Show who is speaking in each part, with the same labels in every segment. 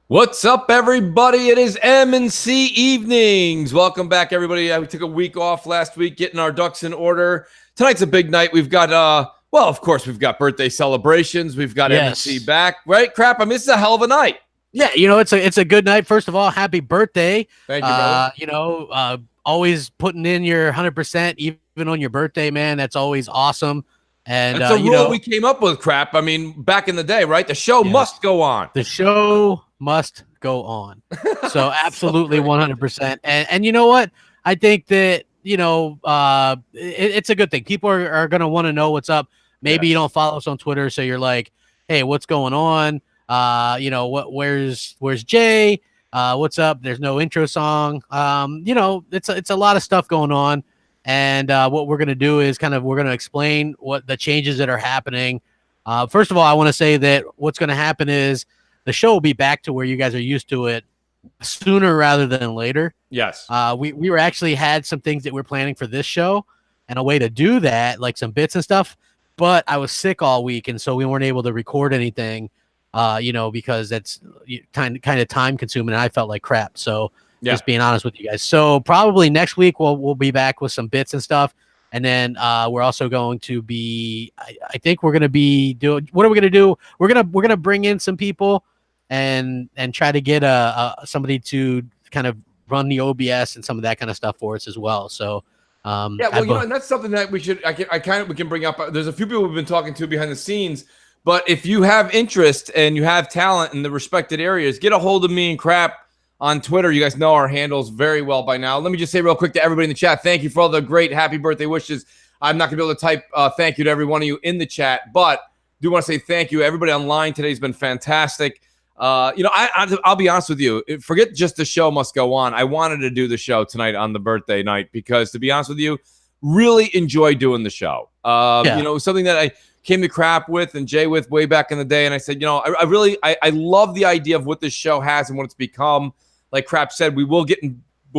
Speaker 1: What's up, everybody? It is M&C Evenings. Welcome back, everybody. We took a week off last week, getting our ducks in order. Tonight's a big night. We've got, well, of course, we've got birthday celebrations. We've got M&C back, right? Crap, I mean, this is a hell of a night.
Speaker 2: Yeah, it's a good night. First of all, happy birthday.
Speaker 1: Thank you, brother.
Speaker 2: Always putting in your 100%, even on your birthday, man. That's always awesome. And
Speaker 1: that's a rule we came up with, Crap. I mean, back in the day, right? The show must go on.
Speaker 2: The show must go on. So absolutely 100%. And you know what? I think that, it's a good thing. People are going to want to know what's up. Maybe you don't follow us on Twitter, so you're like, hey, what's going on? Where's Jay? What's up? There's no intro song. It's a lot of stuff going on. And what we're going to do is we're going to explain what the changes that are happening. First of all, I want to say that what's going to happen is the show will be back to where you guys are used to it sooner rather than later.
Speaker 1: Yes.
Speaker 2: We were actually had some things that we're planning for this show and a way to do that, like some bits and stuff. But I was sick all week, and so we weren't able to record anything, because that's kind of time consuming, and I felt like crap. So just being honest with you guys. So probably next week we'll be back with some bits and stuff. And then we're also going to be, I think we're going to be doing, what are we going to do? We're going to bring in some people and try to get somebody to kind of run the OBS and some of that kind of stuff for us as well. So
Speaker 1: and that's something that we can bring up. There's a few people we've been talking to behind the scenes, but if you have interest and you have talent in the respected areas, get a hold of me and Crap on Twitter. You guys know our handles very well by now. Let me just say real quick to everybody in the chat, thank you for all the great happy birthday wishes. I'm not going to be able to type thank you to every one of you in the chat, but do want to say thank you. Everybody online today has been fantastic. I'll be honest with you. Forget just the show must go on. I wanted to do the show tonight on the birthday night because, to be honest with you, really enjoy doing the show. Something that I came to Crap with and Jay with way back in the day, and I said, I love the idea of what this show has and what it's become. Like Crap said, we'll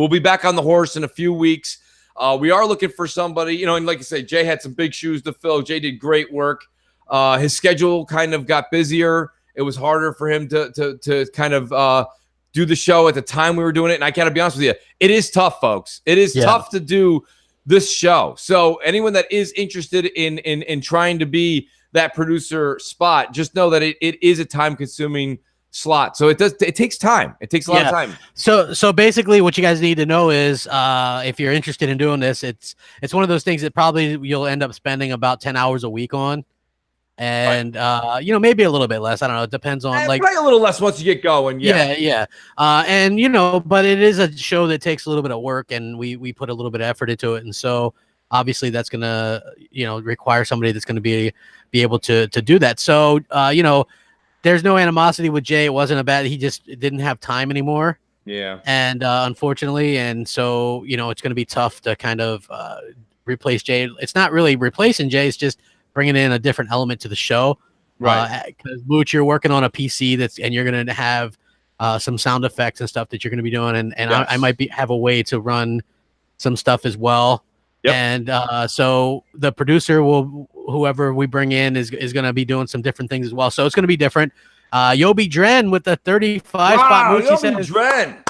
Speaker 1: be back on the horse in a few weeks. We are looking for somebody, and like you say, Jay had some big shoes to fill. Jay did great work. His schedule kind of got busier. It was harder for him to kind of do the show at the time we were doing it. And I gotta be honest with you, it is tough, folks. It is tough to do this show. So anyone that is interested in trying to be that producer spot, just know that it is a time-consuming slot. So it takes time. It takes a lot of time.
Speaker 2: So basically what you guys need to know is if you're interested in doing this, it's one of those things that probably you'll end up spending about 10 hours a week on. And maybe a little bit less. I don't know. It depends on
Speaker 1: probably a little less once you get going.
Speaker 2: But it is a show that takes a little bit of work, and we put a little bit of effort into it. And so obviously that's gonna require somebody that's gonna be able to do that. So there's no animosity with Jay. It wasn't he just didn't have time anymore.
Speaker 1: Yeah.
Speaker 2: And unfortunately, and so it's gonna be tough to kind of replace Jay. It's not really replacing Jay. It's just bringing in a different element to the show,
Speaker 1: right?
Speaker 2: Because Mooch, you're working on a PC and you're going to have some sound effects and stuff that you're going to be doing, and I might have a way to run some stuff as well.
Speaker 1: Yep.
Speaker 2: And so the producer whoever we bring in is going to be doing some different things as well. So it's going to be different. Yobi Dren with the 35 spot. Mooch,
Speaker 1: Dren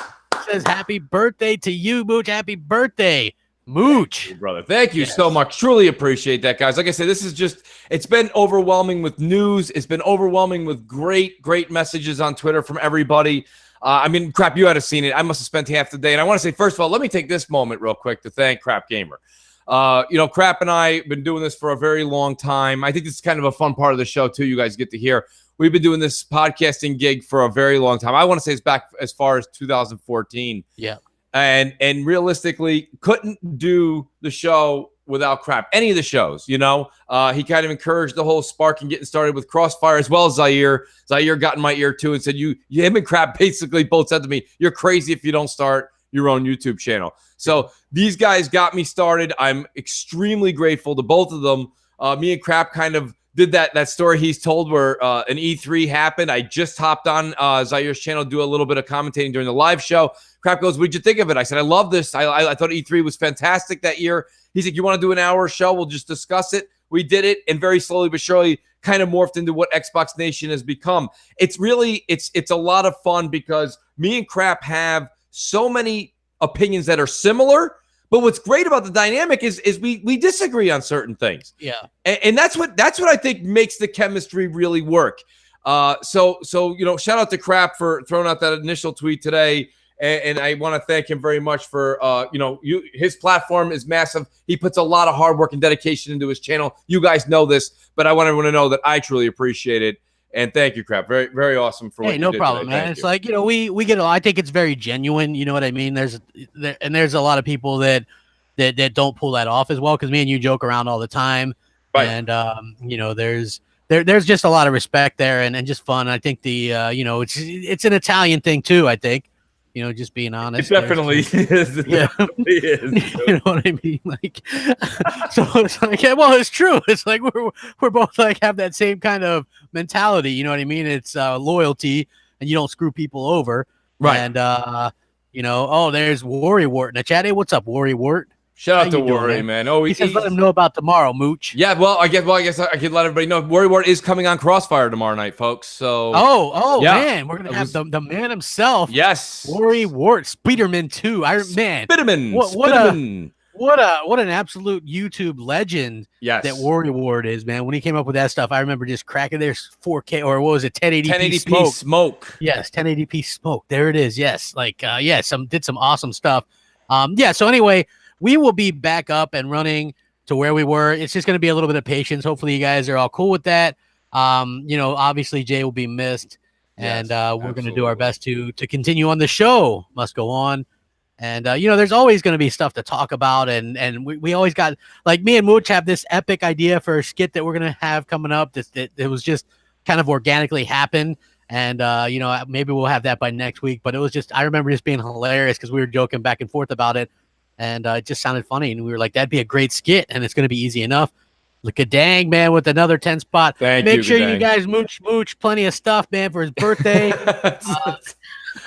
Speaker 2: says happy birthday to you, Mooch. Happy birthday, Mooch.
Speaker 1: Brother, thank you so much. Truly appreciate that, guys. Like I said, it's been overwhelming with news. It's been overwhelming with great messages on Twitter from everybody. Crap, you had seen it. I must have spent half the day. And I want to say, first of all, let me take this moment real quick to thank CrapGamer. Crap and I have been doing this for a very long time. I think this is kind of a fun part of the show, too, you guys get to hear. We've been doing this podcasting gig for a very long time. I want to say it's back as far as 2014.
Speaker 2: Yeah.
Speaker 1: And realistically couldn't do the show without Crap. Any of the shows, he kind of encouraged the whole spark and getting started with Crossfire, as well as Zaire. Zaire got in my ear too and said, him and Crap basically both said to me, you're crazy if you don't start your own YouTube channel. So these guys got me started. I'm extremely grateful to both of them. Me and Crap kind of did that story he's told where an E3 happened. I just hopped on Zaire's channel to do a little bit of commentating during the live show. Crap goes, what'd you think of it? I said, I love this. I thought E3 was fantastic that year. He's like, you want to do an hour show? We'll just discuss it. we did it, and very slowly but surely kind of morphed into what Xbox Nation has become. It's really, it's a lot of fun because me and Crap have so many opinions that are similar. But what's great about the dynamic is we disagree on certain things.
Speaker 2: Yeah.
Speaker 1: And that's what I think makes the chemistry really work. So shout out to Crap for throwing out that initial tweet today. And I want to thank him very much for his platform is massive. He puts a lot of hard work and dedication into his channel. You guys know this, but I want everyone to know that I truly appreciate it. And thank you, Crap. Very, very awesome for what you did.
Speaker 2: No problem, man. It's like, we get I think it's very genuine. You know what I mean? There's a lot of people that don't pull that off as well, because me and you joke around all the time. Right. And there's just a lot of respect there and just fun. I think it's an Italian thing too, I think. Just being honest.
Speaker 1: It definitely is. It definitely is.
Speaker 2: You know what I mean? Like, so it's like, yeah, well, it's true. It's like we're both like have that same kind of mentality. You know what I mean? It's loyalty, and you don't screw people over. Right. And there's Worry Wart in the chat. Hey, what's up, Worry Wart?
Speaker 1: Shout out to Worry, man. Oh,
Speaker 2: he says let him know about tomorrow, Mooch.
Speaker 1: Yeah, well, I guess I could let everybody know. Worry Wart is coming on Crossfire tomorrow night, folks. So
Speaker 2: man, we're gonna have the man himself.
Speaker 1: Yes,
Speaker 2: Worry Wart, Spiderman 2.
Speaker 1: Spiderman.
Speaker 2: What an absolute YouTube legend.
Speaker 1: Yes,
Speaker 2: that Worry Wart is, man. When he came up with that stuff, I remember just cracking. There's 4K or what was it? 1080p
Speaker 1: smoke.
Speaker 2: Yes, 1080p smoke. There it is. Yes, did some awesome stuff. So anyway, we will be back up and running to where we were. It's just going to be a little bit of patience. Hopefully you guys are all cool with that. Obviously Jay will be missed, and we're going to do our best to continue on. The show must go on. And, there's always going to be stuff to talk about. And we always got, like, me and Mooch have this epic idea for a skit that we're going to have coming up that was just kind of organically happened. And, maybe we'll have that by next week. But it was just, I remember just being hilarious because we were joking back and forth about it. And it just sounded funny. And we were like, that'd be a great skit. And it's going to be easy enough. Look at Dang, man, with another 10 spot. Make sure you guys mooch plenty of stuff, man, for his birthday.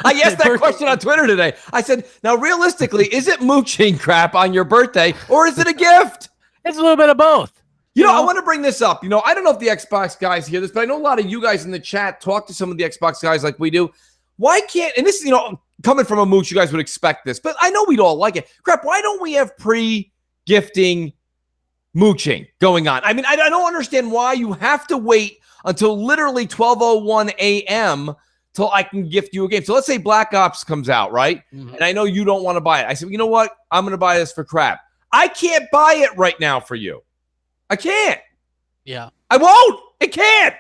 Speaker 1: I asked that question on Twitter today. I said, now, realistically, is it mooching Crap on your birthday or is it a gift?
Speaker 2: It's a little bit of both.
Speaker 1: I want to bring this up. I don't know if the Xbox guys hear this, but I know a lot of you guys in the chat talk to some of the Xbox guys like we do. Why can't, and this is, coming from a Mooch, you guys would expect this, but I know we'd all like it. Crap, why don't we have pre-gifting mooching going on? I mean, I don't understand why you have to wait until literally 12:01 a.m. till I can gift you a game. So let's say Black Ops comes out, right? Mm-hmm. And I know you don't want to buy it. I said, you know what? I'm going to buy this for Crap. I can't buy it right now for you. I can't.
Speaker 2: Yeah.
Speaker 1: I won't. It can't.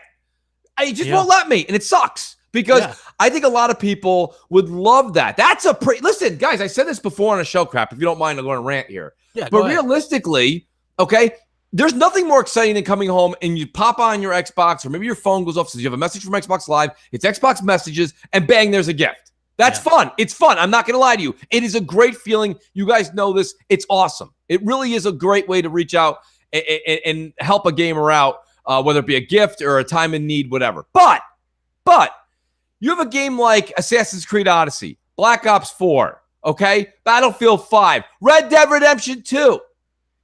Speaker 1: It just won't let me. And it sucks. Because I think a lot of people would love that. That's listen, guys, I said this before on a show, Crap. If you don't mind, I'm going to rant here. Yeah, but realistically, okay, there's nothing more exciting than coming home and you pop on your Xbox or maybe your phone goes off, says you have a message from Xbox Live. It's Xbox messages, and bang, there's a gift. That's fun. It's fun. I'm not going to lie to you. It is a great feeling. You guys know this. It's awesome. It really is a great way to reach out and help a gamer out, whether it be a gift or a time in need, whatever. But you have a game like Assassin's Creed Odyssey, Black Ops 4, okay? Battlefield 5, Red Dead Redemption 2.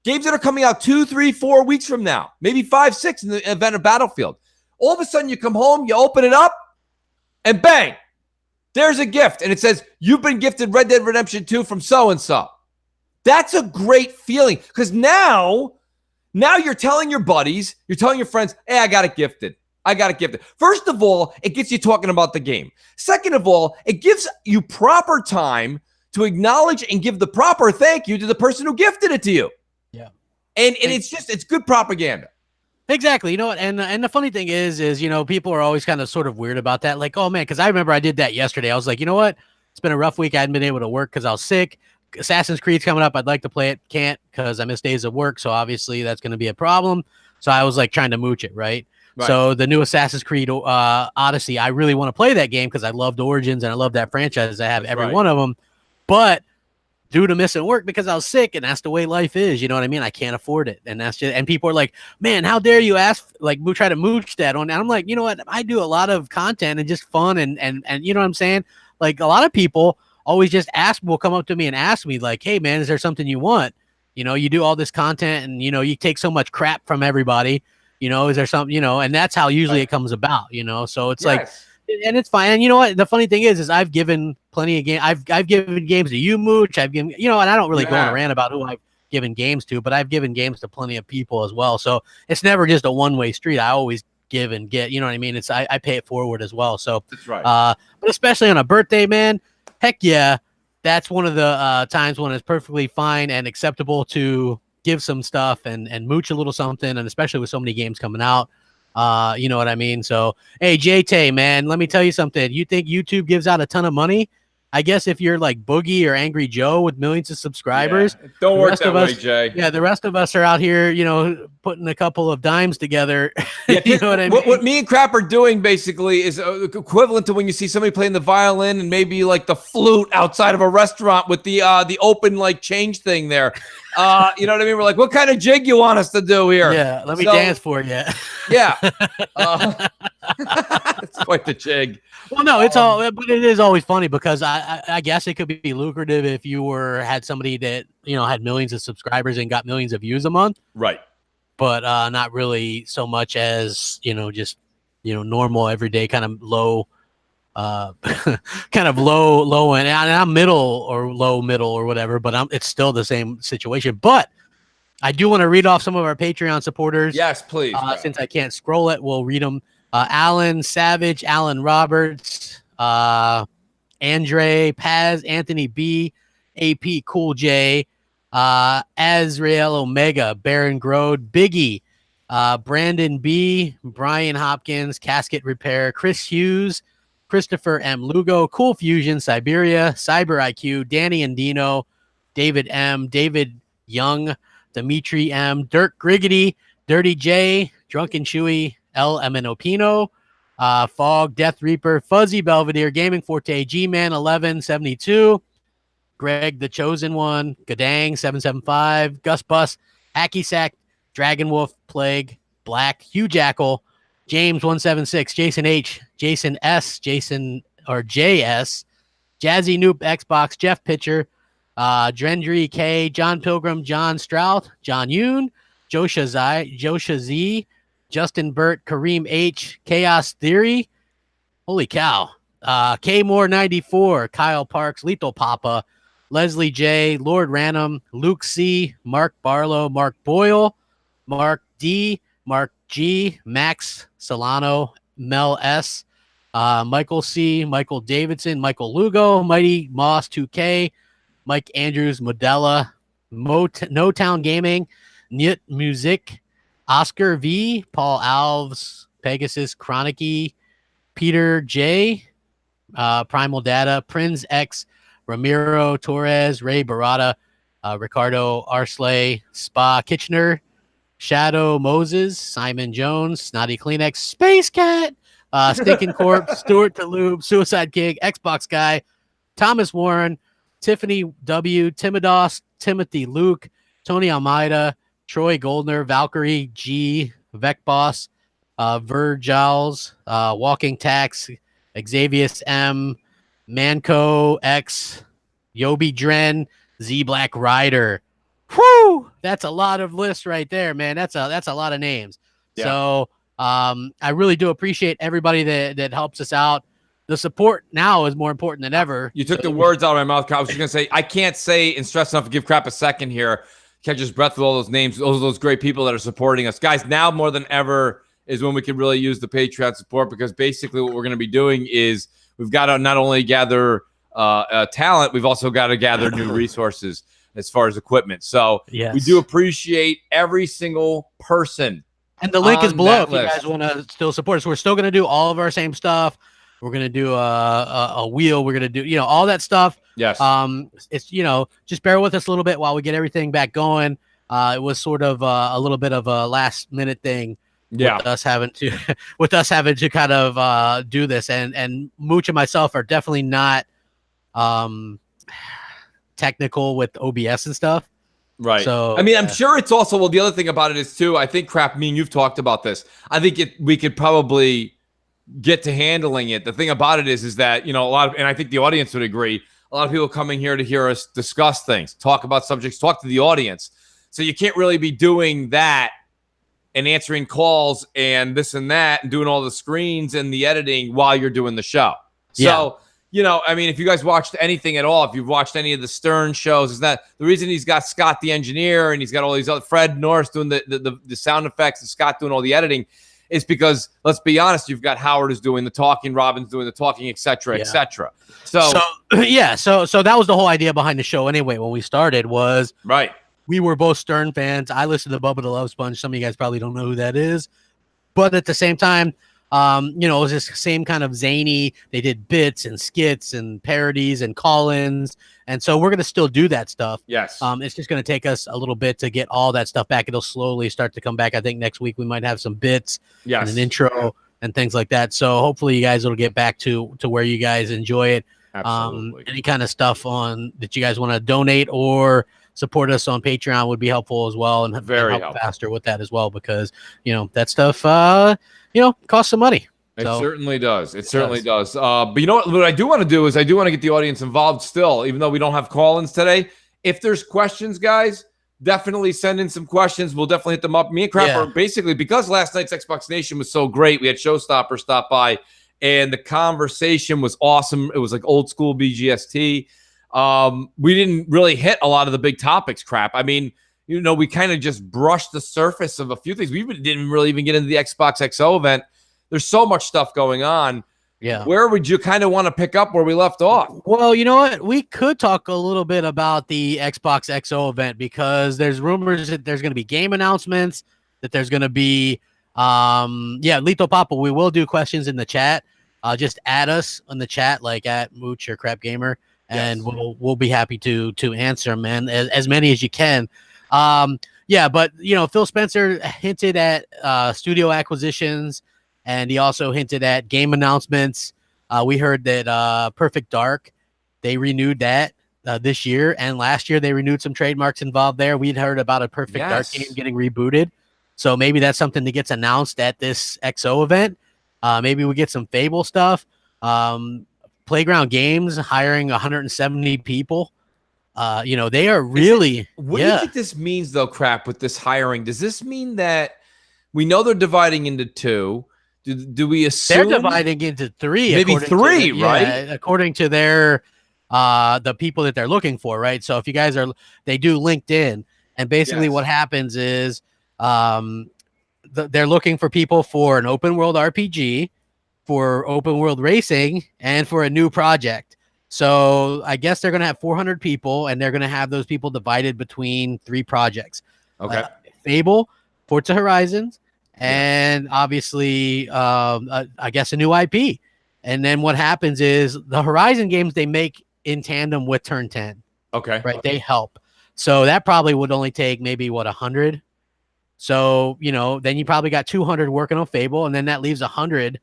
Speaker 1: Games that are coming out 2, 3, 4 weeks from now, maybe 5, 6 in the event of Battlefield. All of a sudden, you come home, you open it up, and bang, there's a gift. And it says, you've been gifted Red Dead Redemption 2 from so-and-so. That's a great feeling because now you're telling your buddies, you're telling your friends, hey, I got it gifted. First of all, it gets you talking about the game. Second of all, it gives you proper time to acknowledge and give the proper thank you to the person who gifted it to you.
Speaker 2: Yeah.
Speaker 1: And it's good propaganda.
Speaker 2: Exactly. You know what? And the funny thing is, people are always kind of sort of weird about that. Like, oh man, because I remember I did that yesterday. I was like, you know what? It's been a rough week. I hadn't been able to work because I was sick. Assassin's Creed's coming up. I'd like to play it. Can't because I missed days of work. So obviously that's going to be a problem. So I was like trying to mooch it, right? So the new Assassin's Creed Odyssey, I really want to play that game because I loved Origins and I love that franchise. I have every one of them. But due to missing work because I was sick, and that's the way life is, you know what I mean? I can't afford it. And that's just, and people are like, man, how dare you ask, like, try to mooch that on. And I'm like, you know what? I do a lot of content and just fun and you know what I'm saying? Like, a lot of people always just will come up to me and ask me, like, hey, man, is there something you want? You know, you do all this content and, you know, you take so much crap from everybody, you know, is there something, you know, and that's how usually it comes about, you know? So it's like, and it's fine. And you know what? The funny thing is I've given plenty of games. I've given games to you, Mooch. I've given, you know, and I don't really go on a rant about who I've given games to, but I've given games to plenty of people as well. So it's never just a one-way street. I always give and get, you know what I mean? It's, I pay it forward as well. So
Speaker 1: that's right.
Speaker 2: But especially on a birthday, man, heck yeah. That's one of the times when it's perfectly fine and acceptable to give some stuff and mooch a little something, and especially with so many games coming out. You know what I mean? So, hey, JT, man, let me tell you something. You think YouTube gives out a ton of money? I guess if you're like Boogie or Angry Joe with millions of subscribers,
Speaker 1: don't work that way, Jay.
Speaker 2: Yeah, the rest of us are out here, you know, putting a couple of dimes together.
Speaker 1: Yeah,
Speaker 2: you know what I mean?
Speaker 1: What me and Crap are doing basically is equivalent to when you see somebody playing the violin and maybe like the flute outside of a restaurant with the open like change thing there. You know what I mean? We're like, what kind of jig you want us to do here?
Speaker 2: Yeah, let me dance for you.
Speaker 1: Yeah. It's quite the jig.
Speaker 2: Well, no, it's all, but it is always funny because I guess it could be lucrative if you had somebody that, you know, had millions of subscribers and got millions of views a month.
Speaker 1: Right.
Speaker 2: But not really so much as, you know, just, you know, normal everyday kind of low, kind of low end. And I'm middle or low middle or whatever, but it's still the same situation. But I do want to read off some of our Patreon supporters.
Speaker 1: Yes, please.
Speaker 2: Since I can't scroll it, we'll read them. Alan Savage, Alan Roberts, Andre Paz, Anthony B, AP Cool J, Azrael Omega, Baron Grode, Biggie, Brandon B, Brian Hopkins, Casket Repair, Chris Hughes, Christopher M. Lugo, Cool Fusion, Siberia, Cyber IQ, Danny Andino, David M, David Young, Dimitri M, Dirk Griggity, Dirty J, Drunken Chewy, L. Eminopino, Fog, Death Reaper, Fuzzy Belvedere, Gaming Forte, G-Man 1172, Greg the Chosen One, Gadang 775, Gus Bus, Hacky Sack, Dragon Wolf, Plague, Black, Hugh Jackal, James 176, Jason H, Jason S, Jason or JS, Jazzy Noop, Xbox, Jeff Pitcher, Drendry K, John Pilgrim, John Strout, John Yoon, Josha Z, Justin Burt, Kareem H, Chaos Theory, holy cow, K Moore 94, Kyle Parks, Lethal Papa, Leslie J, Lord Random, Luke C, Mark Barlow, Mark Boyle, Mark D, Mark G, Max Solano, Mel S, Michael C, Michael Davidson, Michael Lugo, Mighty Moss 2K, Mike Andrews, Modella, No Town Gaming, Nyut Music, Oscar V, Paul Alves, Pegasus, Chronicky, Peter J, Primal Data, Prinz X, Ramiro Torres, Ray Barada, Ricardo Arsley, Spa Kitchener, Shadow Moses, Simon Jones, Snotty Kleenex, Space Cat, Stinking Corpse, Stuart Taloob, Suicide King, Xbox Guy, Thomas Warren, Tiffany W, Timodos, Timothy Luke, Tony Almeida, Troy Goldner, Valkyrie G, Vecboss, Virgils, Walking Tax, Xavius M, Manco X, Yobi Dren, Z Black Rider. Whew! That's a lot of lists right there, man. That's a lot of names. Yeah. So I really do appreciate everybody that helps us out. The support now is more important than ever.
Speaker 1: You took the words out of my mouth. I was just gonna say I can't say and stress enough to give Crap a second here. Catch his breath with all those names, those great people that are supporting us. Guys, now more than ever is when we can really use the Patreon support, because basically what we're going to be doing is we've got to not only gather talent, we've also got to gather new resources as far as equipment. So yes, we do appreciate every single person.
Speaker 2: And the link is below if you guys want to still support us. We're still going to do all of our same stuff. We're going to do a wheel. We're going to do, you know, all that stuff.
Speaker 1: Yes.
Speaker 2: It's, you know, just bear with us a little bit while we get everything back going. It was sort of a little bit of a last minute thing.
Speaker 1: Yeah.
Speaker 2: With us having to kind of do this, and Mooch and myself are definitely not technical with OBS and stuff.
Speaker 1: Right.
Speaker 2: So
Speaker 1: I mean, I'm sure it's also, well, the other thing about it is too, I think Crap, me and you've talked about this. I think we could probably get to handling it. The thing about it is that, you know, and I think the audience would agree, a lot of people coming here to hear us discuss things, talk about subjects, talk to the audience. So you can't really be doing that and answering calls and this and that and doing all the screens and the editing while you're doing the show. So, I mean, if you guys watched anything at all, if you've watched any of the Stern shows, is that the reason he's got Scott the engineer and he's got all these other Fred Norris doing the sound effects and Scott doing all the editing is because, let's be honest, you've got Howard is doing the talking, Robin's doing the talking, et cetera, et cetera. So
Speaker 2: that was the whole idea behind the show anyway. When we started was
Speaker 1: right.
Speaker 2: We were both Stern fans. I listened to Bubba the Love Sponge. Some of you guys probably don't know who that is, but at the same time, it was this same kind of zany. They did bits and skits and parodies and call-ins, and so we're gonna still do that stuff.
Speaker 1: Yes.
Speaker 2: It's just gonna take us a little bit to get all that stuff back. It'll slowly start to come back. I think next week we might have some bits and an intro and things like that. So hopefully you guys will get back to where you guys enjoy it.
Speaker 1: Absolutely.
Speaker 2: Any kind of stuff on that you guys want to donate or support us on Patreon would be helpful as well, and help faster with that as well, because that stuff costs some money.
Speaker 1: It certainly does. It certainly does. But you know what I do want to do is I do want to get the audience involved still, even though we don't have call-ins today. If there's questions, guys, definitely send in some questions. We'll definitely hit them up. Me and Crap are basically, because last night's Xbox Nation was so great, we had Showstopper stop by, and the conversation was awesome. It was like old school BGST. We didn't really hit a lot of the big topics, Crap. I mean, we kind of just brushed the surface of a few things. We didn't really even get into the Xbox XO event. There's so much stuff going on.
Speaker 2: Yeah.
Speaker 1: Where would you kind of want to pick up where we left off?
Speaker 2: Well, you know what? We could talk a little bit about the Xbox XO event, because there's rumors that there's going to be game announcements, that there's going to be, Lito Papa, we will do questions in the chat. Just add us in the chat, like at Mooch or CrapGamer, and we'll be happy to answer them, man, as many as you can. But Phil Spencer hinted at studio acquisitions, and he also hinted at game announcements. We heard that Perfect Dark, they renewed that this year, and last year they renewed some trademarks involved there. We'd heard about a Perfect Dark game getting rebooted, so maybe that's something that gets announced at this XO event. Maybe we get some Fable stuff. Playground Games hiring 170 people. They are really.
Speaker 1: What do you think this means, though, Crap, with this hiring? Does this mean that we know they're dividing into two? Do we assume
Speaker 2: they're dividing into three?
Speaker 1: Maybe three, right?
Speaker 2: According to their the people that they're looking for, right? So if you guys they do LinkedIn, and basically what happens is they're looking for people for an open world RPG, for open world racing, and for a new project. So I guess they're going to have 400 people, and they're going to have those people divided between three projects.
Speaker 1: Okay.
Speaker 2: Fable, Forza Horizons, and obviously, I guess a new IP. And then what happens is the Horizon games they make in tandem with Turn 10.
Speaker 1: Okay.
Speaker 2: Right. They help. So that probably would only take maybe 100. So, then you probably got 200 working on Fable, and then that leaves 100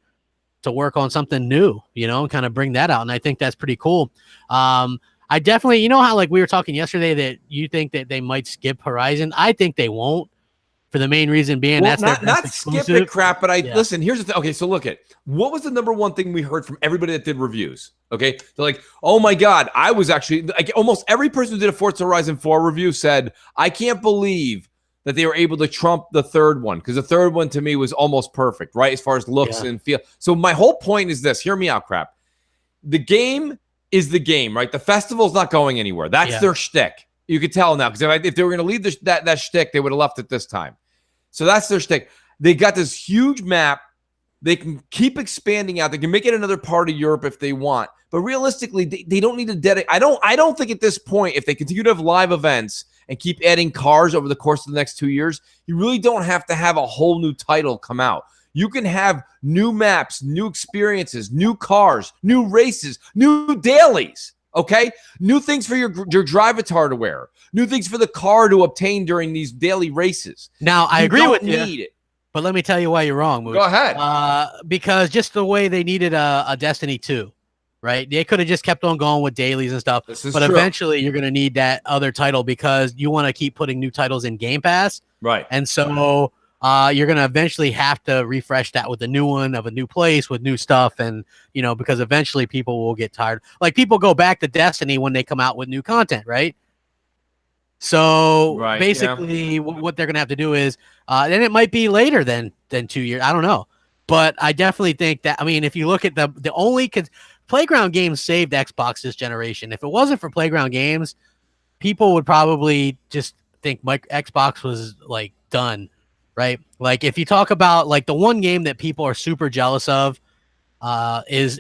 Speaker 2: to work on something new, and kind of bring that out. And I think that's pretty cool. I definitely, how like we were talking yesterday that you think that they might skip Horizon. I think they won't, for the main reason being that's
Speaker 1: not skip it, Crap. But listen. Here's the thing. Okay, so look at what was the number one thing we heard from everybody that did reviews. Okay, they're like, oh my god, I was actually like almost every person who did a Forza Horizon 4 review said, I can't believe that they were able to trump the third one, because the third one to me was almost perfect, right? As far as looks and feel. So my whole point is this. Hear me out, Crap. The game is the game, right? The festival's not going anywhere. That's their shtick. You could tell now, because if they were going to leave that shtick, they would have left it this time. So that's their shtick. They got this huge map. They can keep expanding out. They can make it another part of Europe if they want. But realistically, they don't need to dedicate. I don't think at this point, if they continue to have live events and keep adding cars over the course of the next 2 years, you really don't have to have a whole new title come out. You can have new maps, new experiences, new cars, new races, new dailies, okay? New things for your Drivatar to wear, new things for the car to obtain during these daily races.
Speaker 2: Now, I agree with you.
Speaker 1: Need it.
Speaker 2: But let me tell you why you're wrong, Mooch.
Speaker 1: Go ahead.
Speaker 2: Because just the way they needed a Destiny 2. Right, they could have just kept on going with dailies and stuff, but
Speaker 1: true.
Speaker 2: Eventually you're going to need that other title, because you want to keep putting new titles in Game Pass,
Speaker 1: right?
Speaker 2: And so you're going to eventually have to refresh that with a new one of a new place with new stuff, and because eventually people will get tired. Like people go back to Destiny when they come out with new content, right? So
Speaker 1: Right,
Speaker 2: basically, what they're gonna have to do is, and it might be later than 2 years. I don't know, but I definitely think that. I mean, if you look at the only Playground games saved Xbox this generation. If it wasn't for Playground games, people would probably just think Xbox was like done, right? Like if you talk about like the one game that people are super jealous of, is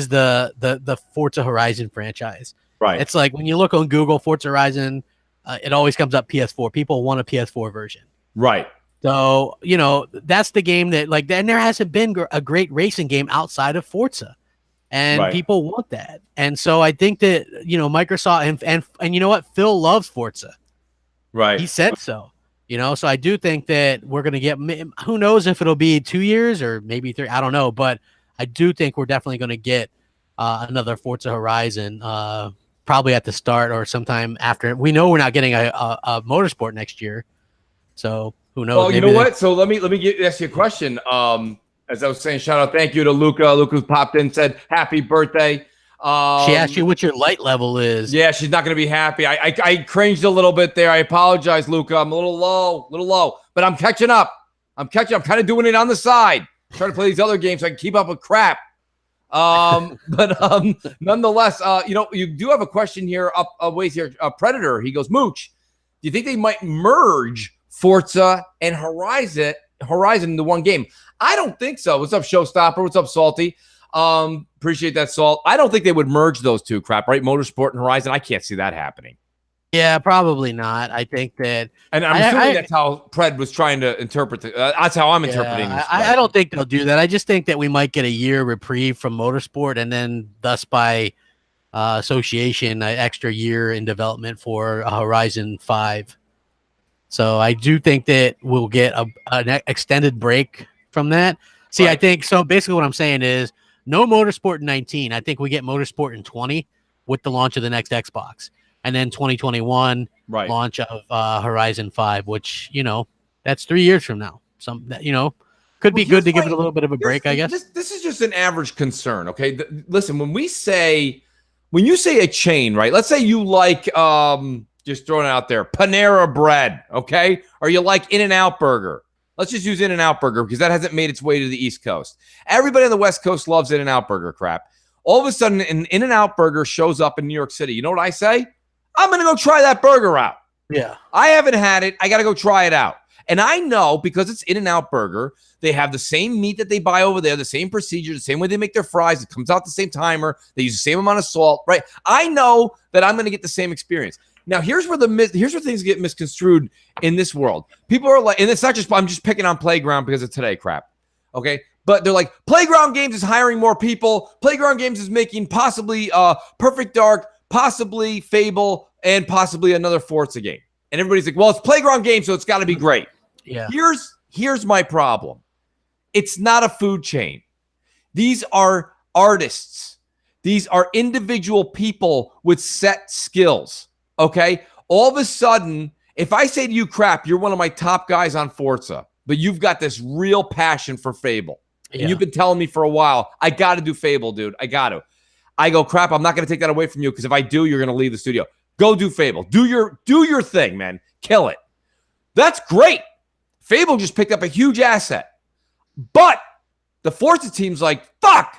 Speaker 2: the Forza Horizon franchise.
Speaker 1: Right.
Speaker 2: It's like when you look on Google Forza Horizon, it always comes up PS4. People want a PS4 version.
Speaker 1: Right.
Speaker 2: So, that's the game that like, and there hasn't been a great racing game outside of Forza. And people want that. And so I think that, Microsoft and you know what? Phil loves Forza.
Speaker 1: Right.
Speaker 2: He said so. So I do think that we're going to get, who knows if it'll be 2 years or maybe 3, I don't know, but I do think we're definitely going to get another Forza Horizon probably at the start or sometime after. We know we're not getting a motorsport next year. So who knows?
Speaker 1: Well, you know what? So let me ask you a question. As I was saying, shout out, thank you to Luca. Luca popped in, said happy birthday.
Speaker 2: She asked you what your light level is.
Speaker 1: Yeah, she's not going to be happy. I cringed a little bit there. I apologize, Luca. I'm a little low, but I'm catching up. I'm kind of doing it on the side. Trying to play these other games so I can keep up with crap. But nonetheless, you do have a question here up a ways here. Predator, he goes, Mooch, do you think they might merge Forza and Horizon into one game? I don't think so. What's up, Showstopper? What's up, Salty? Appreciate that, Salt. I don't think they would merge those two, crap, right? Motorsport and Horizon. I can't see that happening.
Speaker 2: Yeah, probably not. I think that,
Speaker 1: and I'm assuming that's how Pred was trying to interpret. That's how I'm interpreting this.
Speaker 2: I don't think they'll do that. I just think that we might get a year reprieve from Motorsport, and then thus by association, an extra year in development for Horizon 5. So I do think that we'll get an extended break from that. See, I think so. Basically, what I'm saying is no Motorsport in 19. I think we get Motorsport in 20 with the launch of the next Xbox. And then 2021 launch of Horizon 5, which, that's 3 years from now. Could be good to give it a little bit of a break, I guess.
Speaker 1: This is just an average concern, okay? Listen, when you say a chain, right? Let's say you like, just throwing it out there, Panera Bread, okay? Or you like In-N-Out Burger. Let's just use In-N-Out Burger because that hasn't made its way to the East Coast. Everybody on the West Coast loves In-N-Out Burger crap. All of a sudden, an In-N-Out Burger shows up in New York City. You know what I say? I'm going to go try that burger out.
Speaker 2: Yeah.
Speaker 1: I haven't had it. I got to go try it out. And I know because it's In-N-Out Burger, they have the same meat that they buy over there, the same procedure, the same way they make their fries. It comes out the same timer. They use the same amount of salt, right? I know that I'm going to get the same experience. Now, here's where things get misconstrued in this world. People are like, and it's not just, I'm just picking on Playground because of today crap. Okay. But they're like, Playground Games is hiring more people. Playground Games is making possibly Perfect Dark, possibly Fable, and possibly another Forza game. And everybody's like, well, it's Playground Games, so it's got to be great.
Speaker 2: Yeah.
Speaker 1: Here's my problem. It's not a food chain. These are artists. These are individual people with set skills. Okay? All of a sudden, if I say to you, crap, you're one of my top guys on Forza, but you've got this real passion for Fable. And you've been telling me for a while, I got to do Fable, dude. I got to. I go, crap, I'm not going to take that away from you because if I do, you're going to leave the studio. Go do Fable. Do your thing, man. Kill it. That's great. Fable just picked up a huge asset. But the Forza team's like, fuck.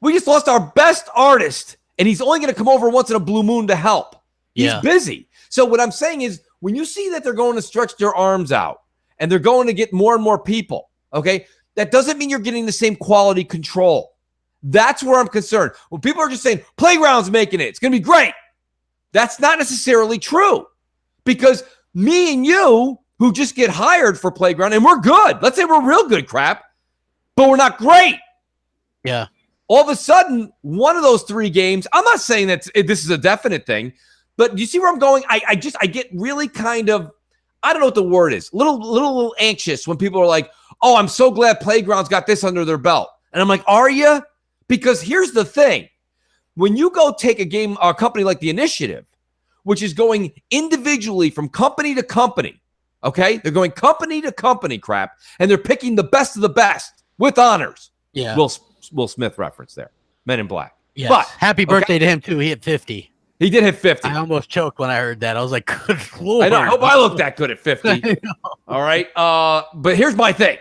Speaker 1: We just lost our best artist, and he's only going to come over once in a blue moon to help. He's busy. So what I'm saying is when you see that they're going to stretch their arms out and they're going to get more and more people, okay, that doesn't mean you're getting the same quality control. That's where I'm concerned. When people are just saying, Playground's making it, it's going to be great. That's not necessarily true. Because me and you, who just get hired for Playground, and we're good. Let's say we're real good crap, but we're not great.
Speaker 2: Yeah.
Speaker 1: All of a sudden, one of those 3 games, I'm not saying that this is a definite thing, but you see where I'm going? I get really kind of, I don't know what the word is, little anxious when people are like, oh, I'm so glad Playground's got this under their belt. And I'm like, are you? Because here's the thing. When you go take a company like The Initiative, which is going individually from company to company, okay? They're going company to company crap, and they're picking the best of the best with honors.
Speaker 2: Yeah.
Speaker 1: Will Smith reference there. Men in Black.
Speaker 2: Yes.
Speaker 1: But
Speaker 2: happy birthday to him, too. He hit 50.
Speaker 1: He did hit 50.
Speaker 2: I almost choked when I heard that. I was like, good Lord.
Speaker 1: I know. I hope I look that good at 50. All right. But here's my thing.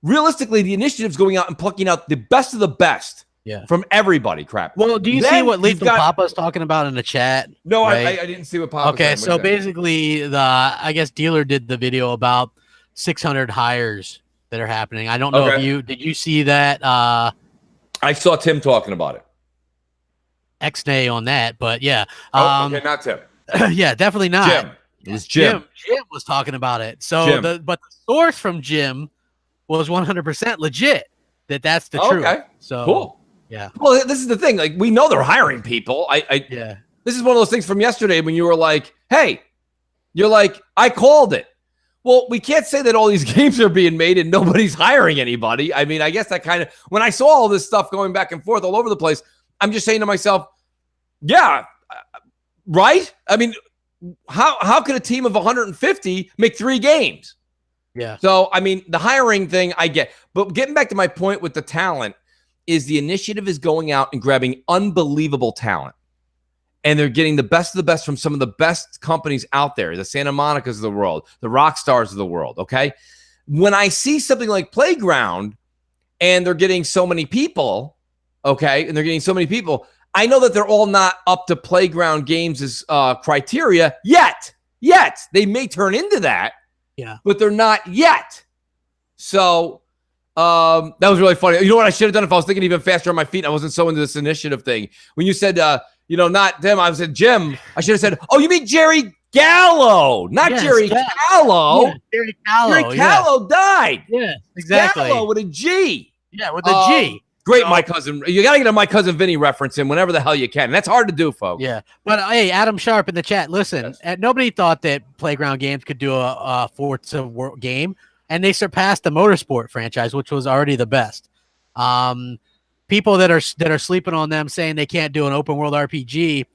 Speaker 1: Realistically, the initiative's going out and plucking out the best of the best from everybody. Crap.
Speaker 2: Well, do you see what Lethal Papa's talking about in the chat?
Speaker 1: No, right? I didn't see what Papa
Speaker 2: said. Okay, so basically, I guess Dealer did the video about 600 hires that are happening. I don't know if did you see that?
Speaker 1: I saw Tim talking about it.
Speaker 2: X-nay on that, but yeah.
Speaker 1: Okay, not Tim.
Speaker 2: Yeah, definitely not.
Speaker 1: Jim. It was Jim.
Speaker 2: Jim was talking about it. So, but the source from Jim was 100% legit. That's the truth. Okay. So
Speaker 1: cool.
Speaker 2: Yeah.
Speaker 1: Well, this is the thing. Like, we know they're hiring people.
Speaker 2: Yeah.
Speaker 1: This is one of those things from yesterday when you were like, "Hey," you're like, "I called it." Well, we can't say that all these games are being made and nobody's hiring anybody. I mean, I guess that kind of, when I saw all this stuff going back and forth all over the place, I'm just saying to myself, yeah, right? I mean, how could a team of 150 make 3 games?
Speaker 2: Yeah.
Speaker 1: So, I mean, the hiring thing I get. But getting back to my point with the talent is the initiative is going out and grabbing unbelievable talent. And they're getting the best of the best from some of the best companies out there, the Santa Monicas of the world, the Rockstars of the world, okay? When I see something like Playground and they're getting so many people, okay, and they're getting so many people, I know that they're all not up to Playground Games' criteria yet. They may turn into that, but they're not yet. So that was really funny. You know what I should have done if I was thinking even faster on my feet? I wasn't so into this initiative thing. When you said, not them, I said Jim. I should have said, oh, you mean Jerry Gallo, not Jerry Callow.
Speaker 2: Yeah, Jerry Callow.
Speaker 1: Jerry Callow died.
Speaker 2: Yeah, exactly.
Speaker 1: Gallo with a G.
Speaker 2: Yeah, with a G.
Speaker 1: Great, My Cousin. You got to get a My Cousin Vinny reference in whenever the hell you can. That's hard to do, folks.
Speaker 2: Yeah. But, hey, Adam Sharp in the chat, listen, nobody thought that Playground Games could do a Forza game, and they surpassed the Motorsport franchise, which was already the best. People that are sleeping on them saying they can't do an open world RPG,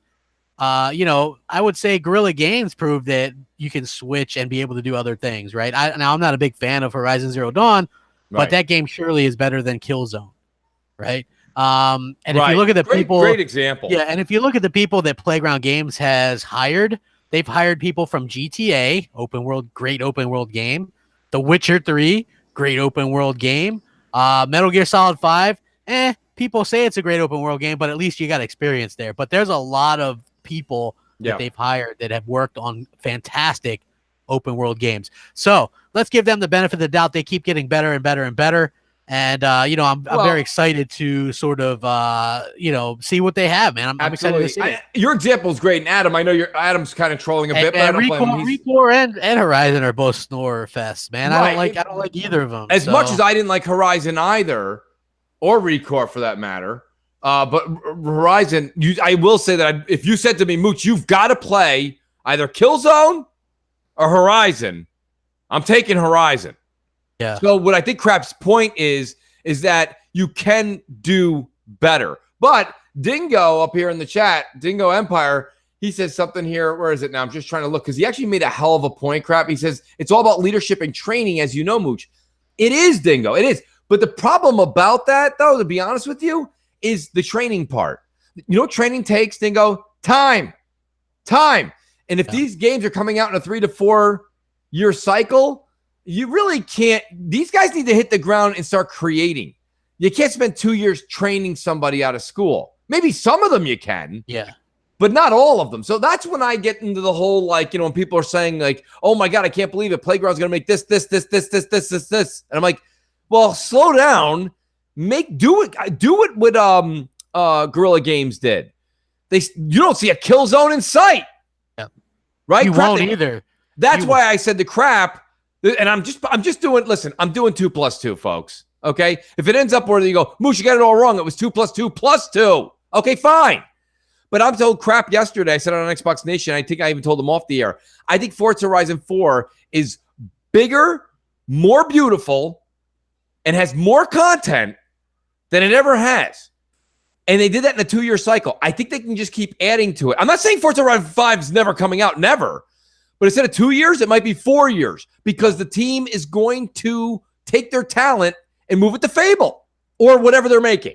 Speaker 2: I would say Guerrilla Games proved that you can switch and be able to do other things, right? Now, I'm not a big fan of Horizon Zero Dawn, but that game surely is better than Killzone. Right. And if you look at the people,
Speaker 1: great example.
Speaker 2: Yeah. And if you look at the people that Playground Games has hired, they've hired people from GTA, great open world game. The Witcher 3, great open world game. Metal Gear Solid 5. People say it's a great open world game, but at least you got experience there. But there's a lot of people that they've hired that have worked on fantastic open world games. So let's give them the benefit of the doubt. They keep getting better and better and better. And, I'm very excited to sort of, see what they have, man. I'm excited to see it.
Speaker 1: Your example is great. And Adam, I know Adam's kind of trolling a bit, but I don't blame him.
Speaker 2: Recore and Horizon are both snore fests, man. Right. I don't like either of them.
Speaker 1: As much as I didn't like Horizon either, or Recore for that matter. But Horizon, I will say that if you said to me, Mooch, you've got to play either Killzone or Horizon, I'm taking Horizon.
Speaker 2: Yeah.
Speaker 1: So what I think Crap's point is that you can do better. But Dingo up here in the chat, Dingo Empire, he says something here. Where is it now? I'm just trying to look because he actually made a hell of a point, Crap. He says it's all about leadership and training, as you know, Mooch. It is, Dingo. It is. But the problem about that, though, to be honest with you, is the training part. You know what training takes, Dingo? Time. And if these games are coming out in a 3 to 4 year cycle, you really can't. These guys need to hit the ground and start creating. You can't spend 2 years training somebody out of school. Maybe some of them you can.
Speaker 2: Yeah.
Speaker 1: But not all of them. So that's when I get into the whole, when people are saying, oh my God, I can't believe it. Playground's going to make this. And I'm like, well, slow down. Do it what Guerrilla Games did. You don't see a kill zone in sight.
Speaker 2: Yeah.
Speaker 1: Right?
Speaker 2: You won't either.
Speaker 1: That's why I said the Crap. And I'm just doing, listen, I'm doing 2 + 2, folks. Okay. If it ends up where you go, Mooch, you got it all wrong. It was 2 + 2 + 2. Okay, fine. But I'm told Crap yesterday. I said it on Xbox Nation. I think I even told them off the air. I think Forza Horizon 4 is bigger, more beautiful, and has more content than it ever has. And they did that in a 2-year cycle. I think they can just keep adding to it. I'm not saying Forza Horizon 5 is never coming out. Never. But instead of 2 years, it might be 4 years because the team is going to take their talent and move it to Fable or whatever they're making.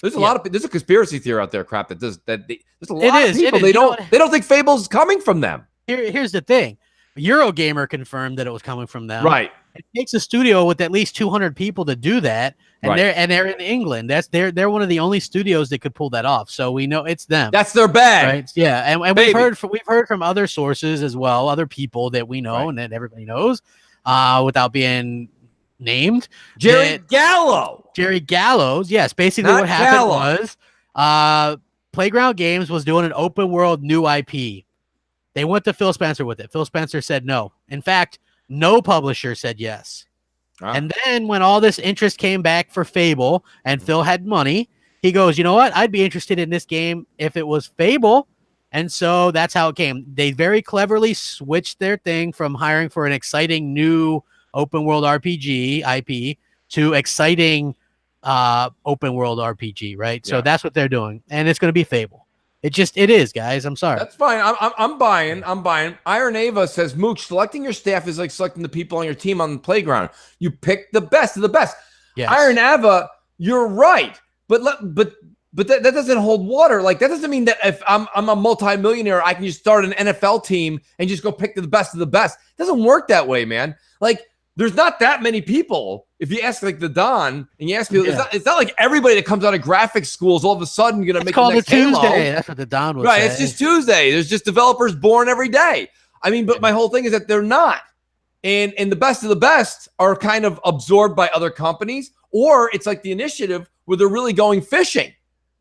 Speaker 1: There's a lot of there's a conspiracy theory out there, crap, that does that. There's a lot
Speaker 2: It
Speaker 1: of
Speaker 2: is,
Speaker 1: people they don't think Fable's coming from them.
Speaker 2: Here's the thing. Eurogamer confirmed that it was coming from them.
Speaker 1: Right.
Speaker 2: It takes a studio with at least 200 people to do that, and they're in England. They're one of the only studios that could pull that off. So we know it's them.
Speaker 1: That's their bag.
Speaker 2: Right? Yeah, and we've heard from other sources as well, other people that we know and that everybody knows, without being named.
Speaker 1: Jerry Gallows.
Speaker 2: Yes, basically what happened was Playground Games was doing an open world new IP. They went to Phil Spencer with it. Phil Spencer said no. In fact, no publisher said yes. And then when all this interest came back for Fable and Phil had money, he goes, you know what? I'd be interested in this game if it was Fable. And so that's how it came. They very cleverly switched their thing from hiring for an exciting new open world RPG IP to exciting open world RPG, right? So that's what they're doing. And it's going to be Fable. It is, guys. I'm sorry.
Speaker 1: That's fine. I'm buying. Iron Ava says, Mooch, selecting your staff is like selecting the people on your team on the playground. You pick the best of the best. Yes. Iron Ava, you're right. But that doesn't hold water. Like, that doesn't mean that if I'm a multimillionaire, I can just start an NFL team and just go pick the best of the best. It doesn't work that way, man. Like, there's not that many people. If you ask like the Don and you ask people, it's not like everybody that comes out of graphics school is all of a sudden going to make the next Halo.
Speaker 2: Tuesday. That's what the Don would say.
Speaker 1: It's just Tuesday. There's just developers born every day. I mean, but my whole thing is that they're not. And the best of the best are kind of absorbed by other companies, or it's like the initiative where they're really going fishing.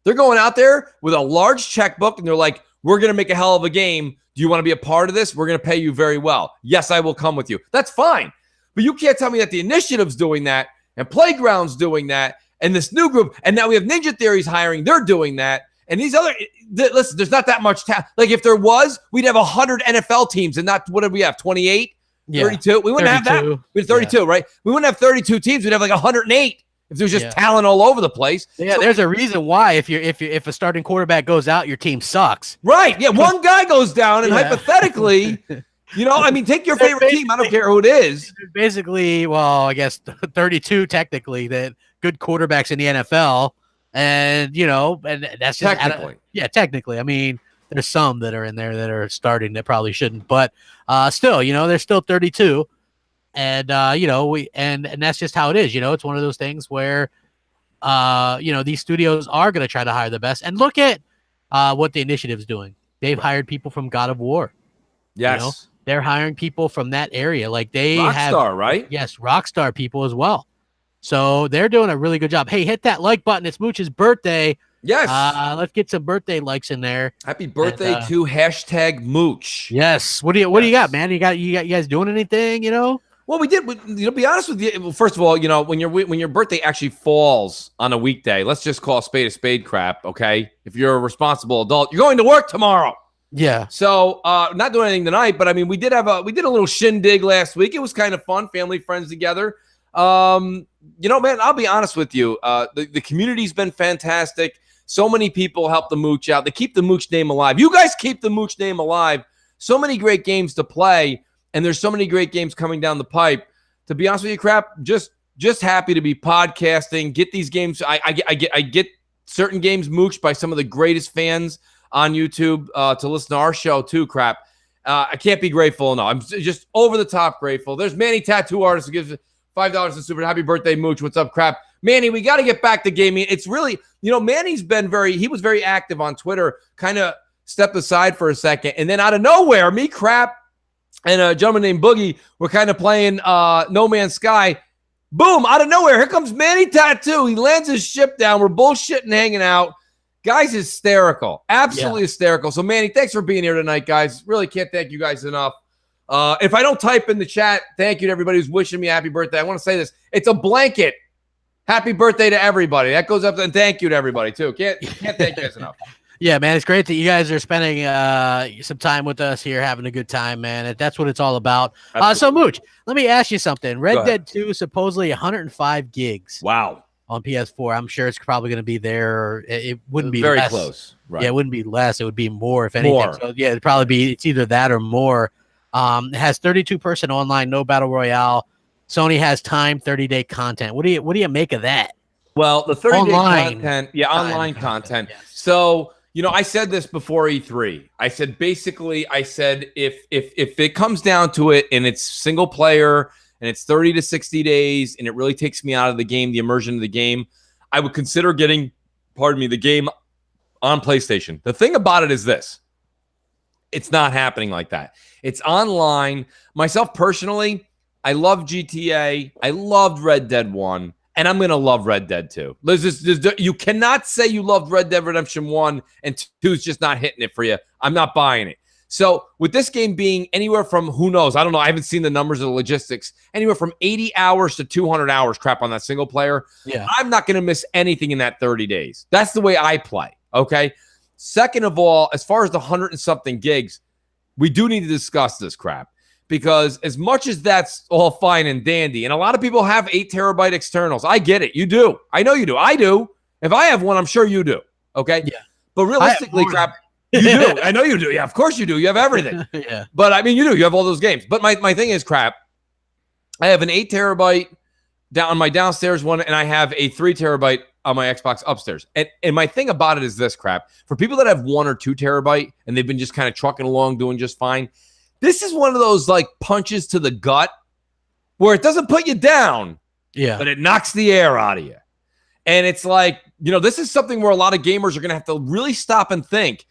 Speaker 1: They're going out there with a large checkbook and they're like, we're going to make a hell of a game. Do you want to be a part of this? We're going to pay you very well. Yes, I will come with you. That's fine. But you can't tell me that the initiative's doing that and Playground's doing that and this new group, and now we have Ninja Theory's hiring. They're doing that. And these other, listen, there's not that much talent. Like if there was, we'd have 100 NFL teams and not, what did we have, 28, 32? We wouldn't 32. Have that. We had 32, right? We wouldn't have 32 teams. We'd have like 108 if there was just talent all over the place.
Speaker 2: Yeah, so, there's a reason why if a starting quarterback goes out, your team sucks.
Speaker 1: Right. Yeah, one guy goes down and hypothetically... You know, I mean, take your favorite team. I don't care who it is.
Speaker 2: Basically, well, I guess 32 technically that good quarterbacks in the NFL, and you know, and that's just
Speaker 1: technically.
Speaker 2: Technically. I mean, there's some that are in there that are starting that probably shouldn't, but still, you know, there's still 32, and you know, and that's just how it is. You know, it's one of those things where, you know, these studios are going to try to hire the best, and look at what the initiative's doing. They've hired people from God of War.
Speaker 1: Yes.
Speaker 2: You know? They're hiring people from that area. Like they
Speaker 1: Rockstar, right?
Speaker 2: Yes, Rockstar people as well. So they're doing a really good job. Hey, hit that like button. It's Mooch's birthday.
Speaker 1: Yes.
Speaker 2: Let's get some birthday likes in there.
Speaker 1: Happy birthday to #Mooch.
Speaker 2: Yes. What do you got, man? You guys doing anything, you know?
Speaker 1: Well, we did. You know, be honest with you. Well, first of all, you know, when your birthday actually falls on a weekday, let's just call a spade crap, okay? If you're a responsible adult, you're going to work tomorrow.
Speaker 2: Yeah.
Speaker 1: So not doing anything tonight, but I mean, we did a little shindig last week. It was kind of fun, family, friends together. You know, man, I'll be honest with you. The community's been fantastic. So many people help the Mooch out. They keep the Mooch name alive. You guys keep the Mooch name alive. So many great games to play, and there's so many great games coming down the pipe. To be honest with you, crap, just happy to be podcasting. Get these games. I get certain games mooched by some of the greatest fans on YouTube to listen to our show too, crap. I can't be grateful enough. I'm just over the top grateful. There's Manny Tattoo Artist who gives $5 to Super. Happy birthday, Mooch. What's up, crap? Manny, we got to get back to gaming. It's really, you know, Manny's been he was very active on Twitter, kind of stepped aside for a second. And then out of nowhere, me, crap, and a gentleman named Boogie were kind of playing No Man's Sky. Boom, out of nowhere, here comes Manny Tattoo. He lands his ship down. We're bullshitting, hanging out. Guys, hysterical. Absolutely hysterical. So, Manny, thanks for being here tonight, guys. Really can't thank you guys enough. If I don't type in the chat, thank you to everybody who's wishing me a happy birthday. I want to say this. It's a blanket. Happy birthday to everybody. That goes up, and thank you to everybody, too. Can't thank you guys enough.
Speaker 2: Yeah, man, it's great that you guys are spending some time with us here, having a good time, man. That's what it's all about. So, Mooch, let me ask you something. Red Dead 2 is supposedly 105 gigs.
Speaker 1: Wow.
Speaker 2: On PS4, I'm sure it's probably going to be there. Or it wouldn't be
Speaker 1: very
Speaker 2: less.
Speaker 1: Close. Right.
Speaker 2: Yeah, it wouldn't be less. It would be more, if anything. So yeah, it'd probably be. It's either that or more. It has 32-person online, no battle royale. Sony has time 30-day content. What do you make of that?
Speaker 1: Well, the 30-day
Speaker 2: Online
Speaker 1: content, online content.
Speaker 2: Yes.
Speaker 1: So, I said this before E3. I said if it comes down to it and it's single player and it's 30 to 60 days and it really takes me out of the game, the immersion of the game, I would consider getting, the game on PlayStation. The thing about it is this. It's not happening like that. It's online. Myself personally, I love GTA. I loved Red Dead 1. And I'm going to love Red Dead 2. You cannot say you loved Red Dead Redemption 1 and 2 is just not hitting it for you. I'm not buying it. So with this game being anywhere from, who knows, I don't know, I haven't seen the numbers of the logistics, anywhere from 80 hours to 200 hours crap on that single player, I'm not going to miss anything in that 30 days. That's the way I play, okay? Second of all, as far as the 100 and something gigs, we do need to discuss this crap. Because as much as that's all fine and dandy, and a lot of people have 8 terabyte externals. I get it. You do. I know you do. I do. If I have one, I'm sure you do. Okay?
Speaker 2: Yeah.
Speaker 1: But realistically, crap, you do. I know you do. Yeah, of course you do. You have everything.
Speaker 2: Yeah.
Speaker 1: But I mean, you do. You have all those games. But my thing is, crap, I have an 8 terabyte down on my downstairs one, and I have a 3 terabyte on my Xbox upstairs. And my thing about it is this, crap. For people that have 1 or 2 terabyte and they've been just kind of trucking along doing just fine, this is one of those like punches to the gut where it doesn't put you down, but it knocks the air out of you. And it's like, this is something where a lot of gamers are going to have to really stop and think,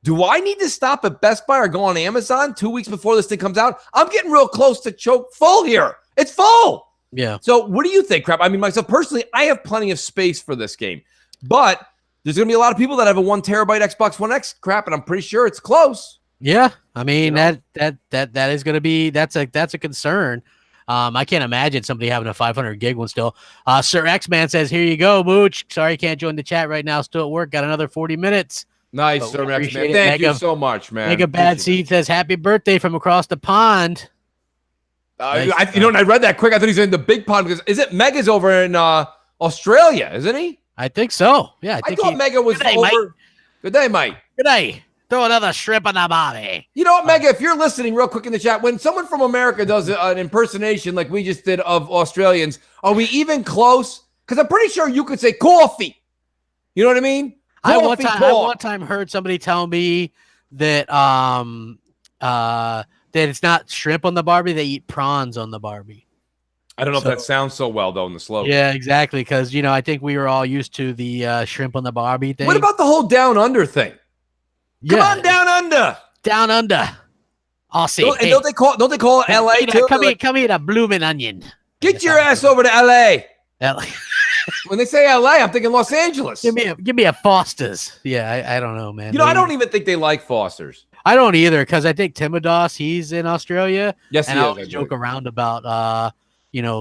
Speaker 1: do I need to stop at Best Buy or go on Amazon 2 weeks before this thing comes out? I'm getting real close to choke full here. It's full.
Speaker 2: Yeah.
Speaker 1: So what do you think, crap? I mean, myself personally, I have plenty of space for this game, but there's going to be a lot of people that have a 1 terabyte Xbox One X crap, and I'm pretty sure it's close.
Speaker 2: Yeah, I mean that is going to be that's a concern. I can't imagine somebody having a 500 gig one still. Sir X-Man says, "Here you go, Mooch. Sorry, you can't join the chat right now. Still at work. Got another 40 minutes."
Speaker 1: Nice, Sir X-Man. Thank you so much, man.
Speaker 2: Make a bad seed says, "Happy birthday from across the pond."
Speaker 1: Nice. I read that quick. I thought he's in the big pond because is it Mega's over in Australia, isn't he?
Speaker 2: I think so. Yeah,
Speaker 1: I thought Mega was over. Mike. Good day, Mike.
Speaker 2: Good day. Throw another shrimp on the body.
Speaker 1: You know what, Mega? If you're listening real quick in the chat, when someone from America does an impersonation like we just did of Australians, are we even close? Because I'm pretty sure you could say coffee. You know what I mean?
Speaker 2: I one time heard somebody tell me that that it's not shrimp on the Barbie, they eat prawns on the Barbie.
Speaker 1: I don't know if that sounds so well, though, in the slogan.
Speaker 2: Yeah, exactly, because, I think we were all used to the shrimp on the Barbie thing.
Speaker 1: What about the whole down under thing? Come on, down under.
Speaker 2: Down under. Aussie.
Speaker 1: Don't they call it LA too?
Speaker 2: Come eat a blooming onion.
Speaker 1: Get your ass over to LA. When they say LA, I'm thinking Los Angeles.
Speaker 2: Give me a Foster's. Yeah, I don't know, man.
Speaker 1: I don't even think they like Foster's.
Speaker 2: I don't either, because I think Timodos, he's in Australia.
Speaker 1: Yes,
Speaker 2: and
Speaker 1: he is.
Speaker 2: I always joke around about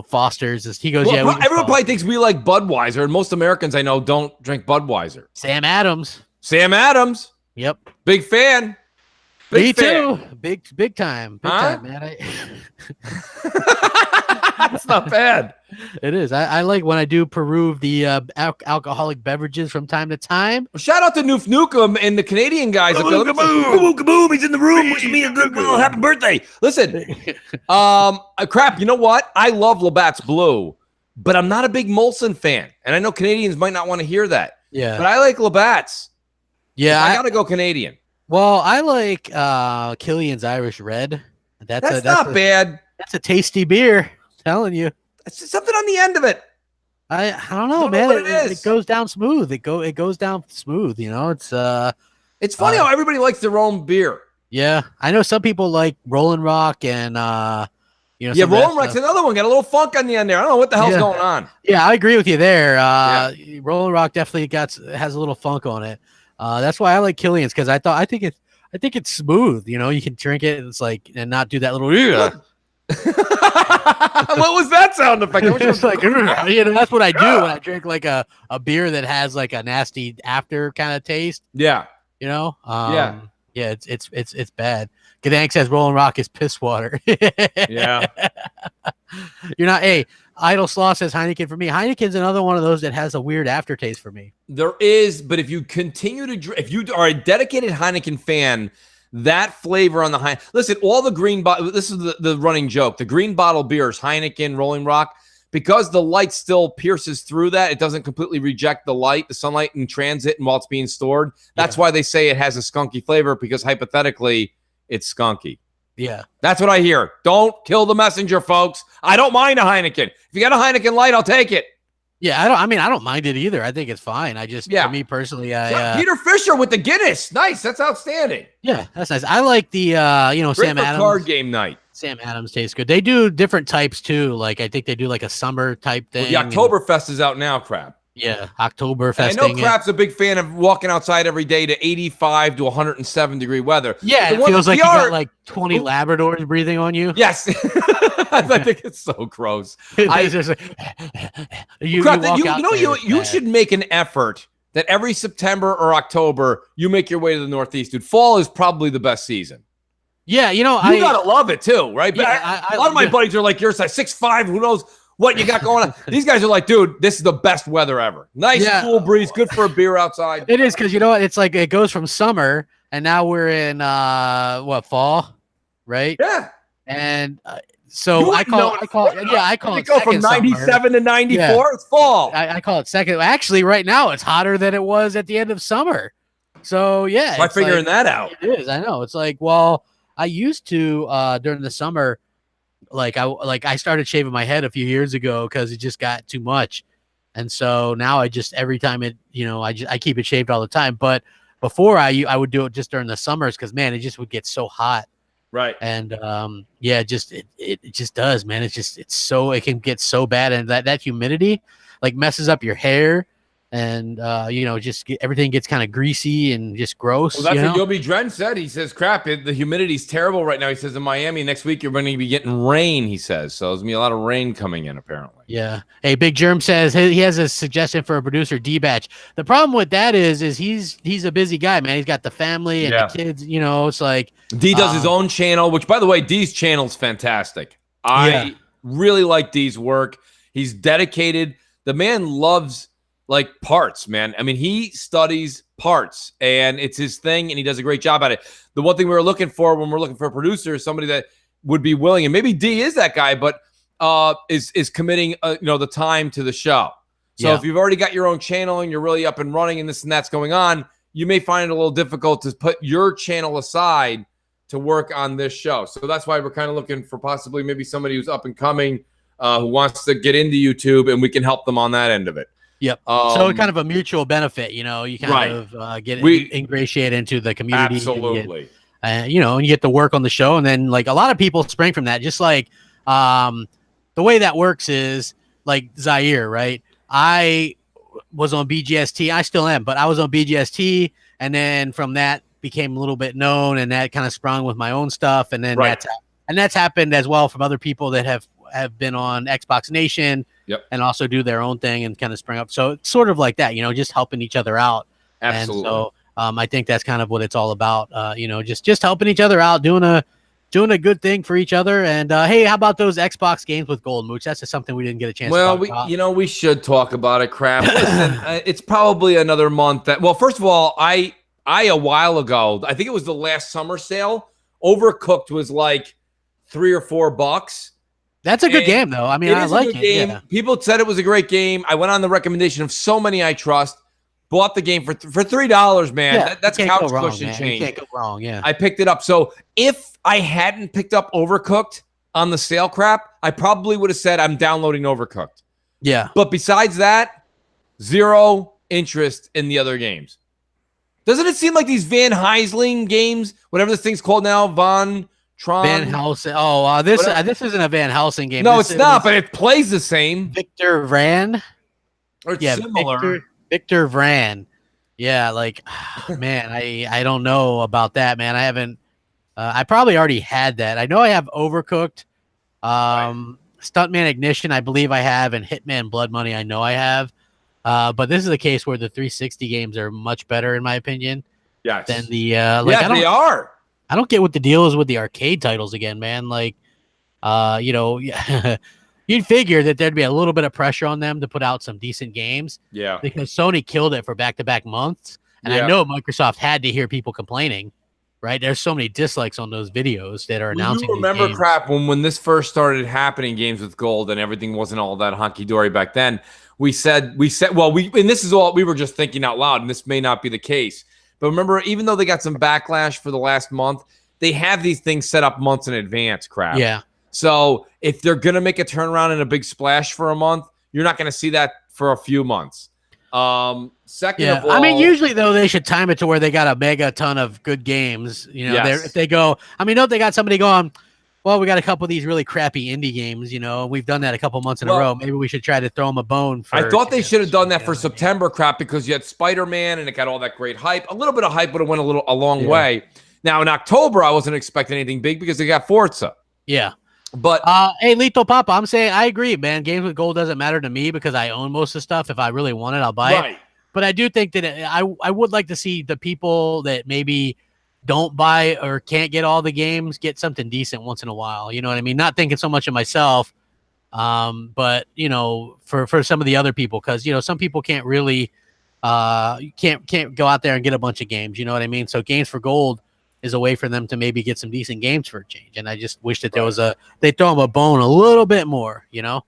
Speaker 2: Foster's. He goes,
Speaker 1: everyone probably thinks we like Budweiser, and most Americans I know don't drink Budweiser.
Speaker 2: Sam Adams.
Speaker 1: Yep. Big fan.
Speaker 2: Me too. Big time. Big time, man.
Speaker 1: That's not bad.
Speaker 2: It is. I like when I do peruse the alcoholic beverages from time to time.
Speaker 1: Well, shout out to Noof Nukem and the Canadian guys. Kaboom, he's in the room. Wishing me a good happy birthday. Listen, crap, you know what? I love Labatt's Blue, but I'm not a big Molson fan. And I know Canadians might not want to hear that.
Speaker 2: Yeah.
Speaker 1: But I like Labatt's.
Speaker 2: Yeah,
Speaker 1: I gotta go Canadian.
Speaker 2: Well, I like Killian's Irish Red. That's
Speaker 1: not bad.
Speaker 2: That's a tasty beer. I'm telling you.
Speaker 1: It's just something on the end of it.
Speaker 2: I don't know, man. It goes down smooth. It goes down smooth. It's
Speaker 1: funny how everybody likes their own beer.
Speaker 2: Yeah, I know some people like Rolling Rock and
Speaker 1: Rolling Rock's another one. Got a little funk on the end there. I don't know what the hell's going on.
Speaker 2: Yeah, I agree with you there. Rolling Rock definitely has a little funk on it. That's why I like Killian's, because I think it's smooth. You can drink it and it's like, and not do that little.
Speaker 1: What was that sound effect?
Speaker 2: It's like, that's what I do when I drink like a beer that has like a nasty after kind of taste.
Speaker 1: Yeah.
Speaker 2: Yeah, it's bad. Gadank says Rolling Rock is piss water.
Speaker 1: Yeah.
Speaker 2: You're not. Hey, Idle Slaw says Heineken for me. Heineken's another one of those that has a weird aftertaste for me.
Speaker 1: There is, but if you continue to drink, if you are a dedicated Heineken fan, that flavor on the Heineken. Listen, all the green bottle. This is the running joke. The green bottle beers, Heineken, Rolling Rock, because the light still pierces through that, it doesn't completely reject the sunlight in transit and while it's being stored. That's why they say it has a skunky flavor, because hypothetically it's skunky.
Speaker 2: Yeah.
Speaker 1: That's what I hear. Don't kill the messenger, folks. I don't mind a Heineken. If you got a Heineken light, I'll take it.
Speaker 2: Yeah, I don't mind it either. I think it's fine. For me personally,
Speaker 1: Peter Fisher with the Guinness. Nice. That's outstanding.
Speaker 2: Yeah, that's nice. I like the
Speaker 1: Great
Speaker 2: Sam
Speaker 1: for
Speaker 2: Adams
Speaker 1: card game night.
Speaker 2: Sam Adams tastes good. They do different types too. Like I think they do like a summer type thing.
Speaker 1: Well, the Oktoberfest is out now, Crap.
Speaker 2: Yeah, Oktoberfest.
Speaker 1: I know Crap's a big fan of walking outside every day to 85 to 100 degree weather.
Speaker 2: Yeah, it feels like you got like 20 Labradors breathing on you.
Speaker 1: Yes. I think it's so gross. You should make an effort that every September or October you make your way to the Northeast, dude. Fall is probably the best season.
Speaker 2: Yeah, you
Speaker 1: gotta love it too, right?
Speaker 2: Yeah,
Speaker 1: a lot of my buddies are like your size, 6'5", who knows what you got going on. These guys are like, dude, this is the best weather ever. Nice cool breeze, good for a beer outside.
Speaker 2: It is, because you know what? It's like it goes from summer and now we're in fall, right?
Speaker 1: Yeah.
Speaker 2: And so I call it
Speaker 1: go from 97 to 94. Yeah. It's fall.
Speaker 2: I call it second. Actually, right now it's hotter than it was at the end of summer. So yeah,
Speaker 1: I'm figuring that out.
Speaker 2: It is. I know. It's like, well, I used to during the summer, I started shaving my head a few years ago because it just got too much, and so now I just every time I keep it shaved all the time. But before I would do it just during the summers because man, it just would get so hot.
Speaker 1: Right.
Speaker 2: And it just does, man. It can get so bad, and that humidity like messes up your hair. And everything gets kind of greasy and just gross.
Speaker 1: Well, that's what Yobi Dren said. He says, "Crap, the humidity's terrible right now." He says in Miami next week you're going to be getting rain. He says so. There's gonna be a lot of rain coming in apparently.
Speaker 2: Yeah. Hey, Big Germ says he has a suggestion for a producer, D-Batch. The problem with that is he's a busy guy, man. He's got the family and the kids. It's like
Speaker 1: D does his own channel, which by the way, D's channel's fantastic. I really like D's work. He's dedicated. The man loves like parts, man. I mean, he studies parts and it's his thing and he does a great job at it. The one thing we were looking for when we're looking for a producer is somebody that would be willing, and maybe D is that guy, but is committing the time to the show. So if you've already got your own channel and you're really up and running and this and that's going on, you may find it a little difficult to put your channel aside to work on this show. So that's why we're kind of looking for possibly maybe somebody who's up and coming who wants to get into YouTube, and we can help them on that end of it.
Speaker 2: Yep. So kind of a mutual benefit, you kind of get ingratiated into the community.
Speaker 1: Absolutely.
Speaker 2: And you get to work on the show, and then like a lot of people spring from that. Just like the way that works is like Zaire, right? I was on BGST. I still am, but I was on BGST, and then from that became a little bit known, and that kind of sprung with my own stuff, and then that's happened as well from other people that have been on Xbox Nation.
Speaker 1: Yep.
Speaker 2: And also do their own thing and kind of spring up. So it's sort of like that, just helping each other out.
Speaker 1: Absolutely.
Speaker 2: And so I think that's kind of what it's all about. Just helping each other out, doing a good thing for each other. And hey, how about those Xbox games with gold, Mooch? That's just something we didn't get a chance to talk about.
Speaker 1: We should talk about it, Crap. Listen, it's probably another month that, well, first of all, I a while ago, I think it was the last summer sale, Overcooked was like $3 or $4.
Speaker 2: That's a good game, though. I mean, I like it. Yeah.
Speaker 1: People said it was a great game. I went on the recommendation of so many I trust, bought the game for $3, man.
Speaker 2: Yeah,
Speaker 1: that's couch cushion change.
Speaker 2: You can't go wrong, yeah.
Speaker 1: I picked it up. So if I hadn't picked up Overcooked on the sale, Crap, I probably would have said I'm downloading Overcooked.
Speaker 2: Yeah.
Speaker 1: But besides that, zero interest in the other games. Doesn't it seem like these Van Helsing games, whatever this thing's called now, Van
Speaker 2: Helsing. Oh, this isn't a Van Helsing game.
Speaker 1: No, it's not, but it plays the same.
Speaker 2: Victor Vran.
Speaker 1: Or it's similar.
Speaker 2: Victor Vran. Yeah, like, man, I don't know about that, man. I haven't. I probably already had that. I know I have Overcooked. Stuntman Ignition, I believe I have, and Hitman Blood Money, I know I have. But this is a case where the 360 games are much better, in my opinion.
Speaker 1: Yes.
Speaker 2: Than the
Speaker 1: they are.
Speaker 2: I don't get what the deal is with the arcade titles again, man. Like, you'd figure that there'd be a little bit of pressure on them to put out some decent games.
Speaker 1: Yeah.
Speaker 2: Because Sony killed it for back-to-back months. And I know Microsoft had to hear people complaining. right? There's so many dislikes on those videos that are
Speaker 1: Well,
Speaker 2: announcing
Speaker 1: you
Speaker 2: these
Speaker 1: remember,
Speaker 2: games.
Speaker 1: crap, when this first started happening, games with gold and everything wasn't all that honky dory back then. We said, well, and this is all we were just thinking out loud, and this may not be the case. But remember, even though they got some backlash for the last month, they have these things set up months in advance, crap.
Speaker 2: Yeah.
Speaker 1: So if they're gonna make a turnaround and a big splash for a month, you're not gonna see that for a few months. Second of all,
Speaker 2: I mean, usually though they should time it to where they got a mega ton of good games. You know,
Speaker 1: Yes.
Speaker 2: if they go, I mean, don't they got somebody going? Well, we got a couple of these really crappy indie games. You know, we've done that a couple months in a row. Maybe we should try to throw them a bone.
Speaker 1: I thought they should have done that for September, crap, because you had Spider-Man and it got all that great hype. A little bit of hype would have went a long way. Now in October, I wasn't expecting anything big because they got Forza.
Speaker 2: Yeah.
Speaker 1: But
Speaker 2: hey, Lito Papa, I'm saying I agree, man. Games with gold doesn't matter to me because I own most of the stuff. If I really want it, I'll buy it. But I do think that I would like to see the people that maybe don't buy or can't get all the games get something decent once in a while. You know what I mean? Not thinking so much of myself, but you know, for some of the other people, because you know some people can't really can't go out there and get a bunch of games. You know what I mean? So games for gold is a way for them to maybe get some decent games for a change. And I just wish that there was they throw them a bone a little bit more. You know?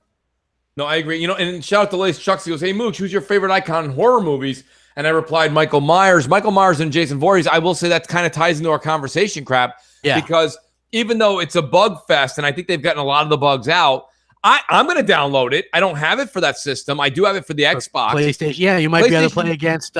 Speaker 1: No, I agree. You know, and shout out to Lace Chucks. He goes, "Hey Mooch, who's your favorite icon in horror movies?" And I replied, Michael Myers. Michael Myers and Jason Voorhees. I will say that kind of ties into our conversation, crap.
Speaker 2: Yeah.
Speaker 1: Because even though it's a bug fest, and I think they've gotten a lot of the bugs out, I'm going to download it. I don't have it for that system. I do have it for the Xbox.
Speaker 2: PlayStation. Yeah, you might be able to play against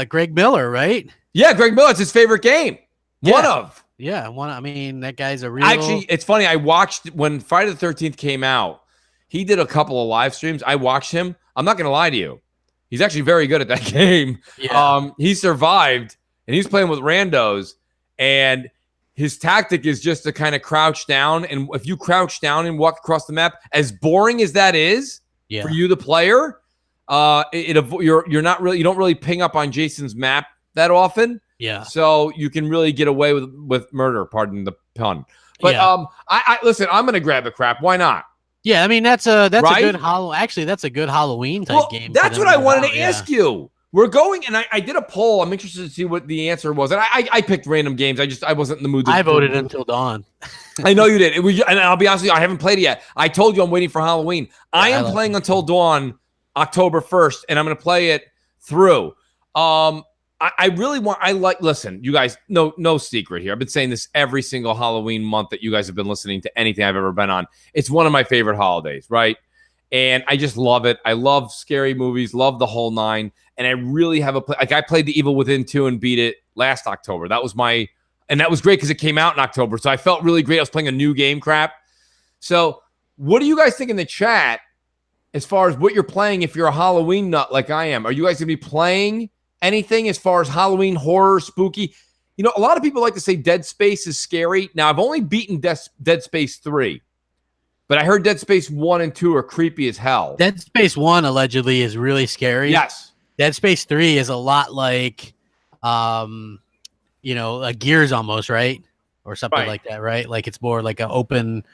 Speaker 2: Greg Miller, right?
Speaker 1: Yeah, Greg Miller. It's his favorite game.
Speaker 2: Yeah.
Speaker 1: One of.
Speaker 2: Yeah, one. I mean, that guy's a real.
Speaker 1: Actually, it's funny. I watched when Friday the 13th came out. He did a couple of live streams. I watched him. I'm not going to lie to you. He's actually very good at that game.
Speaker 2: Yeah.
Speaker 1: He survived, and he's playing with randos, and his tactic is just to kind of crouch down. And if you crouch down and walk across the map, as boring as that is for you, the player, you don't really ping up on Jason's map that often.
Speaker 2: Yeah.
Speaker 1: So you can really get away with murder. Pardon the pun. But I listen. I'm gonna grab a crap. Why not?
Speaker 2: Yeah, I mean that's a good Actually, that's a good Halloween type game.
Speaker 1: That's what I wanted to ask you. We're going, and I did a poll. I'm interested to see what the answer was. And I picked random games. I wasn't in the mood.
Speaker 2: I voted Until Dawn.
Speaker 1: I know you did. And I'll be honest with you, I haven't played it yet. I told you I'm waiting for Halloween. I am playing Until Dawn October 1st, and I'm going to play it through. Listen, you guys, no secret here. I've been saying this every single Halloween month that you guys have been listening to anything I've ever been on. It's one of my favorite holidays, right? And I just love it. I love scary movies, love the whole nine. And I really have I played The Evil Within 2 and beat it last October. That was and that was great because it came out in October. So I felt really great. I was playing a new game, crap. So what do you guys think in the chat as far as what you're playing if you're a Halloween nut like I am? Are you guys going to be playing anything as far as Halloween, horror, spooky? You know, a lot of people like to say Dead Space is scary. Now, I've only beaten Dead Space 3, but I heard Dead Space 1 and 2 are creepy as hell.
Speaker 2: Dead Space 1 allegedly is really scary.
Speaker 1: Yes.
Speaker 2: Dead Space 3 is a lot like, Gears almost, right? Or something like that, right? Like it's more like an open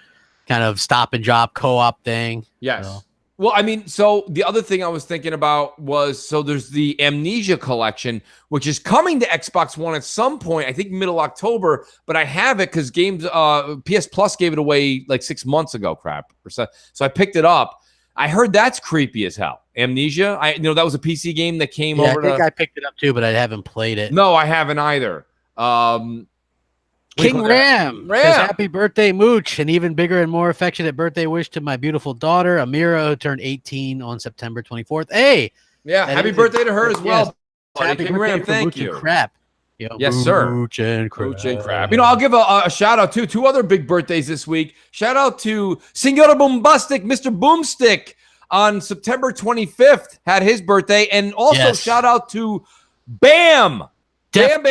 Speaker 2: kind of stop and drop co-op thing.
Speaker 1: Yes. So. Well, I mean, so the other thing I was thinking about was, so there's the Amnesia collection, which is coming to Xbox One at some point, I think middle October, but I have it because PS Plus gave it away like 6 months ago, crap. So I picked it up. I heard that's creepy as hell. Amnesia, that was a PC game that came over.
Speaker 2: I think I picked it up too, but I haven't played it.
Speaker 1: No, I haven't either.
Speaker 2: King Ram says, "Happy birthday, Mooch! An even bigger and more affectionate birthday wish to my beautiful daughter, Amira, who turned 18 on September 24th. Hey,
Speaker 1: happy birthday to her as well.
Speaker 2: Yes. Happy
Speaker 1: King Ram, thank you.
Speaker 2: Crap.
Speaker 1: Yes, sir.
Speaker 2: Mooch and crap.
Speaker 1: I'll give a shout out to 2 other big birthdays this week. Shout out to Senora Bombastic, Mr. Boomstick, on September 25th, had his birthday. And also shout out to Bam.
Speaker 2: Def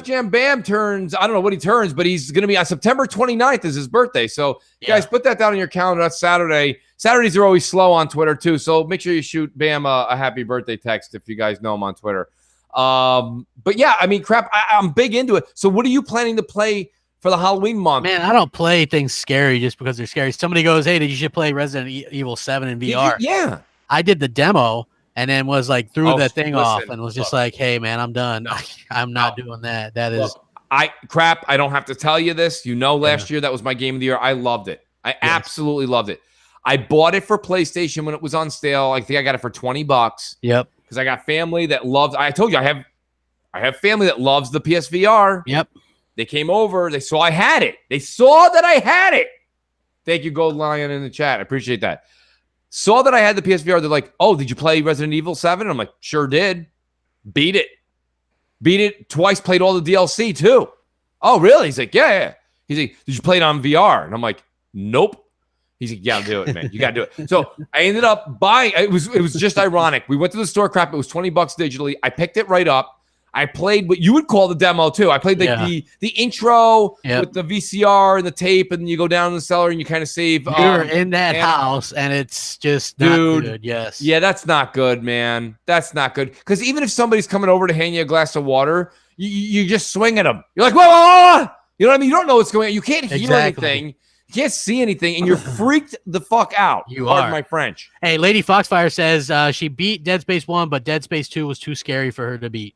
Speaker 2: Jam
Speaker 1: Bam turns, I don't know what he turns, but he's going to be on September 29th is his birthday. So you guys put that down on your calendar. That's Saturday. Saturdays are always slow on Twitter too. So make sure you shoot Bam a happy birthday text if you guys know him on Twitter. But yeah, I mean, crap, I'm big into it. So what are you planning to play for the Halloween month?
Speaker 2: Man, I don't play things scary just because they're scary. Somebody goes, "Hey, you should play Resident Evil 7 in VR."
Speaker 1: Yeah.
Speaker 2: I did the demo, and then was like threw the thing off
Speaker 1: listen,
Speaker 2: and was just like, "Hey, man, I'm done. I'm not doing that." That is
Speaker 1: crap. I don't have to tell you this. Last year that was my game of the year. I loved it. I absolutely loved it. I bought it for PlayStation when it was on sale. I think I got it for $20.
Speaker 2: Yep.
Speaker 1: Because I got family that loves. I told you I have family that loves the PSVR.
Speaker 2: Yep.
Speaker 1: They came over. They saw I had it. They saw that I had it. Thank you, Gold Lion, in the chat. I appreciate that. Saw that I had the PSVR. They're like, "Oh, did you play Resident Evil 7?" I'm like, "Sure did. Beat it twice. Played all the DLC too." "Oh, really?" He's like, yeah. He's like, "Did you play it on VR?" And I'm like, "Nope." He's like, "Yeah, do it, man. You gotta do it." So I ended up buying. It was just ironic. We went to the store. Crap. It was $20 digitally. I picked it right up. I played what you would call the demo too. I played the intro with the VCR and the tape, and you go down in the cellar and you kind of save.
Speaker 2: You're in that house, and it's just not good. Yes.
Speaker 1: Yeah, that's not good, man. That's not good. Because even if somebody's coming over to hand you a glass of water, you just swing at them. You're like, whoa, whoa, whoa. You know what I mean? You don't know what's going on. You can't hear anything. You can't see anything, and you're freaked the fuck out. Pardon my French.
Speaker 2: Hey, Lady Foxfire says she beat Dead Space 1, but Dead Space 2 was too scary for her to beat.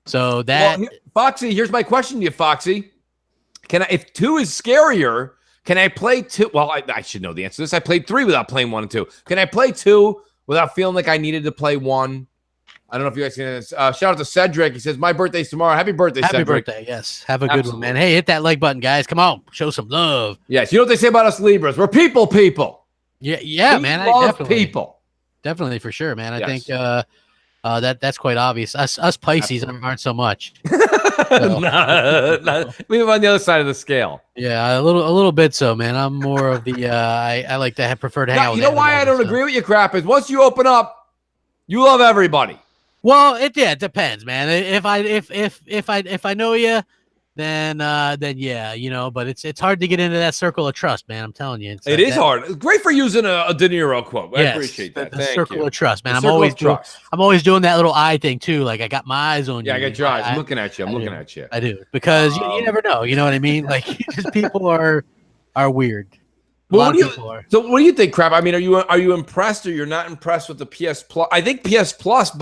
Speaker 2: So that
Speaker 1: Foxy, here's my question to you, Foxy. If 2 is scarier, can I play 2? Well, I should know the answer to this. I played 3 without playing 1 and 2. Can I play 2 without feeling like I needed to play 1? I don't know if you guys seen this. Shout out to Cedric. He says, "My birthday's tomorrow." Happy birthday, Cedric.
Speaker 2: Happy birthday, yes. Have a good one, man. Hey, hit that like button, guys. Come on. Show some love.
Speaker 1: Yes, you know what they say about us Libras? We're people.
Speaker 2: Yeah, man.
Speaker 1: I love people.
Speaker 2: Definitely, for sure, man. I think that's quite obvious. Us Pisces aren't so much. So.
Speaker 1: No. We live on the other side of the scale.
Speaker 2: Yeah, a little bit so, man. I'm more of the I like to prefer to hang out with.
Speaker 1: You know why I don't agree with you, Crap, is once you open up, you love everybody.
Speaker 2: Well, it depends, man. If I know you, then yeah, but it's hard to get into that circle of trust, man. I'm telling you,
Speaker 1: it is hard. It's great for using a De Niro quote. I appreciate that.
Speaker 2: The circle of trust, man. I'm always doing that little eye thing too. Like I got my eyes on you.
Speaker 1: Yeah, I got your eyes. I'm looking at you.
Speaker 2: I do because you never know. You know what I mean? Like just people are weird.
Speaker 1: Well, so what do you think, Crap? I mean, are you impressed or you're not impressed with the PS Plus? I think PS Plus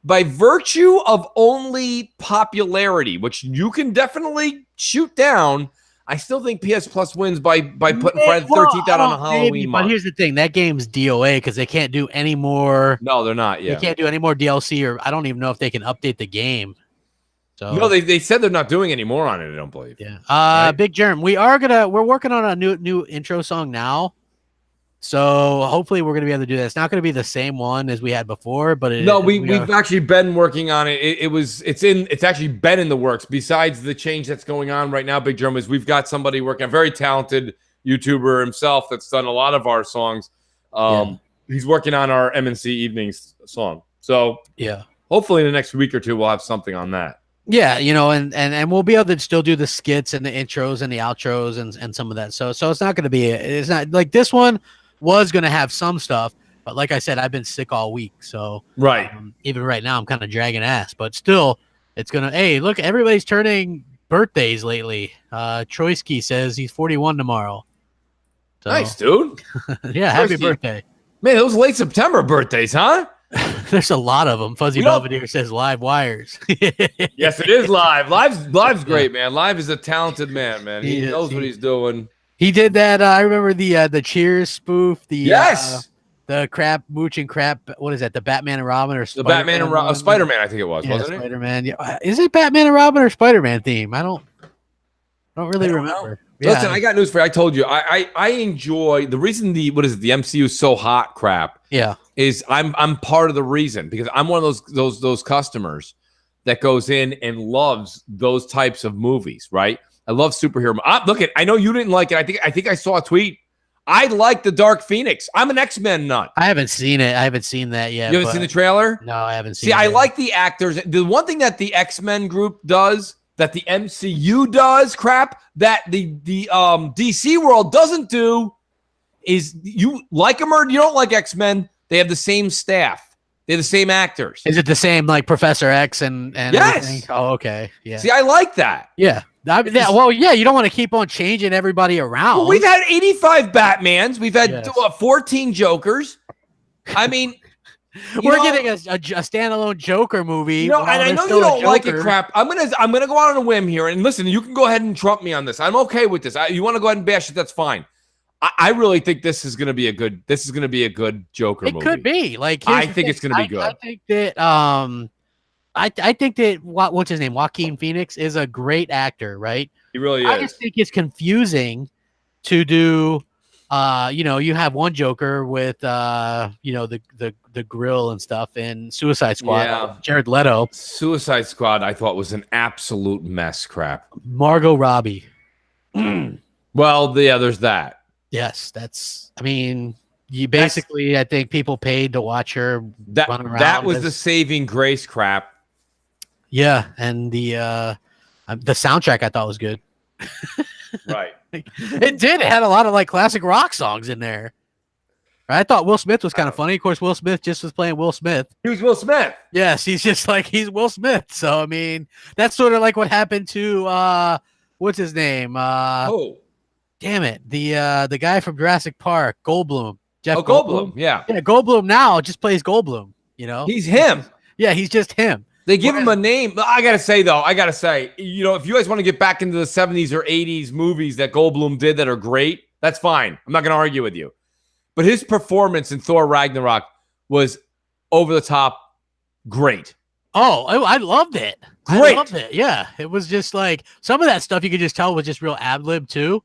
Speaker 1: by virtue of only popularity, which you can definitely shoot down, I still think PS Plus wins by putting Friday the 13th out on a Halloween month.
Speaker 2: But here's the thing: that game's DOA because they can't do any more.
Speaker 1: No, they're not. Yeah,
Speaker 2: they can't do any more DLC, or I don't even know if they can update the game. So
Speaker 1: no, they said they're not doing any more on it. I don't believe.
Speaker 2: Yeah. Right? Big Germ, we're working on a new intro song now. So hopefully we're going to be able to do that. It's not going to be the same one as we had before, but
Speaker 1: we've actually been working on it. It's actually been in the works. Besides the change that's going on right now, Big Drum, is we've got somebody working, a very talented YouTuber himself that's done a lot of our songs. He's working on our MNC Evenings song. So
Speaker 2: yeah,
Speaker 1: hopefully in the next week or two we'll have something on that.
Speaker 2: Yeah, and we'll be able to still do the skits and the intros and the outros and some of that. So it's not going to be it's not like this one was going to have some stuff, but like I said, I've been sick all week. So
Speaker 1: right.
Speaker 2: Even right now, I'm kind of dragging ass, but still it's going to, hey, look, everybody's turning birthdays lately. Troyski says he's 41 tomorrow. So,
Speaker 1: nice, dude.
Speaker 2: Yeah. Happy birthday.
Speaker 1: Man, those late September birthdays, huh?
Speaker 2: There's a lot of them. Fuzzy Belvedere says live wires.
Speaker 1: Yes, it is live. Live's great, man. Live is a talented man. He knows what he's doing.
Speaker 2: He did that. I remember the Cheers spoof. The crap, Mooch and crap. What is that? The Batman and Robin or
Speaker 1: the Batman and Spider-Man? I think it was, wasn't it?
Speaker 2: Spider-Man. Yeah. Is it Batman and Robin or Spider-Man theme? I don't really remember.
Speaker 1: Yeah. Listen, I got news for you. I told you, I enjoy the reason the MCU is so hot. Crap.
Speaker 2: Yeah.
Speaker 1: Is I'm part of the reason because I'm one of those customers that goes in and loves those types of movies. Right. I love superhero. Look, I know you didn't like it. I think I saw a tweet. I like the Dark Phoenix. I'm an X-Men nut.
Speaker 2: I haven't seen it. I haven't seen that yet.
Speaker 1: You haven't seen the trailer?
Speaker 2: No, I haven't seen it.
Speaker 1: See, I like the actors. The one thing that the X-Men group does, that the MCU does, crap, that the DC world doesn't do, is you like them or you don't like X-Men, they have the same staff. They're the same actors.
Speaker 2: Is it the same like Professor X and
Speaker 1: yes?
Speaker 2: Everything? Oh, okay. Yeah.
Speaker 1: See, I like that.
Speaker 2: Yeah. Well, yeah, you don't want to keep on changing everybody around.
Speaker 1: Well, we've had 85 Batmans. We've had 14 Jokers. I mean,
Speaker 2: we're getting a standalone Joker movie.
Speaker 1: And I know you don't like it, crap. I'm gonna go out on a whim here, and listen. You can go ahead and trump me on this. I'm okay with this. You want to go ahead and bash it? That's fine. I really think this is gonna be a good. This is gonna be a good Joker movie.
Speaker 2: It could be. Like,
Speaker 1: I think it's gonna be good.
Speaker 2: I think that I think that what's his name, Joaquin Phoenix, is a great actor, right?
Speaker 1: He really is.
Speaker 2: I just think it's confusing to do. You have one Joker with the grill and stuff in Suicide Squad.
Speaker 1: Yeah.
Speaker 2: Jared Leto.
Speaker 1: Suicide Squad, I thought was an absolute mess. Crap.
Speaker 2: Margot Robbie.
Speaker 1: Well, yeah, there's that.
Speaker 2: Yes, I mean, you basically, I think people paid to watch her run around.
Speaker 1: That was the saving grace, crap.
Speaker 2: Yeah, and the soundtrack I thought was good.
Speaker 1: Right.
Speaker 2: It did. It had a lot of like classic rock songs in there. I thought Will Smith was kind of funny. Of course, Will Smith just was playing Will Smith.
Speaker 1: He was Will Smith.
Speaker 2: Yes, he's just like he's Will Smith. So I mean, that's sort of like what happened to what's his name? Damn it, the guy from Jurassic Park, Goldblum. Jeff
Speaker 1: Goldblum. Yeah,
Speaker 2: Goldblum now just plays Goldblum. You know,
Speaker 1: he's him.
Speaker 2: Yeah, he's just him.
Speaker 1: They give him a name. I gotta say, if you guys want to get back into the 70s or 80s movies that Goldblum did that are great, that's fine. I'm not gonna argue with you. But his performance in Thor Ragnarok was over the top great.
Speaker 2: Oh, I loved it.
Speaker 1: Great.
Speaker 2: I loved it. Yeah, it was just like some of that stuff you could just tell was just real ad lib too,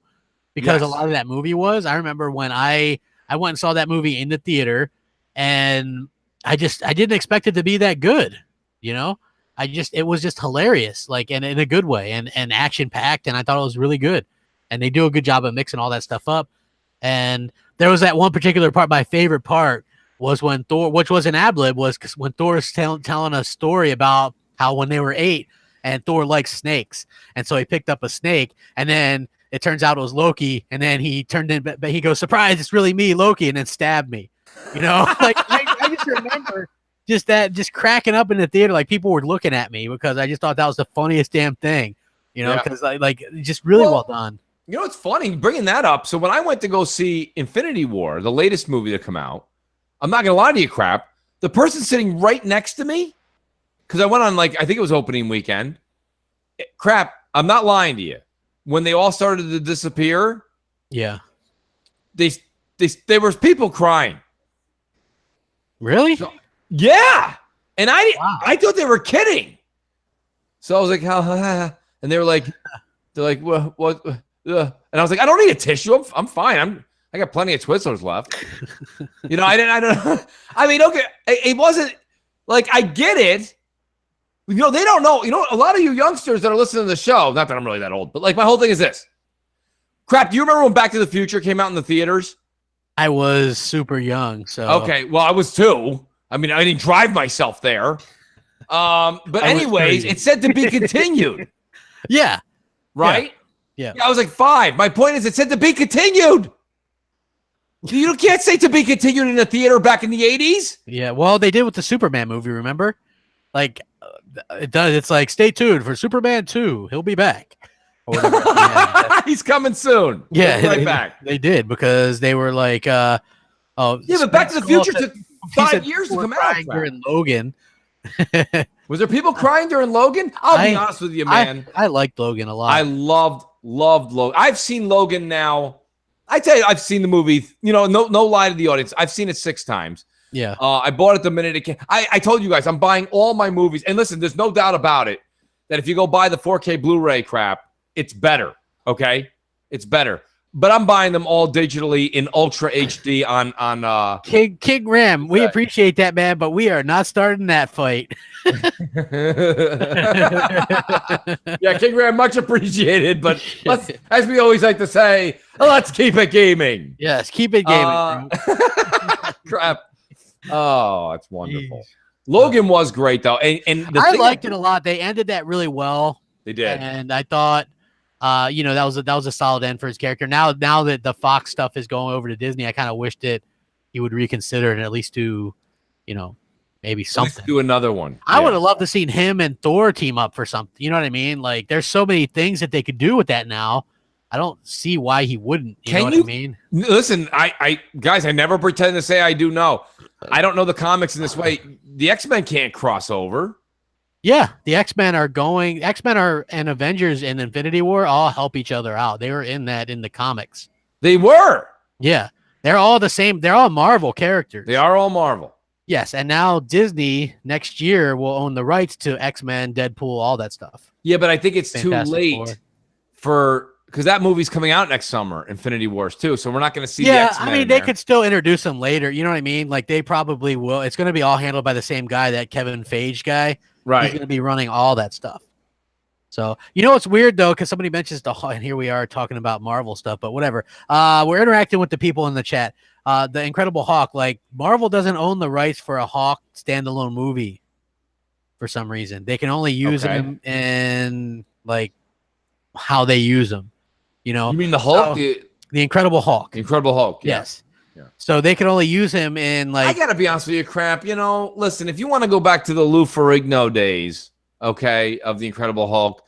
Speaker 2: because a lot of that movie was. I remember when I went and saw that movie in the theater, and I didn't expect it to be that good. You know, it was just hilarious, like, and in a good way, and action packed, and I thought it was really good, and they do a good job of mixing all that stuff up. And there was that one particular part. My favorite part was when Thor, which was an ad lib, was when Thor was telling a story about how when they were 8 and Thor likes snakes, and so he picked up a snake, and then it turns out it was Loki, and then he turned in, but he goes, "Surprise! It's really me, Loki," and then stabbed me. You know, like I just remember. Just cracking up in the theater, like people were looking at me because I just thought that was the funniest damn thing, you know, because like just really well done.
Speaker 1: You know, it's funny bringing that up. So when I went to go see Infinity War, the latest movie to come out, I'm not gonna lie to you, crap. The person sitting right next to me, because I went on I think it was opening weekend. Crap, I'm not lying to you. When they all started to disappear,
Speaker 2: yeah,
Speaker 1: there was people crying.
Speaker 2: Really?
Speaker 1: Yeah, and I thought they were kidding. So I was like, and they were like, what? And I was like, I don't need a tissue. I'm fine. I got plenty of Twizzlers left. You know, I don't. I mean, okay, it wasn't like I get it. You know, they don't know. You know, a lot of you youngsters that are listening to the show. Not that I'm really that old, but like my whole thing is this. Crap. Do you remember when Back to the Future came out in the theaters?
Speaker 2: I was super young, so
Speaker 1: okay. Well, I was too. I mean, I didn't drive myself there. But anyways, it said to be continued.
Speaker 2: Yeah.
Speaker 1: Right?
Speaker 2: Yeah.
Speaker 1: I was like 5. My point is it said to be continued. You can't say to be continued in a theater back in the 80s.
Speaker 2: Yeah. Well, they did with the Superman movie, remember? Like, it does. It's like, stay tuned for Superman 2. He'll be back. Or whatever.
Speaker 1: He's coming soon.
Speaker 2: Yeah.
Speaker 1: Right back.
Speaker 2: They did because they were like,
Speaker 1: yeah, but Back to the Future took 5 years to come out.
Speaker 2: During Logan.
Speaker 1: Was there people crying during Logan? I'll be honest with you, man.
Speaker 2: I liked Logan a lot.
Speaker 1: I loved Logan. I've seen Logan now. I tell you, I've seen the movie. You know, no lie to the audience. I've seen it 6 times.
Speaker 2: Yeah.
Speaker 1: I bought it the minute it came. I told you guys I'm buying all my movies. And listen, there's no doubt about it that if you go buy the 4K Blu-ray crap, it's better. Okay, it's better. But I'm buying them all digitally in Ultra HD on
Speaker 2: King Ram. We appreciate that, man, but we are not starting that fight.
Speaker 1: Yeah, King Ram, much appreciated. But let's, as we always like to say, let's keep it gaming.
Speaker 2: Yes, keep it gaming.
Speaker 1: Crap. Oh, that's wonderful. Jeez. Logan was great though, and
Speaker 2: I liked it a lot. They ended that really well.
Speaker 1: They did,
Speaker 2: and I thought. You know, that was a solid end for his character. Now that the Fox stuff is going over to Disney, I kind of wished that he would reconsider and at least do, you know, maybe something.
Speaker 1: Do another one.
Speaker 2: I would have loved to seen him and Thor team up for something. You know what I mean? Like, there's so many things that they could do with that now. I don't see why he wouldn't. You
Speaker 1: Can
Speaker 2: know what
Speaker 1: you-
Speaker 2: I mean?
Speaker 1: Listen, I guys, I never pretend to say I do know. I don't know the comics in this way. The X-Men can't cross over.
Speaker 2: Yeah, the X-Men and Avengers and Infinity War all help each other out. They were in the comics.
Speaker 1: They were.
Speaker 2: Yeah. They're all the same. They're all Marvel characters.
Speaker 1: They are all Marvel.
Speaker 2: Yes, and now Disney next year will own the rights to X-Men, Deadpool, all that stuff.
Speaker 1: Yeah, but I think it's
Speaker 2: Fantastic
Speaker 1: too late because that movie's coming out next summer, Infinity Wars too. So we're not going to see the X-Men.
Speaker 2: I mean, they could still introduce them later. You know what I mean? Like they probably will. It's going to be all handled by the same guy, that Kevin Feige guy.
Speaker 1: Right.
Speaker 2: He's going to be running all that stuff. So, you know, it's weird though, because somebody mentions and here we are talking about Marvel stuff, but whatever. We're interacting with the people in the chat. The Incredible Hulk, like Marvel doesn't own the rights for a Hulk standalone movie for some reason. They can only use him in like how they use them. You know,
Speaker 1: you mean the Hulk?
Speaker 2: So, the Incredible Hulk.
Speaker 1: The Incredible Hulk. Yeah.
Speaker 2: Yes. Yeah. So they can only use him in like.
Speaker 1: I gotta be honest with you, Crap. You know, listen, if you want to go back to the Lou Ferrigno days, okay, of the Incredible Hulk,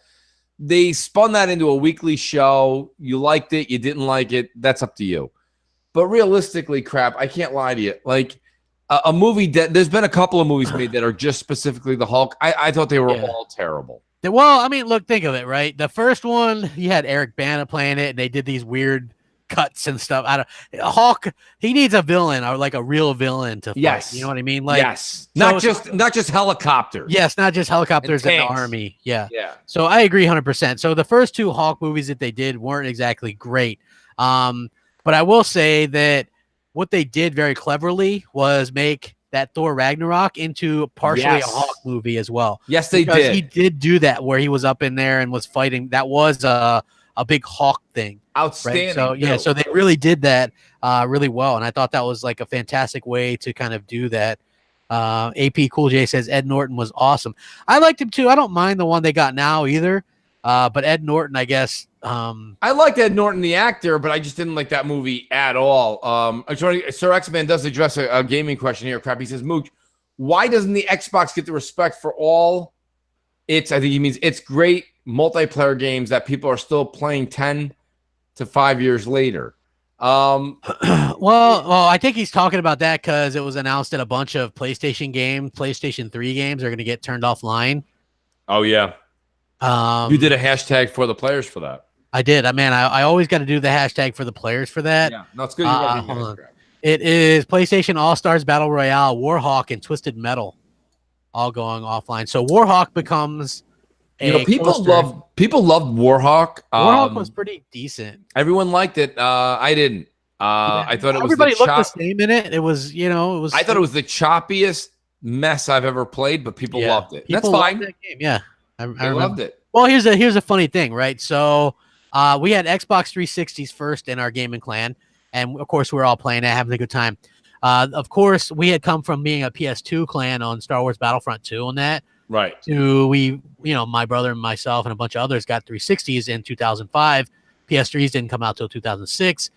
Speaker 1: they spun that into a weekly show. You liked it, you didn't like it. That's up to you. But realistically, Crap, I can't lie to you. Like a movie that there's been a couple of movies made that are just specifically the Hulk. I thought they were all terrible.
Speaker 2: Well, I mean, look, think of it, right? The first one, you had Eric Bana playing it, and they did these weird cuts and stuff. Hulk, he needs a villain or like a real villain to fight.
Speaker 1: Yes.
Speaker 2: You know what I mean? Like,
Speaker 1: yes. Not just helicopters.
Speaker 2: Yes, not just helicopters and the army. Yeah.
Speaker 1: Yeah.
Speaker 2: So I agree 100%. So the first two Hulk movies that they did weren't exactly great. But I will say that what they did very cleverly was make that Thor Ragnarok into partially a Hulk movie as well.
Speaker 1: Yes, they did.
Speaker 2: He did do that where he was up in there and was fighting. That was a big Hulk thing.
Speaker 1: Outstanding.
Speaker 2: Right? So so they really did that really well, and I thought that was like a fantastic way to kind of do that. AP Cool J says Ed Norton was awesome. I liked him too. I don't mind the one they got now either. But Ed Norton, I guess.
Speaker 1: I liked Ed Norton, the actor, but I just didn't like that movie at all. Sir X-Man does address a gaming question here. Crap. He says, Mooch, why doesn't the Xbox get the respect for all I think he means it's great multiplayer games that people are still playing 10 to 5 years later?
Speaker 2: Well, I think he's talking about that because it was announced that a bunch of PlayStation 3 games are going to get turned offline.
Speaker 1: Oh, yeah. You did a hashtag for the players for that.
Speaker 2: I did. I always got to do the hashtag for the players for that.
Speaker 1: Yeah, no, it's good.
Speaker 2: It is PlayStation All-Stars Battle Royale, Warhawk, and Twisted Metal all going offline. So Warhawk becomes
Speaker 1: people loved Warhawk.
Speaker 2: Warhawk was pretty decent.
Speaker 1: Everyone liked it. I didn't. I thought it was
Speaker 2: everybody looked the same in it. It was, I
Speaker 1: thought it was the choppiest mess I've ever played, but people loved it. That's fine.
Speaker 2: That game. Yeah. I
Speaker 1: loved it.
Speaker 2: Well, here's a funny thing, right? So we had Xbox 360s first in our gaming clan, and of course we were all playing it, having a good time. Of course, we had come from being a PS2 clan on Star Wars Battlefront 2 on that.
Speaker 1: Right.
Speaker 2: To my brother and myself and a bunch of others got 360s in 2005. PS3s didn't come out till 2006.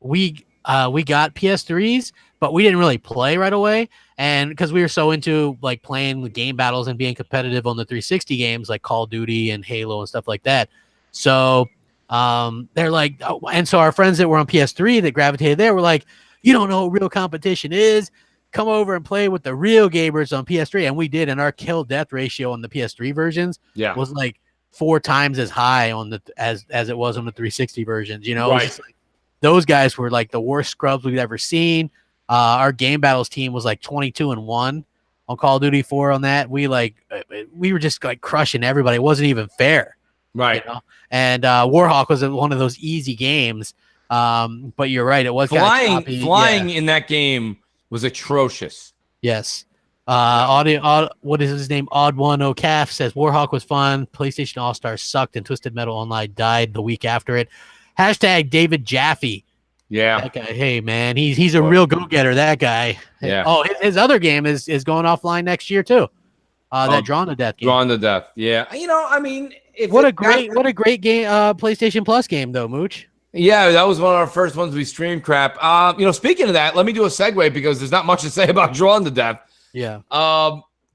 Speaker 2: We got PS3s, but we didn't really play right away. And because we were so into like playing the game battles and being competitive on the 360 games like Call of Duty and Halo and stuff like that. So they're like, and so our friends that were on PS3 that gravitated there were like, you don't know what real competition is. Come over and play with the real gamers on PS3. And we did. And our kill death ratio on the PS3 versions was like 4 times as high on the as it was on the 360 versions. Right. Like, those guys were like the worst scrubs we've ever seen. Our game battles team was like 22-1 on Call of Duty 4 on that. We were just like crushing everybody. It wasn't even fair.
Speaker 1: Right.
Speaker 2: And Warhawk was one of those easy games. But you're right. It was
Speaker 1: flying in that game was atrocious.
Speaker 2: Yes. What is his name? Odd1 Ocaf says Warhawk was fun. PlayStation All-Stars sucked and Twisted Metal Online died the week after it. Hashtag David Jaffe.
Speaker 1: Yeah.
Speaker 2: That guy, hey man, he's a real go-getter, that guy.
Speaker 1: Yeah.
Speaker 2: Oh, his other game is going offline next year too. That Drawn to Death game.
Speaker 1: Drawn to Death. Yeah.
Speaker 2: What a great game, PlayStation Plus game though, Mooch.
Speaker 1: Yeah, that was one of our first ones we streamed, Crap. Speaking of that, let me do a segue because there's not much to say about Drawn to Death.
Speaker 2: Yeah.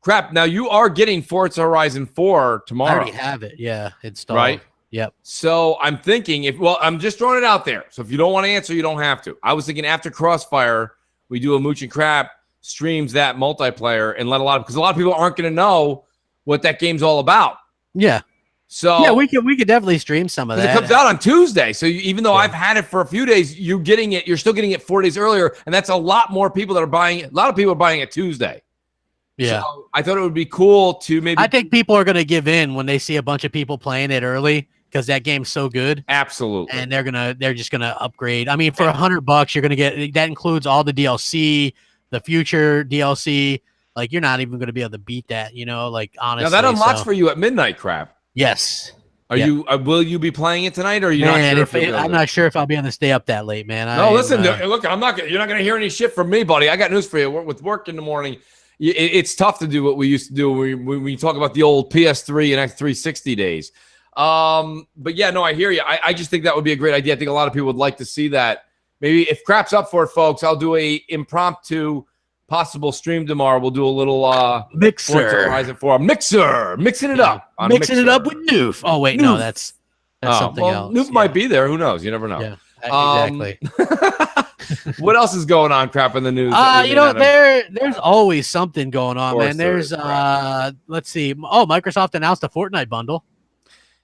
Speaker 1: Crap. Now you are getting Forza Horizon 4 tomorrow.
Speaker 2: I already have it. Yeah, installed.
Speaker 1: Right.
Speaker 2: Yep.
Speaker 1: So I'm thinking I'm just throwing it out there. So if you don't want to answer, you don't have to. I was thinking after Crossfire, we do a Mooch and Crap streams that multiplayer and let because a lot of people aren't going to know what that game's all about.
Speaker 2: Yeah.
Speaker 1: So
Speaker 2: yeah, we could definitely stream some of that.
Speaker 1: It comes out on Tuesday. So even though I've had it for a few days, you're still getting it 4 days earlier. And that's a lot more people that are buying it. A lot of people are buying it Tuesday.
Speaker 2: Yeah.
Speaker 1: So I thought it would be cool to maybe.
Speaker 2: I think people are going to give in when they see a bunch of people playing it early because that game's so good.
Speaker 1: Absolutely.
Speaker 2: And they're just going to upgrade. I mean, for $100, you're going to get, that includes all the DLC, the future DLC. Like, you're not even going to be able to beat that, like, honestly.
Speaker 1: Now that unlocks for you at midnight, Crap.
Speaker 2: Yes.
Speaker 1: Will you be playing it tonight, or are you not sure?
Speaker 2: I'm not sure if I'll be able to stay up that late, man.
Speaker 1: No, listen, look, you're not going to hear any shit from me, buddy. I got news for you. With work in the morning, it's tough to do what we used to do when we talk about the old PS3 and X360 days. But yeah, no, I hear you. I just think that would be a great idea. I think a lot of people would like to see that. Maybe if Crap's up for it, folks, I'll do a impromptu possible stream tomorrow. We'll do a little
Speaker 2: mixing it
Speaker 1: up,
Speaker 2: mixing it up with Noof. Oh wait, Noof. No, that's something else.
Speaker 1: Noof might be there. Who knows? You never know.
Speaker 2: Yeah, exactly.
Speaker 1: What else is going on, Crap, in the news?
Speaker 2: There's always something going on, man. There's let's see. Oh, Microsoft announced a Fortnite bundle.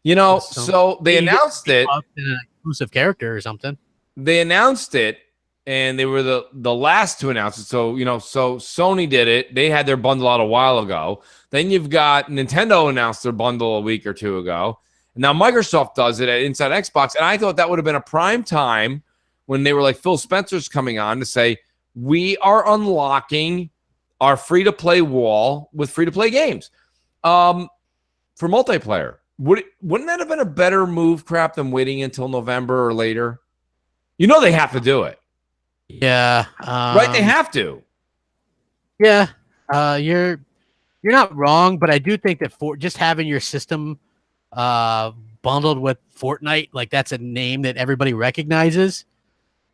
Speaker 1: So they announced it.
Speaker 2: An exclusive character or something.
Speaker 1: They announced it. And they were the last to announce it. So, so Sony did it. They had their bundle out a while ago. Then you've got Nintendo announced their bundle a week or two ago. And now Microsoft does it at Inside Xbox. And I thought that would have been a prime time when they were like Phil Spencer's coming on to say, we are unlocking our free-to-play wall with free-to-play games for multiplayer. Wouldn't that have been a better move, Crap, than waiting until November or later? They have to do it.
Speaker 2: Yeah.
Speaker 1: Right, they have to.
Speaker 2: Yeah. You're not wrong, but I do think that for just having your system bundled with Fortnite, like that's a name that everybody recognizes.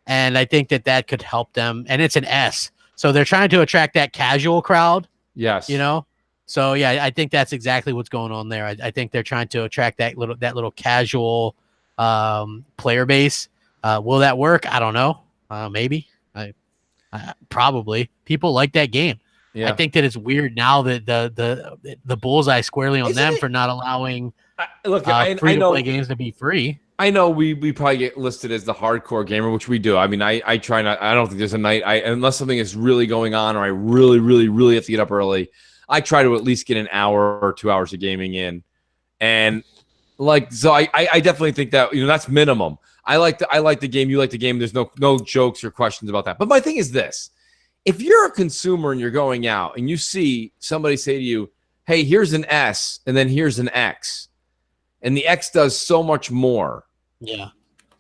Speaker 2: And I think that could help them. And it's an S. So they're trying to attract that casual crowd.
Speaker 1: Yes.
Speaker 2: So yeah, I think that's exactly what's going on there. I think they're trying to attract that little casual player base. Will that work? I don't know. Maybe. Probably. People like that game. Yeah. I think that it's weird now that the bullseye squarely on them for not allowing free-to-play games to be free.
Speaker 1: I know we probably get listed as the hardcore gamer, which we do. I mean, I try not. I don't think there's a night unless something is really going on or I really, really, really have to get up early. I try to at least get an hour or 2 hours of gaming in, and so I definitely think that that's minimum. I like the game. You like the game. There's no jokes or questions about that. But my thing is this: if you're a consumer and you're going out and you see somebody say to you, "Hey, here's an S and then here's an X," and the X does so much more.
Speaker 2: Yeah.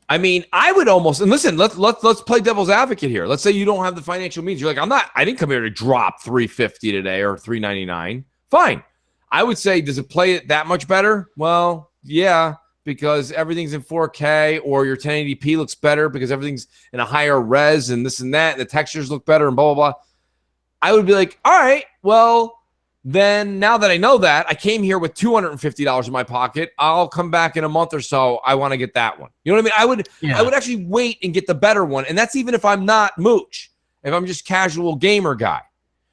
Speaker 1: I mean, I would almost, and listen, let's play devil's advocate here. Let's say you don't have the financial means. You're like, I didn't come here to drop $350 today or $399. Fine. I would say, does it play it that much better? Well, yeah, because everything's in 4K or your 1080p looks better because everything's in a higher res and this and that, and the textures look better and blah, blah, blah. I would be like, all right, well, then now that I know that, I came here with $250 in my pocket. I'll come back in a month or so. I want to get that one. You know what I mean? I would actually wait and get the better one. And that's even if I'm not Mooch, if I'm just casual gamer guy.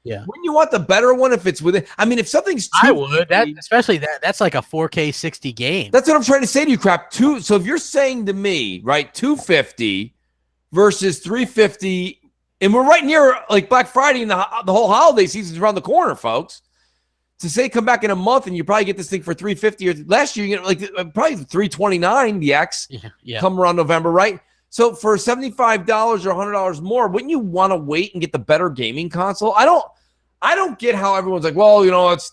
Speaker 2: Yeah.
Speaker 1: Wouldn't you want the better one if it's within? I mean, if something's
Speaker 2: I would. Especially that's like a 4K 60 game.
Speaker 1: That's what I'm trying to say to you, Crap. So if you're saying to me, right, $250 versus $350, and we're right near like Black Friday and the whole holiday season's around the corner, folks. To say come back in a month and you probably get this thing for $350, or last year you get like probably $329 the X.
Speaker 2: Yeah.
Speaker 1: Come around November, right? So for $75 or $100 more, wouldn't you want to wait and get the better gaming console? I don't get how everyone's like, well,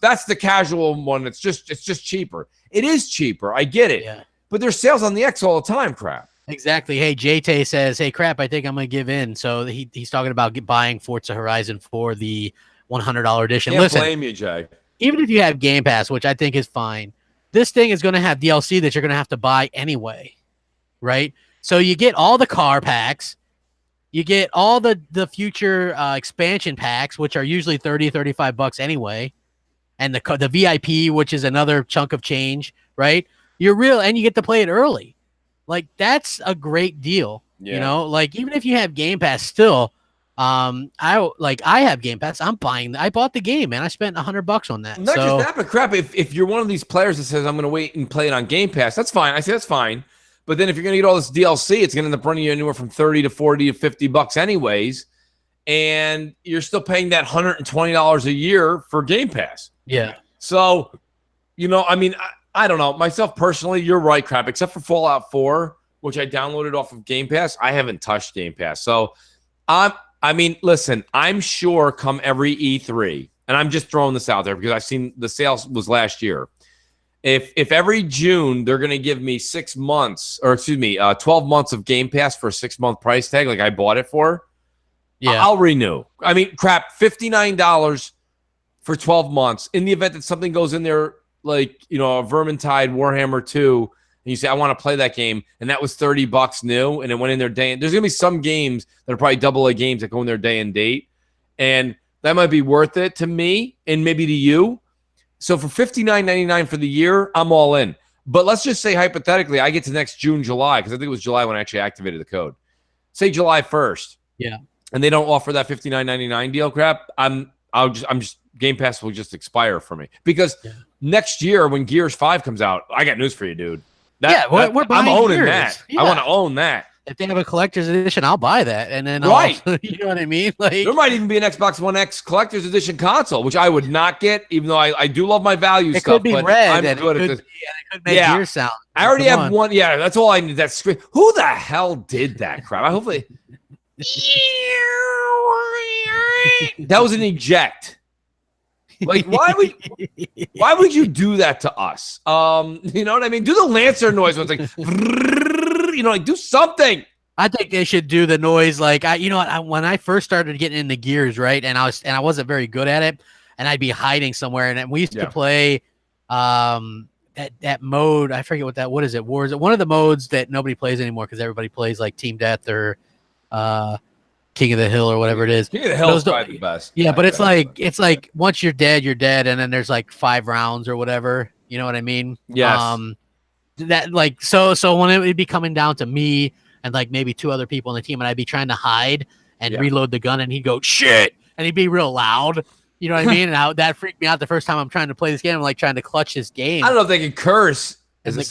Speaker 1: that's the casual one. It's just cheaper. It is cheaper. I get it. Yeah. But there's sales on the X all the time, Crap.
Speaker 2: Exactly. Hey, JT says, hey, Crap, I think I'm going to give in. So he's talking about buying Forza Horizon for the $100 edition.
Speaker 1: Can't blame you, Jay.
Speaker 2: Even if you have Game Pass, which I think is fine, this thing is going to have DLC that you're going to have to buy anyway, right? So you get all the car packs, you get all the future expansion packs, which are usually $30-$35 anyway, and the VIP, which is another chunk of change, right? You're real, and you get to play it early. Like that's a great deal.
Speaker 1: Yeah.
Speaker 2: You know, like even if you have Game Pass still, I have Game Pass. I bought the game, man. I spent $100 on that.
Speaker 1: Not just that, but crap. If you're one of these players that says I'm going to wait and play it on Game Pass, that's fine. I say that's fine. But then if you're going to get all this DLC, it's going to end up running you anywhere from 30 to 40 to $50 anyways, and you're still paying that $120 a year for Game Pass.
Speaker 2: Yeah.
Speaker 1: So, you know, I mean, I don't know. Myself personally, you're right, crap. Except for Fallout 4, which I downloaded off of Game Pass, I haven't touched Game Pass. So, I mean, listen, I'm sure come every E3, and I'm just throwing this out there because I've seen the sales was last year. If every June they're going to give me 6 months, or excuse me, 12 months of Game Pass for a 6-month price tag, like I bought it for, yeah, I'll renew. I mean, crap, $59 for 12 months. In the event that something goes in there, like, you know, a Vermintide Warhammer 2, and you say, I want to play that game, and that was $30 new, and it went in their day. And there's going to be some games that are probably AA games that go in their day and date, and that might be worth it to me and maybe to you. So for $59.99 for the year, I'm all in. But let's just say hypothetically, I get to next June, July, because I think it was July when I actually activated the code. Say July 1st.
Speaker 2: Yeah.
Speaker 1: And they don't offer that $59.99 deal crap. I'm just Game Pass will just expire for me. Because next year when Gears 5 comes out, I got news for you, dude.
Speaker 2: We're buying
Speaker 1: I'm owning
Speaker 2: Gears.
Speaker 1: that.
Speaker 2: Yeah.
Speaker 1: I want to own that.
Speaker 2: If they have a collector's edition, I'll buy that. And then you know what I mean? Like,
Speaker 1: there might even be an Xbox One X collector's edition console, which I would not get, even though I do love my value stuff.
Speaker 2: Could be
Speaker 1: but
Speaker 2: red.
Speaker 1: I'm good at this.
Speaker 2: It could make Gears sound.
Speaker 1: I already have one. Yeah, that's all I need. That screen. Who the hell did that crap? I hopefully. That was an eject. Like, why would you do that to us? You know what I mean? Do the Lancer noise when it's like, you know, like do something.
Speaker 2: I think they should do the noise like when I first started getting into Gears, right? And I wasn't very good at it, and I'd be hiding somewhere. And we used to play that mode. I forget what is it? War is it one of the modes that nobody plays anymore because everybody plays like Team Death or King of the Hill or whatever it is.
Speaker 1: King of the Hill is probably the best.
Speaker 2: Yeah, but it's like once you're dead, and then there's like 5 rounds or whatever. You know what I mean?
Speaker 1: Yes.
Speaker 2: That like so when it would be coming down to me and like maybe 2 other people on the team, and I'd be trying to hide and reload the gun, and he'd go shit, and he'd be real loud. You know what I mean? And that freaked me out the first time I'm trying to play this game. I'm like trying to clutch this game.
Speaker 1: I don't know if they can curse.
Speaker 2: And the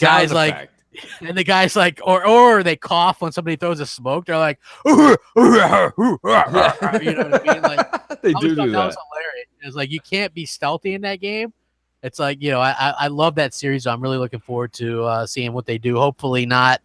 Speaker 2: guy's like, or they cough when somebody throws a smoke. They're like, you know what I mean? Like
Speaker 1: they do that.
Speaker 2: That was hilarious. It's like you can't be stealthy in that game. It's like, you know, I love that series. So I'm really looking forward to seeing what they do. Hopefully not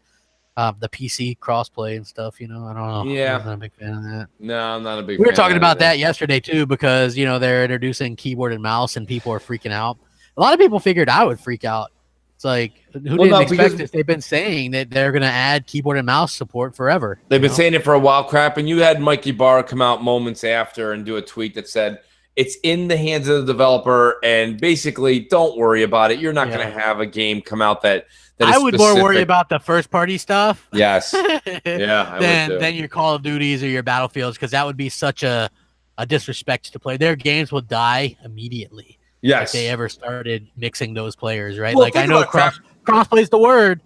Speaker 2: the PC crossplay and stuff. You know, I don't know.
Speaker 1: Yeah,
Speaker 2: I'm not a big fan of that.
Speaker 1: No, I'm not a big.
Speaker 2: We were talking about that yesterday too, because you know they're introducing keyboard and mouse, and people are freaking out. A lot of people figured I would freak out. It's like, who didn't expect this? They've been saying that they're going to add keyboard and mouse support forever.
Speaker 1: They've been saying it for a while, crap. And you had Mikey Barr come out moments after and do a tweet that said, it's in the hands of the developer, and basically, don't worry about it. You're not going to have a game come out that is
Speaker 2: I would
Speaker 1: specific.
Speaker 2: more worry about the first-party stuff.
Speaker 1: Yes. Yeah.
Speaker 2: than your Call of Duties or your Battlefields, because that would be such a disrespect to play. Their games will die immediately.
Speaker 1: Yes.
Speaker 2: If they ever started mixing those players, right?
Speaker 1: Well,
Speaker 2: like I know crossplay is the word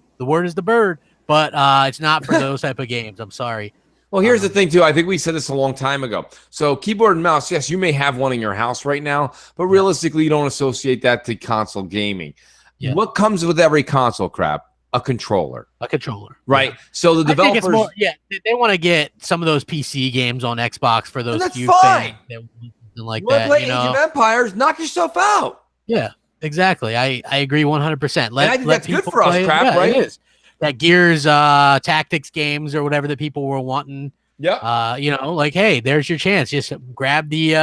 Speaker 2: is the bird, but it's not for those type of games. I'm sorry.
Speaker 1: Well, here's the thing too. I think we said this a long time ago. So keyboard and mouse, yes, you may have one in your house right now, but realistically, you don't associate that to console gaming. Yeah. What comes with every console crap? A controller. Right. Yeah. So the developers,
Speaker 2: they want to get some of those PC games on Xbox for those few
Speaker 1: fans
Speaker 2: like
Speaker 1: that. Play Age of Empires, knock yourself out.
Speaker 2: Yeah, exactly. I agree 100%.
Speaker 1: I think that's good for us, crap, right?
Speaker 2: It is. That Gears tactics games or whatever that people were wanting.
Speaker 1: Yeah.
Speaker 2: You know, like, hey, there's your chance. Just grab the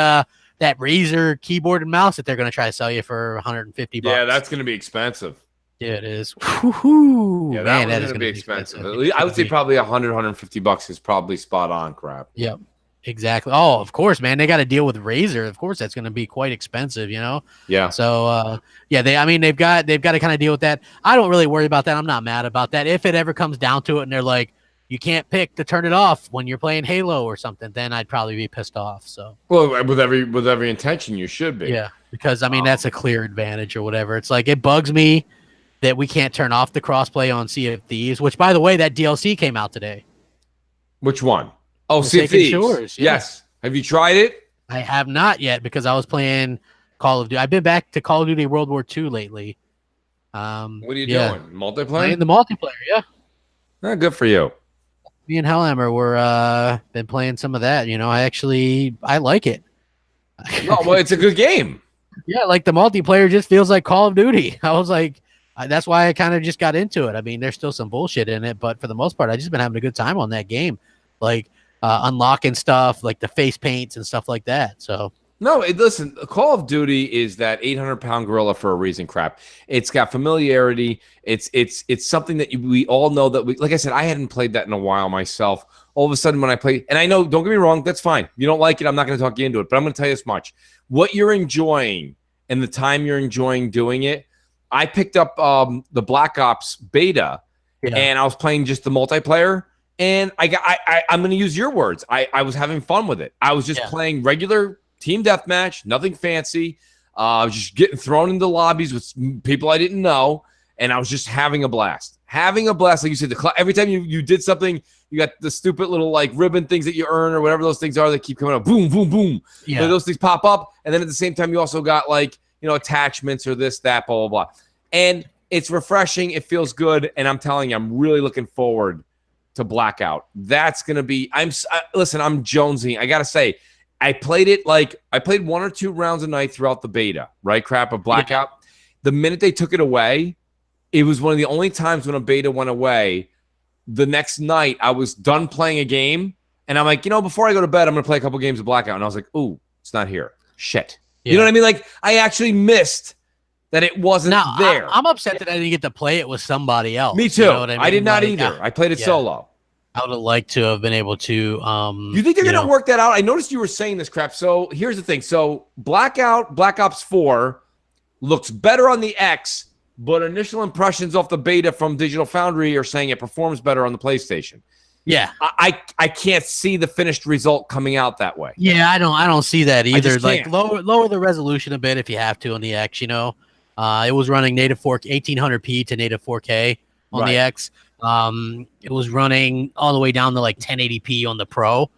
Speaker 2: that Razer keyboard and mouse that they're going to try to sell you for $150.
Speaker 1: Yeah, that's going to be expensive.
Speaker 2: Yeah, it is. Woo-hoo.
Speaker 1: Yeah, that one's going to be expensive. I would say probably $150 is probably spot on, crap.
Speaker 2: Yep. Exactly. Oh, of course, man. They got to deal with Razer. Of course, that's going to be quite expensive, you know.
Speaker 1: Yeah.
Speaker 2: So, they've got to kind of deal with that. I don't really worry about that. I'm not mad about that. If it ever comes down to it, and they're like, you can't pick to turn it off when you're playing Halo or something, then I'd probably be pissed off. So.
Speaker 1: Well, with every intention, you should be.
Speaker 2: Yeah, because I mean that's a clear advantage or whatever. It's like it bugs me that we can't turn off the crossplay on Sea of Thieves, which, by the way, that DLC came out today.
Speaker 1: Which one? Oh, Sea of
Speaker 2: Forsaken
Speaker 1: Thieves.
Speaker 2: Shores, yeah.
Speaker 1: Yes. Have you tried it?
Speaker 2: I have not yet because I was playing Call of Duty. I've been back to Call of Duty World War II lately.
Speaker 1: What are you doing? Multiplayer?
Speaker 2: Playing the multiplayer, yeah.
Speaker 1: Good for you.
Speaker 2: Me and Hellhammer were been playing some of that. I like it.
Speaker 1: No, well, it's a good game.
Speaker 2: Yeah, like the multiplayer just feels like Call of Duty. I was like, that's why I kind of just got into it. I mean, there's still some bullshit in it, but for the most part, I just been having a good time on that game, like unlocking stuff, like the face paints and stuff like that. So
Speaker 1: no, listen, Call of Duty is that 800-pound gorilla for a reason. Crap, it's got familiarity. It's something that we all know that we. Like I said, I hadn't played that in a while myself. All of a sudden, when I play, and I know, don't get me wrong, that's fine. If you don't like it, I'm not going to talk you into it. But I'm going to tell you this much: what you're enjoying and the time you're enjoying doing it. I picked up the Black Ops beta, and I was playing just the multiplayer. And I'm going to use your words. I was having fun with it. I was just playing regular team deathmatch, nothing fancy. Just getting thrown into lobbies with people I didn't know, and I was just having a blast. Having a blast, like you said. Every time you did something, you got the stupid little like ribbon things that you earn or whatever those things are that keep coming up. Boom, boom, boom. Yeah. So those things pop up, and then at the same time, you also got like attachments or this, that, blah, blah, blah. And it's refreshing. It feels good, and I'm telling you, I'm really looking forward to Blackout. That's gonna be. Listen. I'm jonesing. I gotta say. I played 1 or 2 rounds a night throughout the beta, right? Crap of Blackout. Yeah. The minute they took it away, it was one of the only times when a beta went away. The next night, I was done playing a game, and I'm like, before I go to bed, I'm going to play a couple games of Blackout. And I was like, ooh, it's not here. Shit. Yeah. You know what I mean? Like, I actually missed that it wasn't there.
Speaker 2: I'm upset that I didn't get to play it with somebody else.
Speaker 1: Me too. You know what I mean? I did not either. I played it solo.
Speaker 2: I would have liked to have been able to.
Speaker 1: You think they're going to work that out? I noticed you were saying this crap. So here's the thing. So Black Ops 4 looks better on the X, but initial impressions off the beta from Digital Foundry are saying it performs better on the PlayStation.
Speaker 2: Yeah,
Speaker 1: I can't see the finished result coming out that way.
Speaker 2: Yeah, I don't see that either. Like lower the resolution a bit if you have to on the X. It was running native 1800p to native 4K on the X. It was running all the way down to like 1080p on the Pro,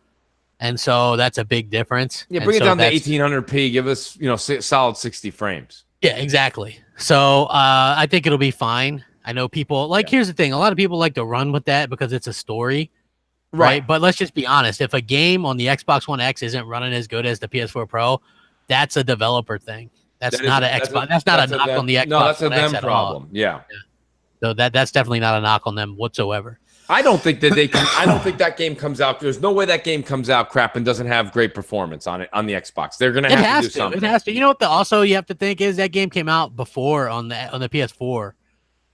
Speaker 2: and so that's a big difference.
Speaker 1: Yeah, bring it down to 1800p. Give us solid 60 frames.
Speaker 2: Yeah, exactly. So I think it'll be fine. I know people here's the thing: a lot of people like to run with that because it's a story, right? But let's just be honest: if a game on the Xbox One X isn't running as good as the PS4 Pro, that's a developer thing. That's not an Xbox. That's not a knock on the Xbox.
Speaker 1: No, that's a
Speaker 2: One X
Speaker 1: them problem. Yeah.
Speaker 2: So that's definitely not a knock on them whatsoever.
Speaker 1: I don't think that they can. I don't think that game comes out. There's no way that game comes out crap and doesn't have great performance on it on the Xbox. They're gonna have to do something.
Speaker 2: It has to. You know what? Also, you have to think is that game came out before on the PS4.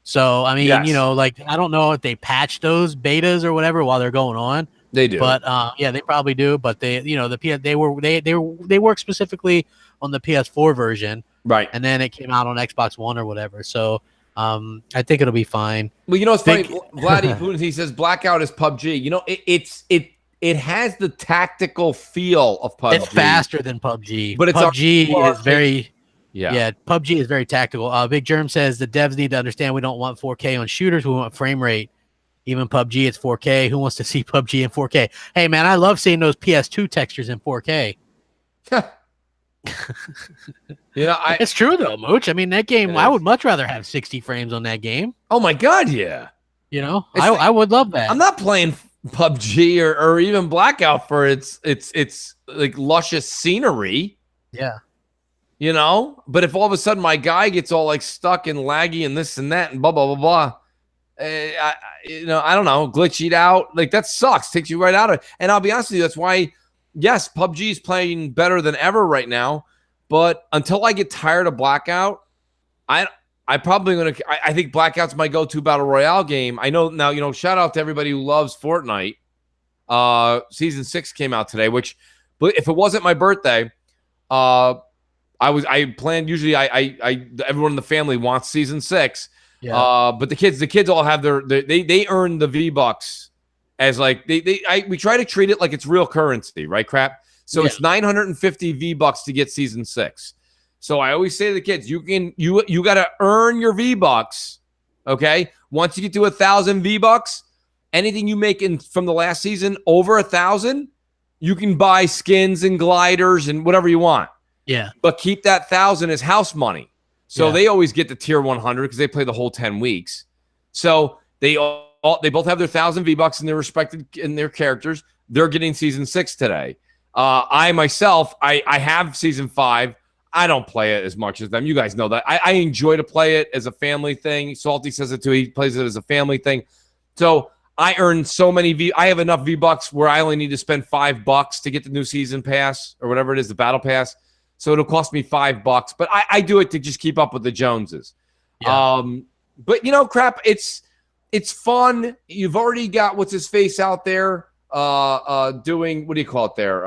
Speaker 2: So I mean, I don't know if they patched those betas or whatever while they're going on.
Speaker 1: They do,
Speaker 2: but yeah, they probably do. But they work specifically on the PS4 version,
Speaker 1: right?
Speaker 2: And then it came out on Xbox One or whatever. So. I think it'll be fine.
Speaker 1: Well, it's funny. Vladdy, he says Blackout is PUBG. It has the tactical feel of PUBG.
Speaker 2: It's faster than PUBG,
Speaker 1: but
Speaker 2: PUBG is very PUBG is very tactical. Big Germ says the devs need to understand we don't want 4K on shooters. We want frame rate. Even PUBG, it's 4K. Who wants to see PUBG in 4K? Hey man, I love seeing those PS2 textures in 4K. It's true though, Mooch. I mean, that game, I would much rather have 60 frames on that game.
Speaker 1: Oh my god, yeah.
Speaker 2: I would love that.
Speaker 1: I'm not playing PUBG or even Blackout for its like luscious scenery.
Speaker 2: Yeah.
Speaker 1: But if all of a sudden my guy gets all like stuck and laggy and this and that and blah blah blah blah, I don't know, glitched out, like that sucks. Takes you right out of it. And I'll be honest with you, that's why. Yes, PUBG is playing better than ever right now, but until I get tired of Blackout, I think Blackout's my go-to battle royale game. I know now, shout out to everybody who loves Fortnite. Season 6 came out today, but if it wasn't my birthday, I planned usually everyone in the family wants season 6. Yeah. But the kids all have they earn the V-Bucks. As like we try to treat it like it's real currency, right? Crap. So it's 950 V-Bucks to get season 6. So I always say to the kids, you got to earn your V-Bucks Okay. Once you get to 1,000 V-Bucks, anything you make from the last season over 1,000, you can buy skins and gliders and whatever you want.
Speaker 2: Yeah.
Speaker 1: But keep that 1,000 as house money. So they always get the tier 100 because they play the whole 10 weeks. So they both have their 1,000 V-Bucks in their respected in their characters. They're getting season 6 today. I myself, I have season 5. I don't play it as much as them. You guys know that. I enjoy to play it as a family thing. Salty says it too. He plays it as a family thing. So I earn so many I have enough V-Bucks where I only need to spend $5 to get the new season pass or whatever it is, the battle pass. So it'll cost me $5. But I do it to just keep up with the Joneses. Yeah. But you know, crap, it's fun. You've already got what's his face out there doing, what do you call it there?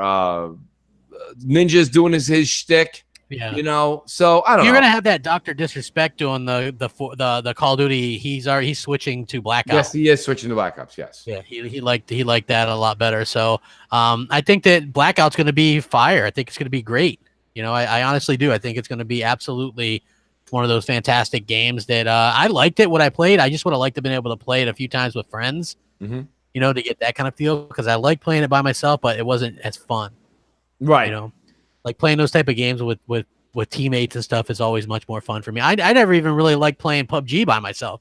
Speaker 1: Ninja's doing his shtick.
Speaker 2: Yeah.
Speaker 1: You know, so I don't know.
Speaker 2: You're gonna have that Dr. Disrespect doing the Call of Duty. He's switching to Black Ops.
Speaker 1: Yes, he is switching to Black Ops. Yes.
Speaker 2: Yeah, he liked that a lot better. So I think that Blackout's gonna be fire. I think it's gonna be great. You know, I honestly do. I think it's gonna be absolutely one of those fantastic games that I liked it when I played. I just would have liked to have been able to play it a few times with friends. Mm-hmm. You know, to get that kind of feel, because I like playing it by myself, but it wasn't as fun.
Speaker 1: Right.
Speaker 2: You know. Like playing those type of games with teammates and stuff is always much more fun for me. I never even really liked playing PUBG by myself.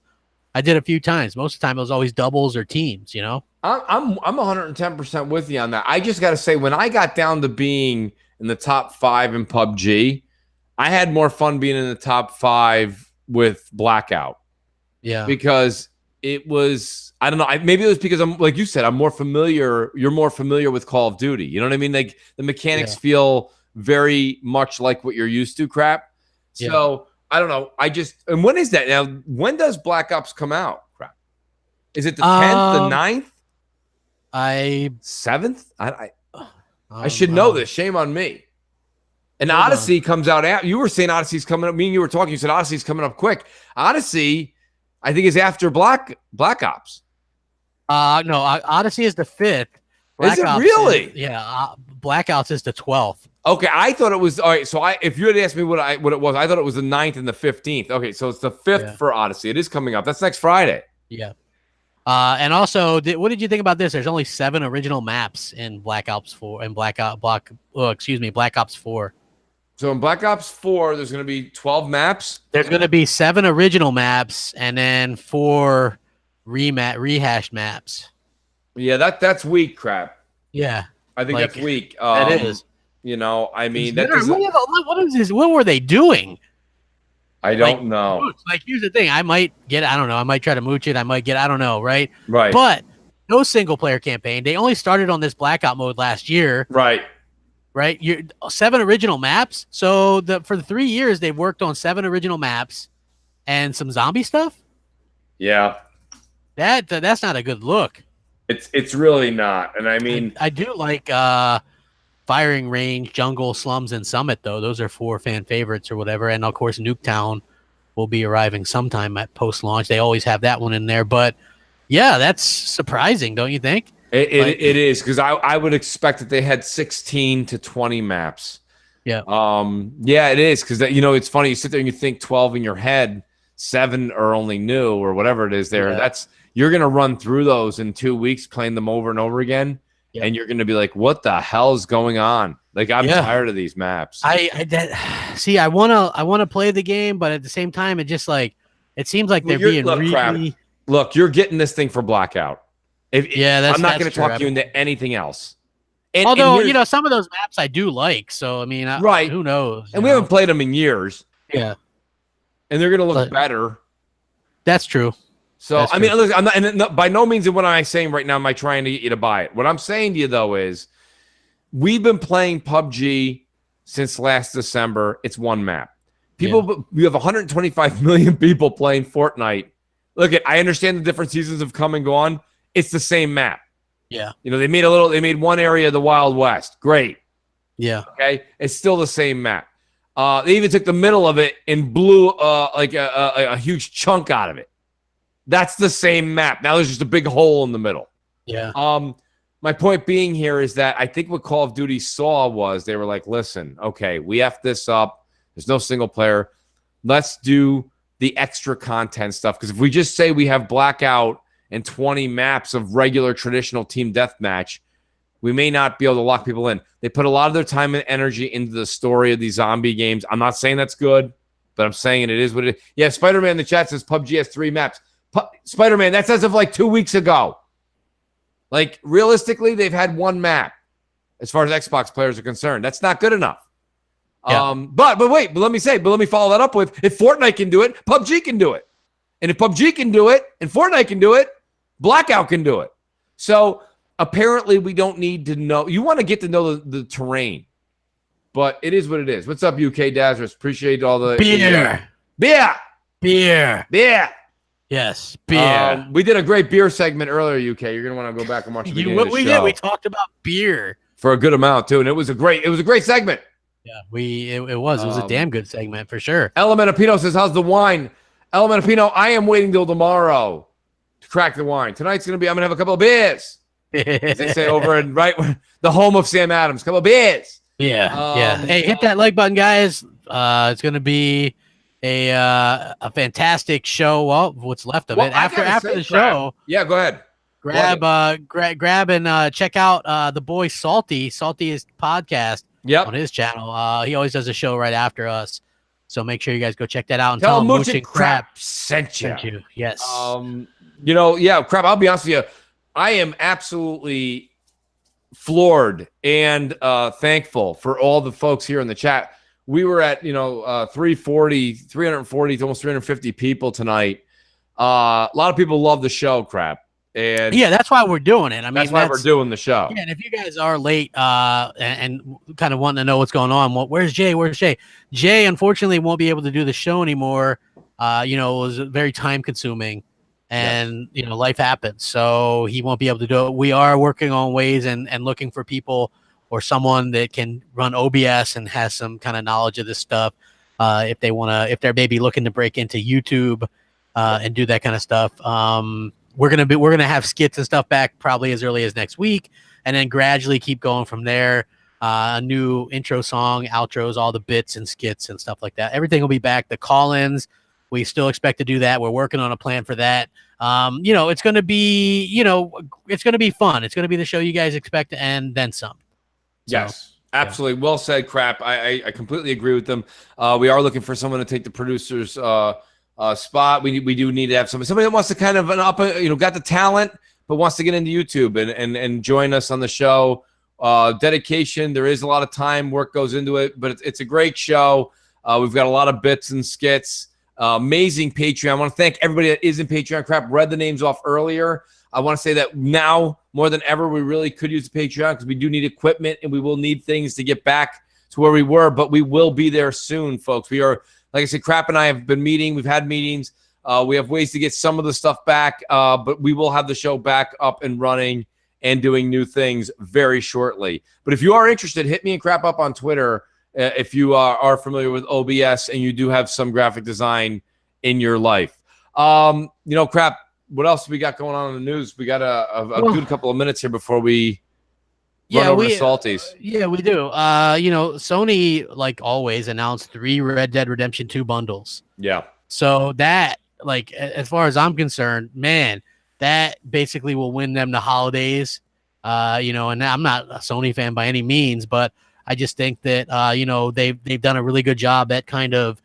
Speaker 2: I did a few times. Most of the time it was always doubles or teams, you know?
Speaker 1: I'm 110% with you on that. I just got to say, when I got down to being in the top 5 in PUBG, I had more fun being in the top 5 with Blackout.
Speaker 2: Yeah.
Speaker 1: Because it was, I don't know, maybe it was because I'm, like you said, I'm more familiar. You're more familiar with Call of Duty. You know what I mean? Like the mechanics feel very much like what you're used to, crap. So I don't know. And when is that now? When does Black Ops come out, crap? Is it the 10th, the 9th? 7th? I should know this. Shame on me. And Odyssey comes out after. You were saying Odyssey's coming up. Me and you were talking. You said Odyssey's coming up quick. Odyssey, I think, is after Black Ops.
Speaker 2: No, Odyssey is the 5th.
Speaker 1: Is it really?
Speaker 2: Black Ops is the 12th.
Speaker 1: Okay, I thought it was all right. So if you had asked me what it was, I thought it was the 9th and the 15th. Okay, so it's the 5th for Odyssey. It is coming up. That's next Friday.
Speaker 2: Yeah. And also, what did you think about this? There's only 7 original maps in Black Ops 4 and Black Ops 4.
Speaker 1: So in Black Ops 4, there's going to be 12 maps.
Speaker 2: There's going to be 7 original maps and then 4 rehashed maps.
Speaker 1: Yeah, that's weak, crap.
Speaker 2: Yeah,
Speaker 1: I think that's weak.
Speaker 2: That is.
Speaker 1: You know, I mean,
Speaker 2: what is this? What were they doing?
Speaker 1: I don't know.
Speaker 2: Like, here's the thing. I might try to mooch it. I don't know, right?
Speaker 1: Right.
Speaker 2: But no single player campaign. They only started on this blackout mode last year.
Speaker 1: Right.
Speaker 2: Right. 7 original maps. So for the 3 years, they've worked on 7 original maps and some zombie stuff.
Speaker 1: Yeah.
Speaker 2: That's not a good look.
Speaker 1: It's really not. And I mean,
Speaker 2: I do like Firing Range, Jungle, Slums, and Summit, though. Those are 4 fan favorites or whatever. And of course, Nuketown will be arriving sometime at post-launch. They always have that one in there. But yeah, that's surprising, don't you think?
Speaker 1: It is, because I would expect that they had 16 to 20 maps.
Speaker 2: Yeah.
Speaker 1: Yeah, it is, because it's funny. You sit there and you think 12 in your head, 7 are only new or whatever it is there. Yeah. You're going to run through those in 2 weeks, playing them over and over again. Yeah. And you're going to be like, what the hell is going on? Like, I'm tired of these maps.
Speaker 2: I want to play the game, but at the same time, it just like, it seems like they're being really...
Speaker 1: Look, you're getting this thing for Blackout. I'm not going to talk you into anything else.
Speaker 2: Although, some of those maps I do like. So, I mean, who knows?
Speaker 1: And we haven't played them in years.
Speaker 2: Yeah.
Speaker 1: And they're going to look better.
Speaker 2: That's true.
Speaker 1: So, I mean, look, I'm not, and by no means what I'm saying right now am I trying to get you to buy it. What I'm saying to you, though, is we've been playing PUBG since last December. It's one map. We have 125 million people playing Fortnite. Look, I understand the different seasons have come and gone. It's the same map.
Speaker 2: Yeah.
Speaker 1: They made one area of the Wild West. Great.
Speaker 2: Yeah.
Speaker 1: Okay. It's still the same map. They even took the middle of it and blew like a huge chunk out of it. That's the same map. Now there's just a big hole in the middle.
Speaker 2: Yeah.
Speaker 1: My point being here is that I think what Call of Duty saw was they were like, listen, okay, we F this up. There's no single player. Let's do the extra content stuff. Because if we just say we have Blackout and 20 maps of regular traditional team deathmatch, we may not be able to lock people in. They put a lot of their time and energy into the story of these zombie games. I'm not saying that's good, but I'm saying it is what it is. Yeah, Spider-Man in the chat says PUBG has 3 maps. Spider-Man, that's as of like 2 weeks ago. Like, realistically, they've had 1 map as far as Xbox players are concerned. That's not good enough.
Speaker 2: Yeah.
Speaker 1: But let me follow that up with, if Fortnite can do it, PUBG can do it. And if PUBG can do it and Fortnite can do it, Blackout can do it. So apparently we don't need to know. You want to get to know the terrain, but it is what it is. What's up, UK Dazzers? Appreciate all the
Speaker 2: beer. Yes, beer.
Speaker 1: We did a great beer segment earlier, UK. You're gonna want to go back and watch the beginning of the show.
Speaker 2: Did. We talked about beer
Speaker 1: for a good amount too, and it was a great segment.
Speaker 2: Yeah, it was a damn good segment for sure.
Speaker 1: Elementapino says, "How's the wine?" Elementapino, I am waiting till tomorrow to crack the wine. Tonight's I'm gonna have a couple of beers. As they say over in the home of Sam Adams, couple of beers.
Speaker 2: Yeah. Hey, hit that like button, guys. It's gonna be a fantastic show. Well, what's left of it after the show.
Speaker 1: Yeah, go ahead.
Speaker 2: Grab and check out the boy Salty's podcast.
Speaker 1: Yep.
Speaker 2: On his channel. He always does a show right after us. So make sure you guys go check that out and
Speaker 1: tell
Speaker 2: him
Speaker 1: Mooch and Crap sent you.
Speaker 2: Yes.
Speaker 1: Crap, I'll be honest with you. I am absolutely floored and thankful for all the folks here in the chat. We were at 340 to almost 350 people tonight. A lot of people love the show, Crap. And
Speaker 2: yeah, that's why we're doing it. I mean,
Speaker 1: that's why we're doing the show.
Speaker 2: Yeah, and if you guys are late and kind of wanting to know what's going on, where's Jay? Jay, unfortunately, won't be able to do the show anymore. It was very time consuming, and life happens, so he won't be able to do it. We are working on ways and looking for people or someone that can run OBS and has some kind of knowledge of this stuff. If they're maybe looking to break into YouTube and do that kind of stuff. We're gonna have skits and stuff back probably as early as next week, and then gradually keep going from there. A new intro song, outros, all the bits and skits and stuff like that. Everything will be back. The call-ins, we still expect to do that. We're working on a plan for that. It's gonna be it's gonna be fun. It's gonna be the show you guys expect and then some.
Speaker 1: Yes. Absolutely. Yeah. Well said, Crap. I completely agree with them. We are looking for someone to take the producer's spot. We do need to have somebody that wants to kind of got the talent but wants to get into YouTube and join us on the show. Dedication, there is a lot of time, work goes into it, but it's a great show. We've got a lot of bits and skits. Amazing Patreon. I want to thank everybody that is in Patreon. Crap, read the names off earlier. I want to say that now more than ever we really could use the Patreon because we do need equipment and we will need things to get back to where we were, but we will be there soon, folks. We are, like I said, Crap and I have been meeting. We've had meetings. We have ways to get some of the stuff back, but we will have the show back up and running and doing new things very shortly. But if you are interested, hit me and Crap up on Twitter if you are familiar with OBS and you do have some graphic design in your life. Crap, what else we got going on in the news? We got a good couple of minutes here before we run over to Salties.
Speaker 2: Yeah, we do. Sony, like always, announced 3 Red Dead Redemption 2 bundles.
Speaker 1: Yeah.
Speaker 2: So that, as far as I'm concerned, man, that basically will win them the holidays. And I'm not a Sony fan by any means, but I just think that they've done a really good job at kind of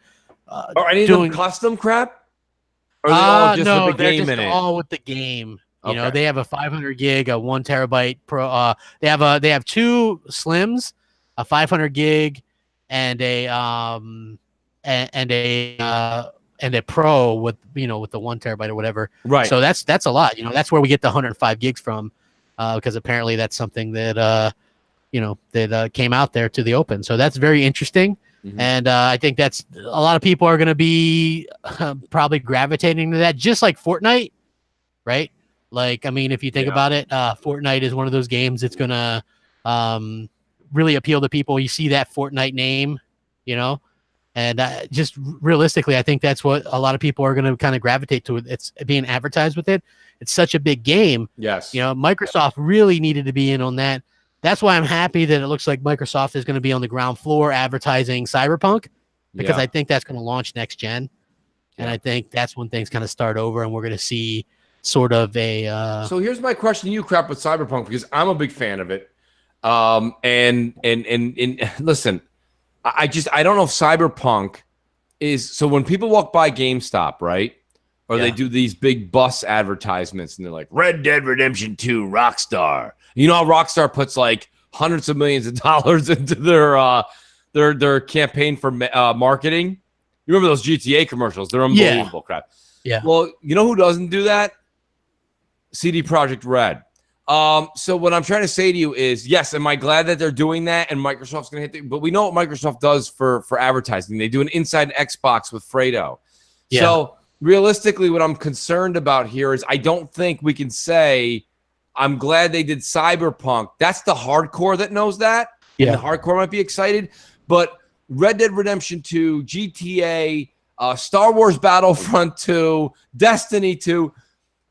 Speaker 1: are any of them custom, Crap? Or are they all just with the game in it?
Speaker 2: All with the game. They have a 500 gig, a 1 terabyte pro. They have 2 slims, a 500 gig, and a pro with with the 1 terabyte or whatever.
Speaker 1: Right.
Speaker 2: So that's a lot. That's where we get the 105 gigs from, because apparently that's something that that came out there to the open. So that's very interesting. Mm-hmm. And I think that's a lot of people are going to be probably gravitating to that, just like Fortnite, right? If you think about it, Fortnite is one of those games that's going to really appeal to people. You see that Fortnite name, and just realistically, I think that's what a lot of people are going to kind of gravitate to. It's being advertised with it. It's such a big game.
Speaker 1: Yes.
Speaker 2: Microsoft really needed to be in on that. That's why I'm happy that it looks like Microsoft is going to be on the ground floor advertising Cyberpunk, because I think that's going to launch next gen. And I think that's when things kind of start over, and we're going to see sort of a.
Speaker 1: So here's my question to you, Crap, with Cyberpunk, because I'm a big fan of it. And listen, I don't know if Cyberpunk is so when people walk by GameStop, right? Or they do these big bus advertisements, and they're like, Red Dead Redemption 2 Rockstar. You know how Rockstar puts like hundreds of millions of dollars into their campaign for marketing? You remember those GTA commercials? They're unbelievable, Crap.
Speaker 2: Yeah.
Speaker 1: Well, you know who doesn't do that? CD Projekt Red. So what I'm trying to say to you is, yes, am I glad that they're doing that and Microsoft's going to hit but we know what Microsoft does for advertising. They do an inside Xbox with Fredo. Yeah. So realistically, what I'm concerned about here is I don't think we can say I'm glad they did Cyberpunk. That's the hardcore that knows that. Yeah. And the hardcore might be excited, but Red Dead Redemption 2, GTA, Star Wars Battlefront 2, Destiny 2,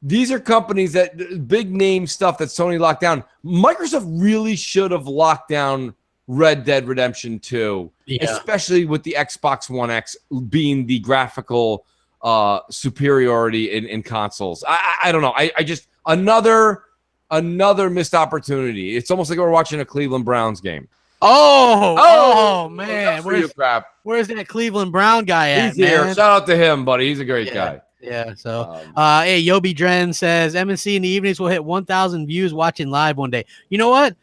Speaker 1: these are companies that big name stuff that Sony locked down. Microsoft really should have locked down Red Dead Redemption 2, especially with the Xbox One X being the graphical superiority in consoles. I don't know. I just another missed opportunity. It's almost like we're watching a Cleveland Browns game.
Speaker 2: Oh man, where's that Cleveland Brown guy at?
Speaker 1: He's here. Shout out to him, buddy. He's a great guy.
Speaker 2: Yeah. So, hey, Yobi Dren says MNC in the evenings will hit 1,000 views watching live one day. You know what?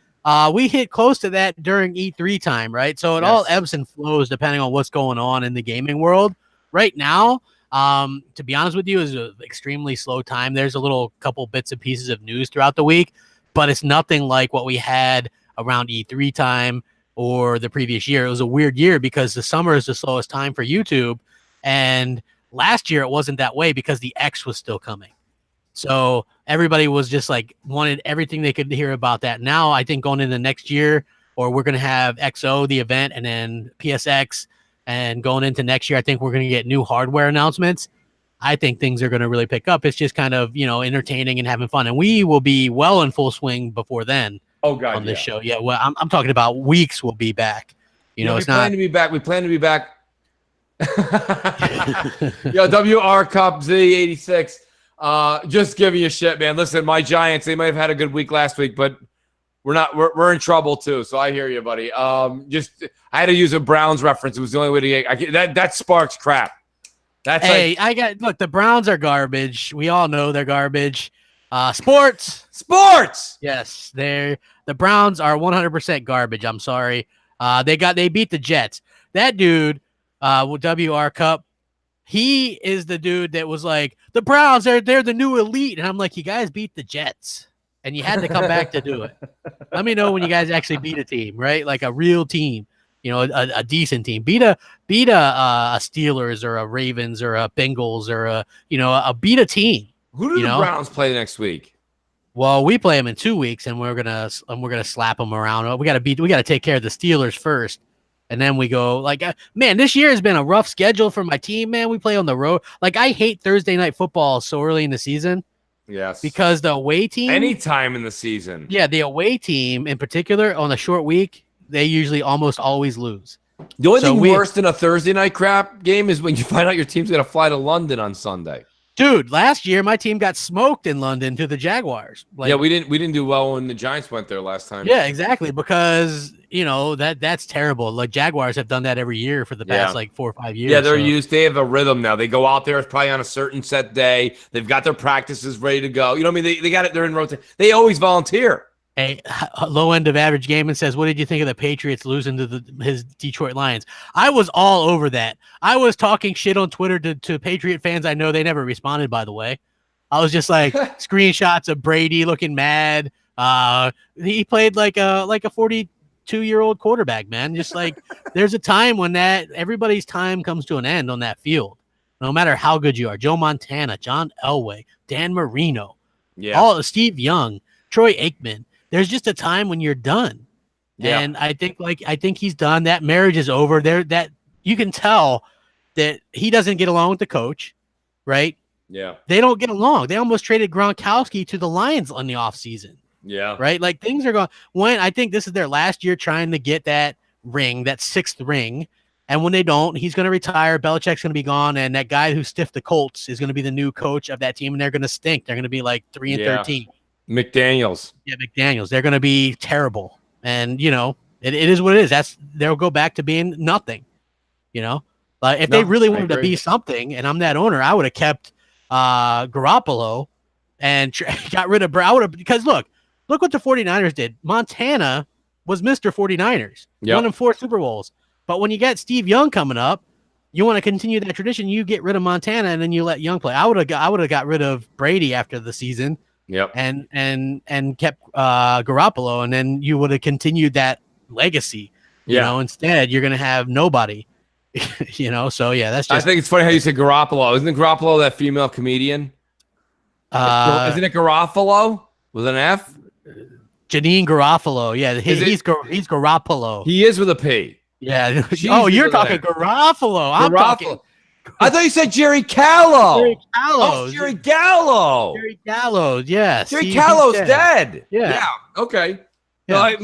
Speaker 2: We hit close to that during E3 time, right? So it all ebbs and flows depending on what's going on in the gaming world. Right now, to be honest with you, is an extremely slow time. There's a little couple bits and pieces of news throughout the week, but it's nothing like what we had around E3 time or the previous year. It was a weird year because the summer is the slowest time for YouTube, and last year it wasn't that way because the X was still coming. So everybody was just like wanted everything they could hear about that. Now I think going into next year, or we're going to have XO, the event, and then PSX, and going into next year, I think we're going to get new hardware announcements. I think things are going to really pick up. It's just kind of, entertaining and having fun. And we will be well in full swing before then.
Speaker 1: Oh God,
Speaker 2: on this show. Yeah. Well, I'm talking about weeks we'll be back. It's
Speaker 1: plan to be back. We plan to be back. Yo, WR Cup Z86. Just giving you shit, man. Listen, my Giants, they might have had a good week last week, but we're in trouble too. So I hear you, buddy. I had to use a Browns reference. It was the only way to get that sparks crap. That's
Speaker 2: look, the Browns are garbage. We all know they're garbage. Sports. Yes, the Browns are 100% garbage. I'm sorry. They beat the Jets. That dude, with WR Cup, he is the dude that was like, the Browns, they're the new elite. And I'm like, you guys beat the Jets, and you had to come back to do it. Let me know when you guys actually beat a team, right? Like a real team, a decent team. Beat a Steelers or a Ravens or a Bengals or beat a team.
Speaker 1: Who do the Browns play next week?
Speaker 2: Well, we play them in 2 weeks, and we're gonna slap them around. We gotta take care of the Steelers first, and then we go. Man, this year has been a rough schedule for my team. Man, we play on the road. I hate Thursday night football so early in the season.
Speaker 1: Yes,
Speaker 2: because the away team,
Speaker 1: anytime in the season.
Speaker 2: Yeah, the away team in particular on a short week, they usually almost always lose.
Speaker 1: The only thing worse than a Thursday night crap game is when you find out your team's gonna fly to London on Sunday.
Speaker 2: Dude, last year my team got smoked in London to the Jaguars.
Speaker 1: We didn't do well when the Giants went there last time.
Speaker 2: Yeah, exactly, because that's terrible. Jaguars have done that every year for the past 4 or 5 years.
Speaker 1: Yeah, they have a rhythm now. They go out there, it's probably on a certain set day. They've got their practices ready to go. You know what I mean? They got it. They're in rotation. They always volunteer.
Speaker 2: A low end of average gaming says, what did you think of the Patriots losing to his Detroit Lions? I was all over that. I was talking shit on Twitter to Patriot fans. I know they never responded, by the way. I was just like screenshots of Brady looking mad. He played like a 42-year-old quarterback, man. Just like there's a time when everybody's time comes to an end on that field, no matter how good you are. Joe Montana, John Elway, Dan Marino, Steve Young, Troy Aikman. There's just a time when you're done. Yeah. And I think he's done. That marriage is over. That you can tell that he doesn't get along with the coach, right?
Speaker 1: Yeah.
Speaker 2: They don't get along. They almost traded Gronkowski to the Lions on the offseason.
Speaker 1: Yeah.
Speaker 2: Right? Things are going I think this is their last year trying to get that ring, that 6th ring. And when they don't, he's going to retire. Belichick's going to be gone, and that guy who stiffed the Colts is going to be the new coach of that team, and they're going to stink. They're going to be like 3-13.
Speaker 1: McDaniels.
Speaker 2: Yeah, McDaniels. They're going to be terrible, and it is what it is. They'll go back to being nothing. If they really wanted to be something, and I'm that owner, I would have kept Garoppolo and got rid of Brown. Because look what the 49ers did. Montana was Mr. 49ers. Won in 4 Super Bowls. But when you get Steve Young coming up, you want to continue that tradition. You get rid of Montana and then you let Young play. I would have got rid of Brady after the season.
Speaker 1: Yep.
Speaker 2: And kept Garoppolo, and then you would have continued that legacy. Instead you're gonna have nobody. So yeah, that's just.
Speaker 1: I think it's funny how you say Garoppolo. Isn't Garoppolo that female comedian? Isn't it Garofalo with an F?
Speaker 2: Janine Garofalo. Yeah, he's Garoppolo.
Speaker 1: He is with a P.
Speaker 2: Yeah. You're talking Garofalo. I'm talking.
Speaker 1: I thought you said Jerry Callow.
Speaker 2: Jerry Gallo.
Speaker 1: Jerry Gallo.
Speaker 2: Jerry Gallo. Yes.
Speaker 1: Jerry Callow's dead.
Speaker 2: Yeah.
Speaker 1: Okay.
Speaker 2: Yeah.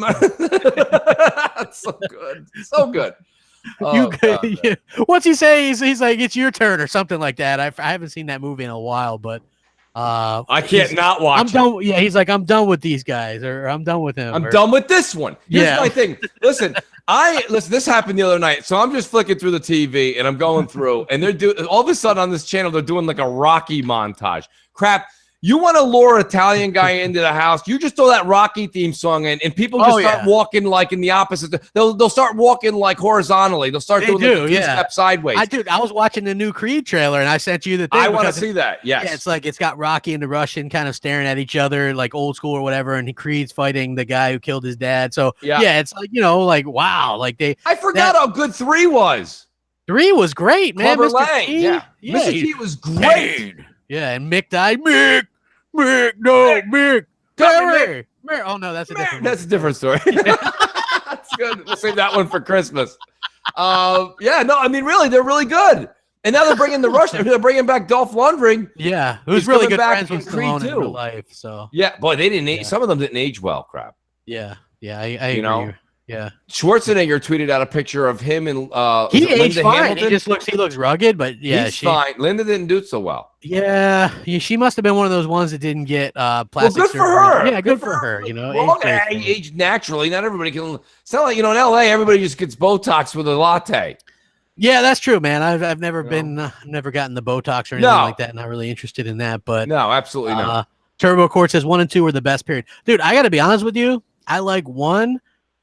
Speaker 1: That's so good. So good.
Speaker 2: What's he say? He's like, it's your turn or something like that. I haven't seen that movie in a while, but
Speaker 1: I can't not watch.
Speaker 2: I'm done. Yeah, he's like, I'm done with these guys, or I'm done with him.
Speaker 1: I'm done with this one. Here's my thing. Listen, this happened the other night. So I'm just flicking through the TV and I'm going through, and they're doing all of a sudden on this channel, they're doing like a Rocky montage. Crap. You want to lure an Italian guy into the house? You just throw that Rocky theme song in, and people just start walking like in the opposite. They'll start walking like horizontally. They'll start doing like a step sideways.
Speaker 2: I was watching the new Creed trailer, and I sent you the thing.
Speaker 1: I want to see that. Yes.
Speaker 2: Yeah, it's like it's got Rocky and the Russian kind of staring at each other, like old school or whatever, and Creed's fighting the guy who killed his dad. So it's like like wow, like
Speaker 1: I forgot how good 3 was.
Speaker 2: 3 was great, man.
Speaker 1: Clubber Lang. Mr. T was great.
Speaker 2: Yeah, and Mick died. Mick, Terry. Oh no, that's a different one.
Speaker 1: That's a different story. That's good. We'll save that one for Christmas. Really, they're really good. And now they're bringing the Russian. They're bringing back Dolph Lundgren.
Speaker 2: Yeah, who's really good friends with Stallone in real life. So
Speaker 1: boy, they didn't age. Some of them didn't age well. Crap.
Speaker 2: Yeah, I agree. Yeah,
Speaker 1: Schwarzenegger tweeted out a picture of him and
Speaker 2: he aged fine. He looks rugged, but
Speaker 1: he's fine. Linda didn't do so well.
Speaker 2: Yeah, she must have been one of those ones that didn't get plastic.
Speaker 1: Well, good for her.
Speaker 2: Yeah, good for her.
Speaker 1: He aged naturally. Not everybody can. It's not like in LA, everybody just gets Botox with a latte.
Speaker 2: Yeah, that's true, man. I've never been, never gotten the Botox or anything like that. Not really interested in that, but
Speaker 1: no, absolutely not.
Speaker 2: Turbo Court says 1 and 2 were the best period, dude. I got to be honest with you. I like 1.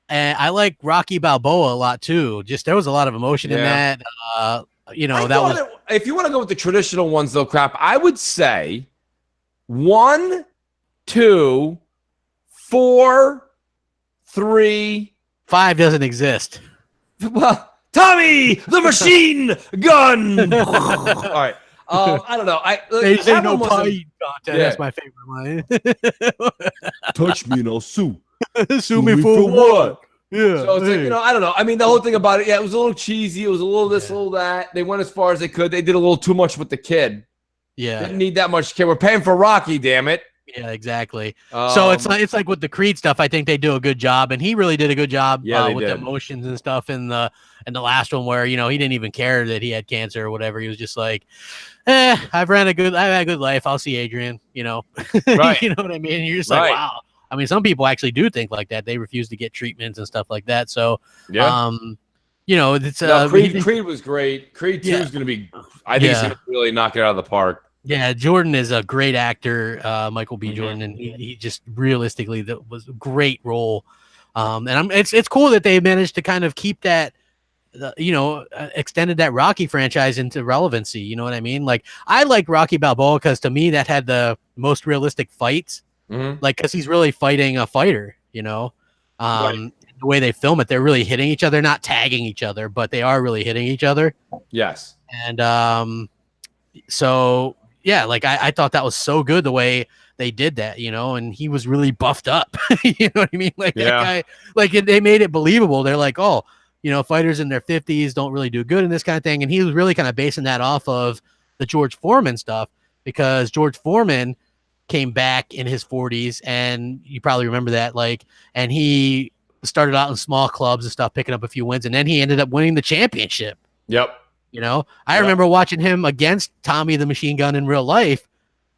Speaker 2: And I like Rocky Balboa a lot too. Just there was a lot of emotion in that. If you want
Speaker 1: to go with the traditional ones, though, crap, I would say 1, 2, 4, 3,
Speaker 2: 5 doesn't exist.
Speaker 1: Well, Tommy the Machine Gun. All right. I don't know.
Speaker 2: They say no pie content. That's my favorite line.
Speaker 1: Touch me and I'll sue.
Speaker 2: Sue me for what? Yeah.
Speaker 1: So it's like, I don't know. I mean, the whole thing about it, it was a little cheesy. It was a little this, a little that. They went as far as they could. They did a little too much with the kid.
Speaker 2: Yeah.
Speaker 1: Didn't need that much kid. We're paying for Rocky, damn it.
Speaker 2: Yeah, exactly. So it's like with the Creed stuff, I think they do a good job, and he really did a good job with the emotions and stuff in the last one where he didn't even care that he had cancer or whatever. He was just like, I've had a good life. I'll see Adrian. Right. You know what I mean? And you're just like, wow. I mean, some people actually do think like that. They refuse to get treatments and stuff like that. So, it's
Speaker 1: Creed was great. Creed 2 is going to be. I think he's going to really knock it out of the park.
Speaker 2: Yeah, Jordan is a great actor, Michael B. Jordan, and he just realistically that was a great role. And it's cool that they managed to kind of keep that, extended that Rocky franchise into relevancy. You know what I mean? Like I like Rocky Balboa because to me that had the most realistic fights. Like, because he's really fighting a fighter, the way they film it, they're really hitting each other, not tagging each other, but they are really hitting each other.
Speaker 1: Yes.
Speaker 2: And so yeah, like I thought that was so good the way they did that, and he was really buffed up. You know what I mean? Like that guy, like they made it believable. They're like, oh, fighters in their 50s don't really do good in this kind of thing. And he was really kind of basing that off of the George Foreman stuff, because George Foreman came back in his 40s, and you probably remember that, and he started out in small clubs and stuff, picking up a few wins, and then he ended up winning the championship.
Speaker 1: Yep.
Speaker 2: You know, I remember watching him against Tommy the Machine Gun in real life,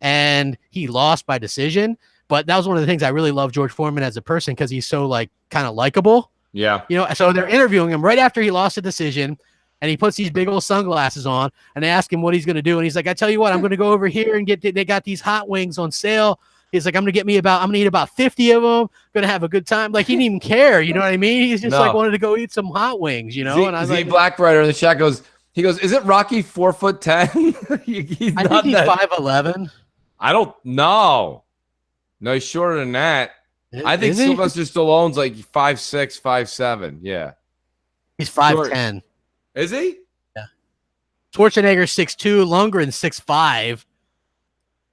Speaker 2: and he lost by decision. But that was one of the things I really love George Foreman as a person, because he's so like kind of likable.
Speaker 1: Yeah.
Speaker 2: You know, so they're interviewing him right after he lost a decision, and he puts these big old sunglasses on, and they ask him what he's going to do. And he's like, I tell you what, I'm going to go over here and they got these hot wings on sale. He's like, I'm going to eat about 50 of them. Going to have a good time. Like, he didn't even care. You know what I mean? He's just like wanted to go eat some hot wings, you know? And I was like,
Speaker 1: Blackrider in the chat goes, isn't Rocky 4'10"?
Speaker 2: I think he's 5'11".
Speaker 1: I don't know. No, he's shorter than that. I think Sylvester Stallone's like 5'6", 5'7". Yeah.
Speaker 2: He's 5'10".
Speaker 1: Is he?
Speaker 2: Yeah. Schwarzenegger 6'2", Lundgren 6'5".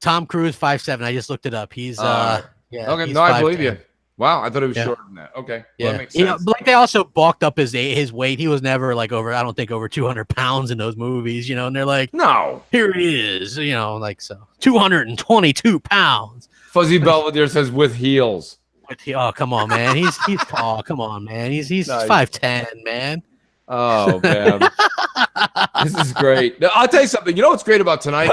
Speaker 2: Tom Cruise 5'7". I just looked it up. He's
Speaker 1: okay. No, I believe you. Wow, I thought he was shorter than that. Okay. Well, that makes sense.
Speaker 2: You know, like, they also bulked up his weight. He was never like over 200 pounds in those movies, you know, and they're like,
Speaker 1: no,
Speaker 2: here he is, you know, like, so 222 pounds.
Speaker 1: Fuzzy Belvedere says with heels.
Speaker 2: Oh, come on, man. He's tall. Come on, man. He's 5'10", man.
Speaker 1: Oh, man. This is great. Now, I'll tell you something. You know what's great about tonight,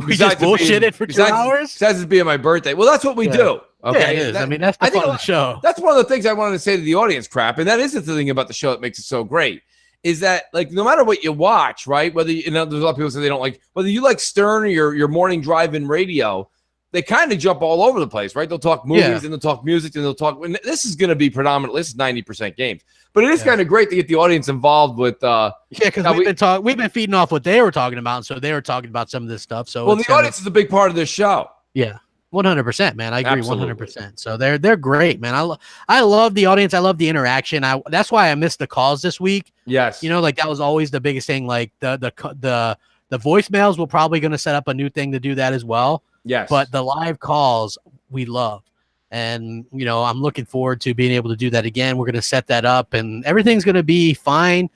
Speaker 2: we just bullshitted for 2 hours?
Speaker 1: Besides it being my birthday. Well, that's what we do. Okay.
Speaker 2: Yeah, it is. I mean, that's the fun of the show.
Speaker 1: That's one of the things I wanted to say to the audience, Crap. And that is the thing about the show that makes it so great. Is that, like, no matter what you watch, right? Whether there's a lot of people say they don't like, whether you like Stern or your morning drive-in radio, they kind of jump all over the place, right? They'll talk movies and they'll talk music and they'll talk. And this is going to be predominantly, this is 90% games, but it is kind of great to get the audience involved with.
Speaker 2: Because we've been feeding off what they were talking about, and so they were talking about some of this stuff. So,
Speaker 1: well, the audience is a big part of this show.
Speaker 2: Yeah, 100%, man. I agree, 100%. So they're great, man. I love the audience. I love the interaction. That's why I missed the calls this week.
Speaker 1: Yes,
Speaker 2: you know, like, that was always the biggest thing. Like the voicemails, we're probably going to set up a new thing to do that as well.
Speaker 1: Yes. But
Speaker 2: the live calls we love. And, you know, I'm looking forward to being able to do that again. We're going to set that up and everything's going to be fine.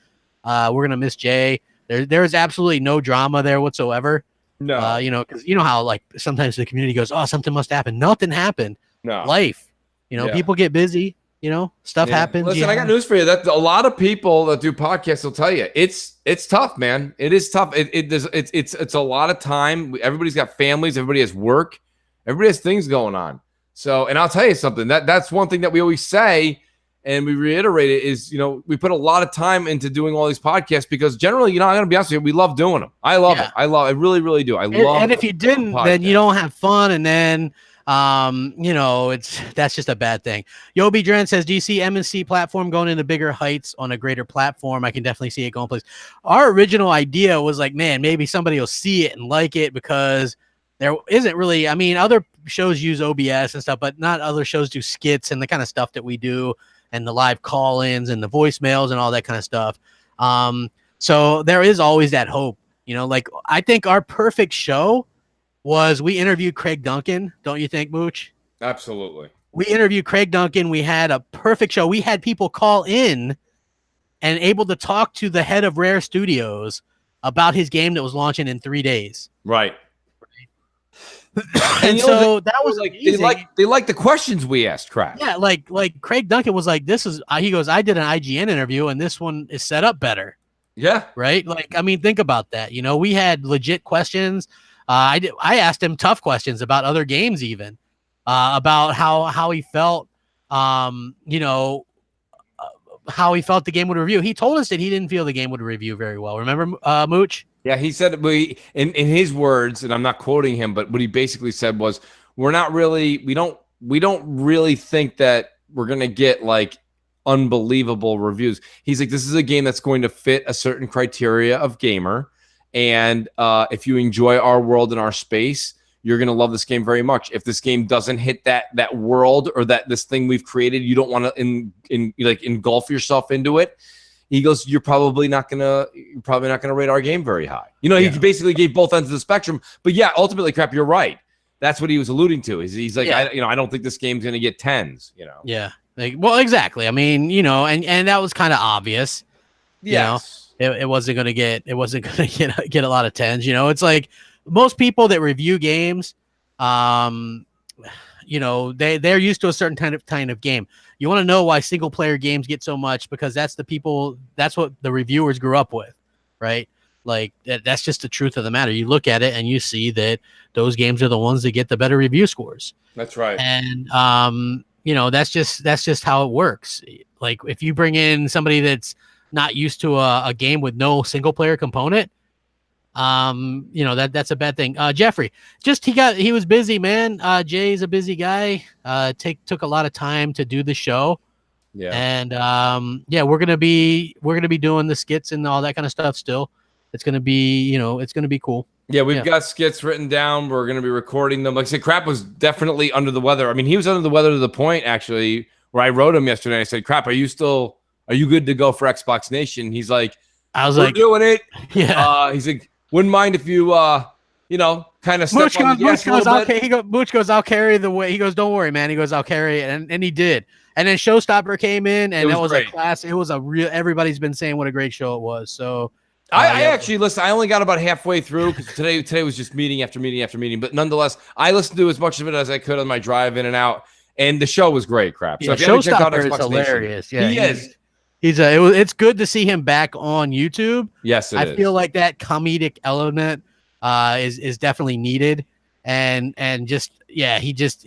Speaker 2: We're going to miss Jay. There is absolutely no drama there whatsoever.
Speaker 1: No.
Speaker 2: You know, because you know how, like, sometimes the community goes, oh, something must happen. Nothing happened.
Speaker 1: No.
Speaker 2: Life. You know, people get busy. You know, stuff happens.
Speaker 1: Listen, I got news for you. That a lot of people that do podcasts will tell you it's tough, man. It is tough. It's a lot of time. Everybody's got families. Everybody has work. Everybody has things going on. So, and I'll tell you something. That's one thing that we always say, and we reiterate it is, you know, we put a lot of time into doing all these podcasts because generally, you know, I'm gonna be honest with you, we love doing them. I love it. I really, really do. I love.
Speaker 2: And if you didn't, then you don't have fun, and then. You know, that's just a bad thing. Yobi Dren says, do you see M&C platform going into bigger heights on a greater platform? I can definitely see it going place. Our original idea was like, man, maybe somebody will see it and like it, because there isn't really, I mean, other shows use OBS and stuff, but not other shows do skits and the kind of stuff that we do, and the live call-ins and the voicemails and all that kind of stuff. So there is always that hope, you know, like, I think our perfect show was we interviewed Craig Duncan. Don't you think, Mooch?
Speaker 1: Absolutely.
Speaker 2: We interviewed Craig Duncan. We had a perfect show. We had people call in and able to talk to the head of Rare Studios about his game that was launching in 3 days.
Speaker 1: Right.
Speaker 2: And so that was
Speaker 1: like, they like the questions we asked, Crap.
Speaker 2: Yeah, like Craig Duncan was like, this is, he goes, I did an IGN interview and this one is set up better.
Speaker 1: Yeah.
Speaker 2: Right? Like, I mean, think about that. You know, we had legit questions. I asked him tough questions about other games, even about how he felt, you know, how he felt the game would review. He told us that he didn't feel the game would review very well. Remember, Mooch?
Speaker 1: Yeah, he said in his words, and I'm not quoting him, but what he basically said was, we don't really think that we're gonna get like unbelievable reviews. He's like, this is a game that's going to fit a certain criteria of gamer. And if you enjoy our world and our space, you're going to love this game very much. If this game doesn't hit that world or this thing we've created, you don't want to engulf yourself into it. He goes, you're probably not going to rate our game very high. You know, he basically gave both ends of the spectrum. But yeah, ultimately, Crap, you're right. That's what he was alluding to. He's like, I don't think this game's going to get 10s, you know.
Speaker 2: Yeah. Like, well, exactly. I mean, you know, and that was kind of obvious.
Speaker 1: Yes.
Speaker 2: You know? It wasn't going to get a lot of 10s. You know, it's like most people that review games, they're used to a certain kind of game. You want to know why single player games get so much, because that's what the reviewers grew up with, right? Like that's just the truth of the matter. You look at it and you see that those games are the ones that get the better review scores.
Speaker 1: That's right.
Speaker 2: And that's just how it works. Like if you bring in somebody that's not used to a game with no single player component, that's a bad thing. Jeffrey, he was busy, man. Jay's a busy guy. Took a lot of time to do the show.
Speaker 1: Yeah.
Speaker 2: And we're gonna be doing the skits and all that kind of stuff still. It's gonna be cool.
Speaker 1: Yeah, we've got skits written down. We're gonna be recording them. Like I said, Crap was definitely under the weather. I mean, he was under the weather to the point actually where I wrote him yesterday. I said, Crap, are you good to go for Xbox Nation? He's like, we're doing it.
Speaker 2: Yeah.
Speaker 1: He's like, wouldn't mind if you kind of
Speaker 2: Mooch goes, I'll carry the weight. He goes, don't worry, man. He goes, I'll carry it. And he did. And then Showstopper came in, and that was a class. It was everybody's been saying what a great show it was. So
Speaker 1: I actually listened. I only got about halfway through because today was just meeting after meeting after meeting. But nonetheless, I listened to as much of it as I could on my drive in and out. And the show was great, Crap. So if you haven't checked out Xbox Nation,
Speaker 2: hilarious. Yeah,
Speaker 1: he is.
Speaker 2: It's good to see him back on YouTube.
Speaker 1: Yes,
Speaker 2: I feel like that comedic element is definitely needed, and just he just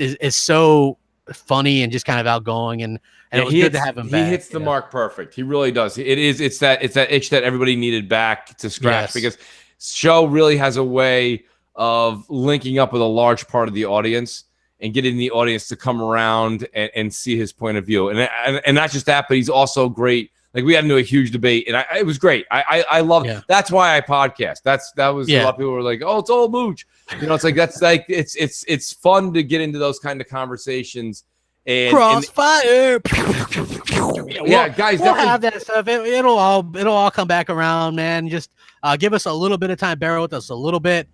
Speaker 2: is so funny and just kind of outgoing, and it was good to have him back.
Speaker 1: He hits the mark perfect. He really does. It's that itch that everybody needed back to scratch, because show really has a way of linking up with a large part of the audience and getting the audience to come around and see his point of view. And not just that, but he's also great. Like we got into a huge debate, and it was great. I love that's why I podcast. That was a lot of people were like, "Oh, it's all Mooch." It's like it's fun to get into those kind of conversations. And
Speaker 2: Crossfire.
Speaker 1: Guys,
Speaker 2: we'll have that stuff. It'll all come back around, man. Just give us a little bit of time. Bear with us a little bit.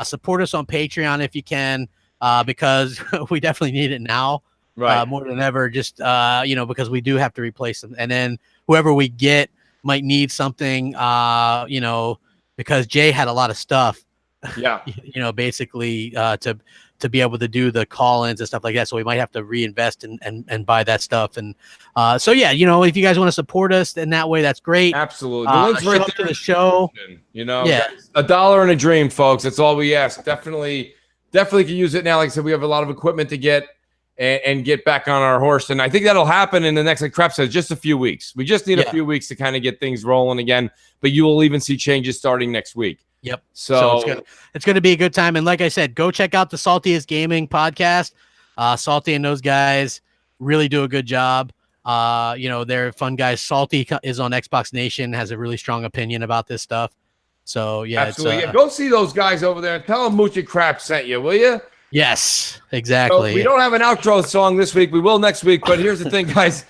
Speaker 2: Support us on Patreon if you can. Because we definitely need it now,
Speaker 1: right?
Speaker 2: More than ever, just because we do have to replace them, and then whoever we get might need something, because Jay had a lot of stuff, basically to be able to do the call-ins and stuff like that. So we might have to reinvest and buy that stuff, and if you guys want to support us in that way, that's great.
Speaker 1: Absolutely, the link's right
Speaker 2: to the show.
Speaker 1: $1 and a dream, folks. That's all we ask. Definitely can use it now. Like I said, we have a lot of equipment to get and get back on our horse. And I think that'll happen in the next, like Crap says, just a few weeks. We just need a few weeks to kind of get things rolling again. But you will even see changes starting next week.
Speaker 2: Yep. So it's going to be a good time. And like I said, go check out the Saltiest Gaming podcast. Salty and those guys really do a good job. They're fun guys. Salty is on Xbox Nation, has a really strong opinion about this stuff. So
Speaker 1: absolutely. Go see those guys over there and tell them Mooch and Crap sent you, will you?
Speaker 2: Yes, exactly.
Speaker 1: So we don't have an outro song this week. We will next week. But here's the thing, guys.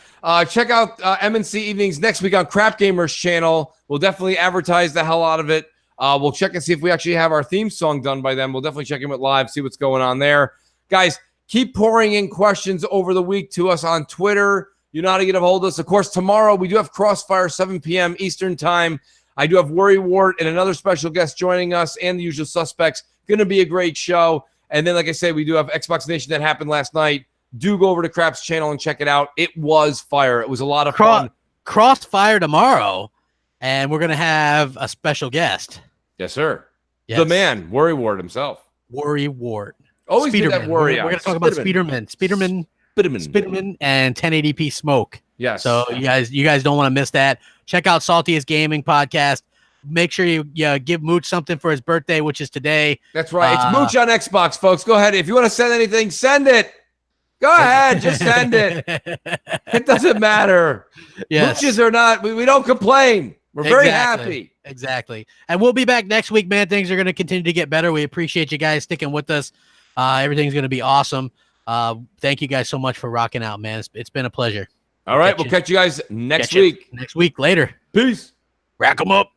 Speaker 1: Check out MNC Evenings next week on CrapGamer's channel. We'll definitely advertise the hell out of it. We'll check and see if we actually have our theme song done by then. We'll definitely check in with live, see what's going on there. Guys, keep pouring in questions over the week to us on Twitter. You know how to get a hold of us. Of course, tomorrow we do have Crossfire, 7 p.m. Eastern time. I do have Worry Wart and another special guest joining us, and the usual suspects. Going to be a great show. And then, like I say, we do have Xbox Nation that happened last night. Do go over to Crap's channel and check it out. It was fire. It was a lot of fun.
Speaker 2: Crossfire tomorrow, and we're going to have a special guest.
Speaker 1: Yes, sir. Yes. The man, Worry Wart himself.
Speaker 2: Worry Wart.
Speaker 1: Always get that worry
Speaker 2: We're going to talk about Spiderman and 1080p Smoke.
Speaker 1: Yes.
Speaker 2: So you guys don't want to miss that. Check out Saltiest Gaming podcast. Make sure you give Mooch something for his birthday, which is today.
Speaker 1: That's right. It's Mooch on Xbox, folks. Go ahead. If you want to send anything, send it. Go ahead. Just send it. It doesn't matter. Yes. Mooches or not, we don't complain. We're very happy.
Speaker 2: Exactly. And we'll be back next week, man. Things are going to continue to get better. We appreciate you guys sticking with us. Everything's going to be awesome. Thank you guys so much for rocking out, man. It's been a pleasure.
Speaker 1: All right. We'll catch you guys next week.
Speaker 2: Next week. Later.
Speaker 1: Peace.
Speaker 2: Rack 'em up.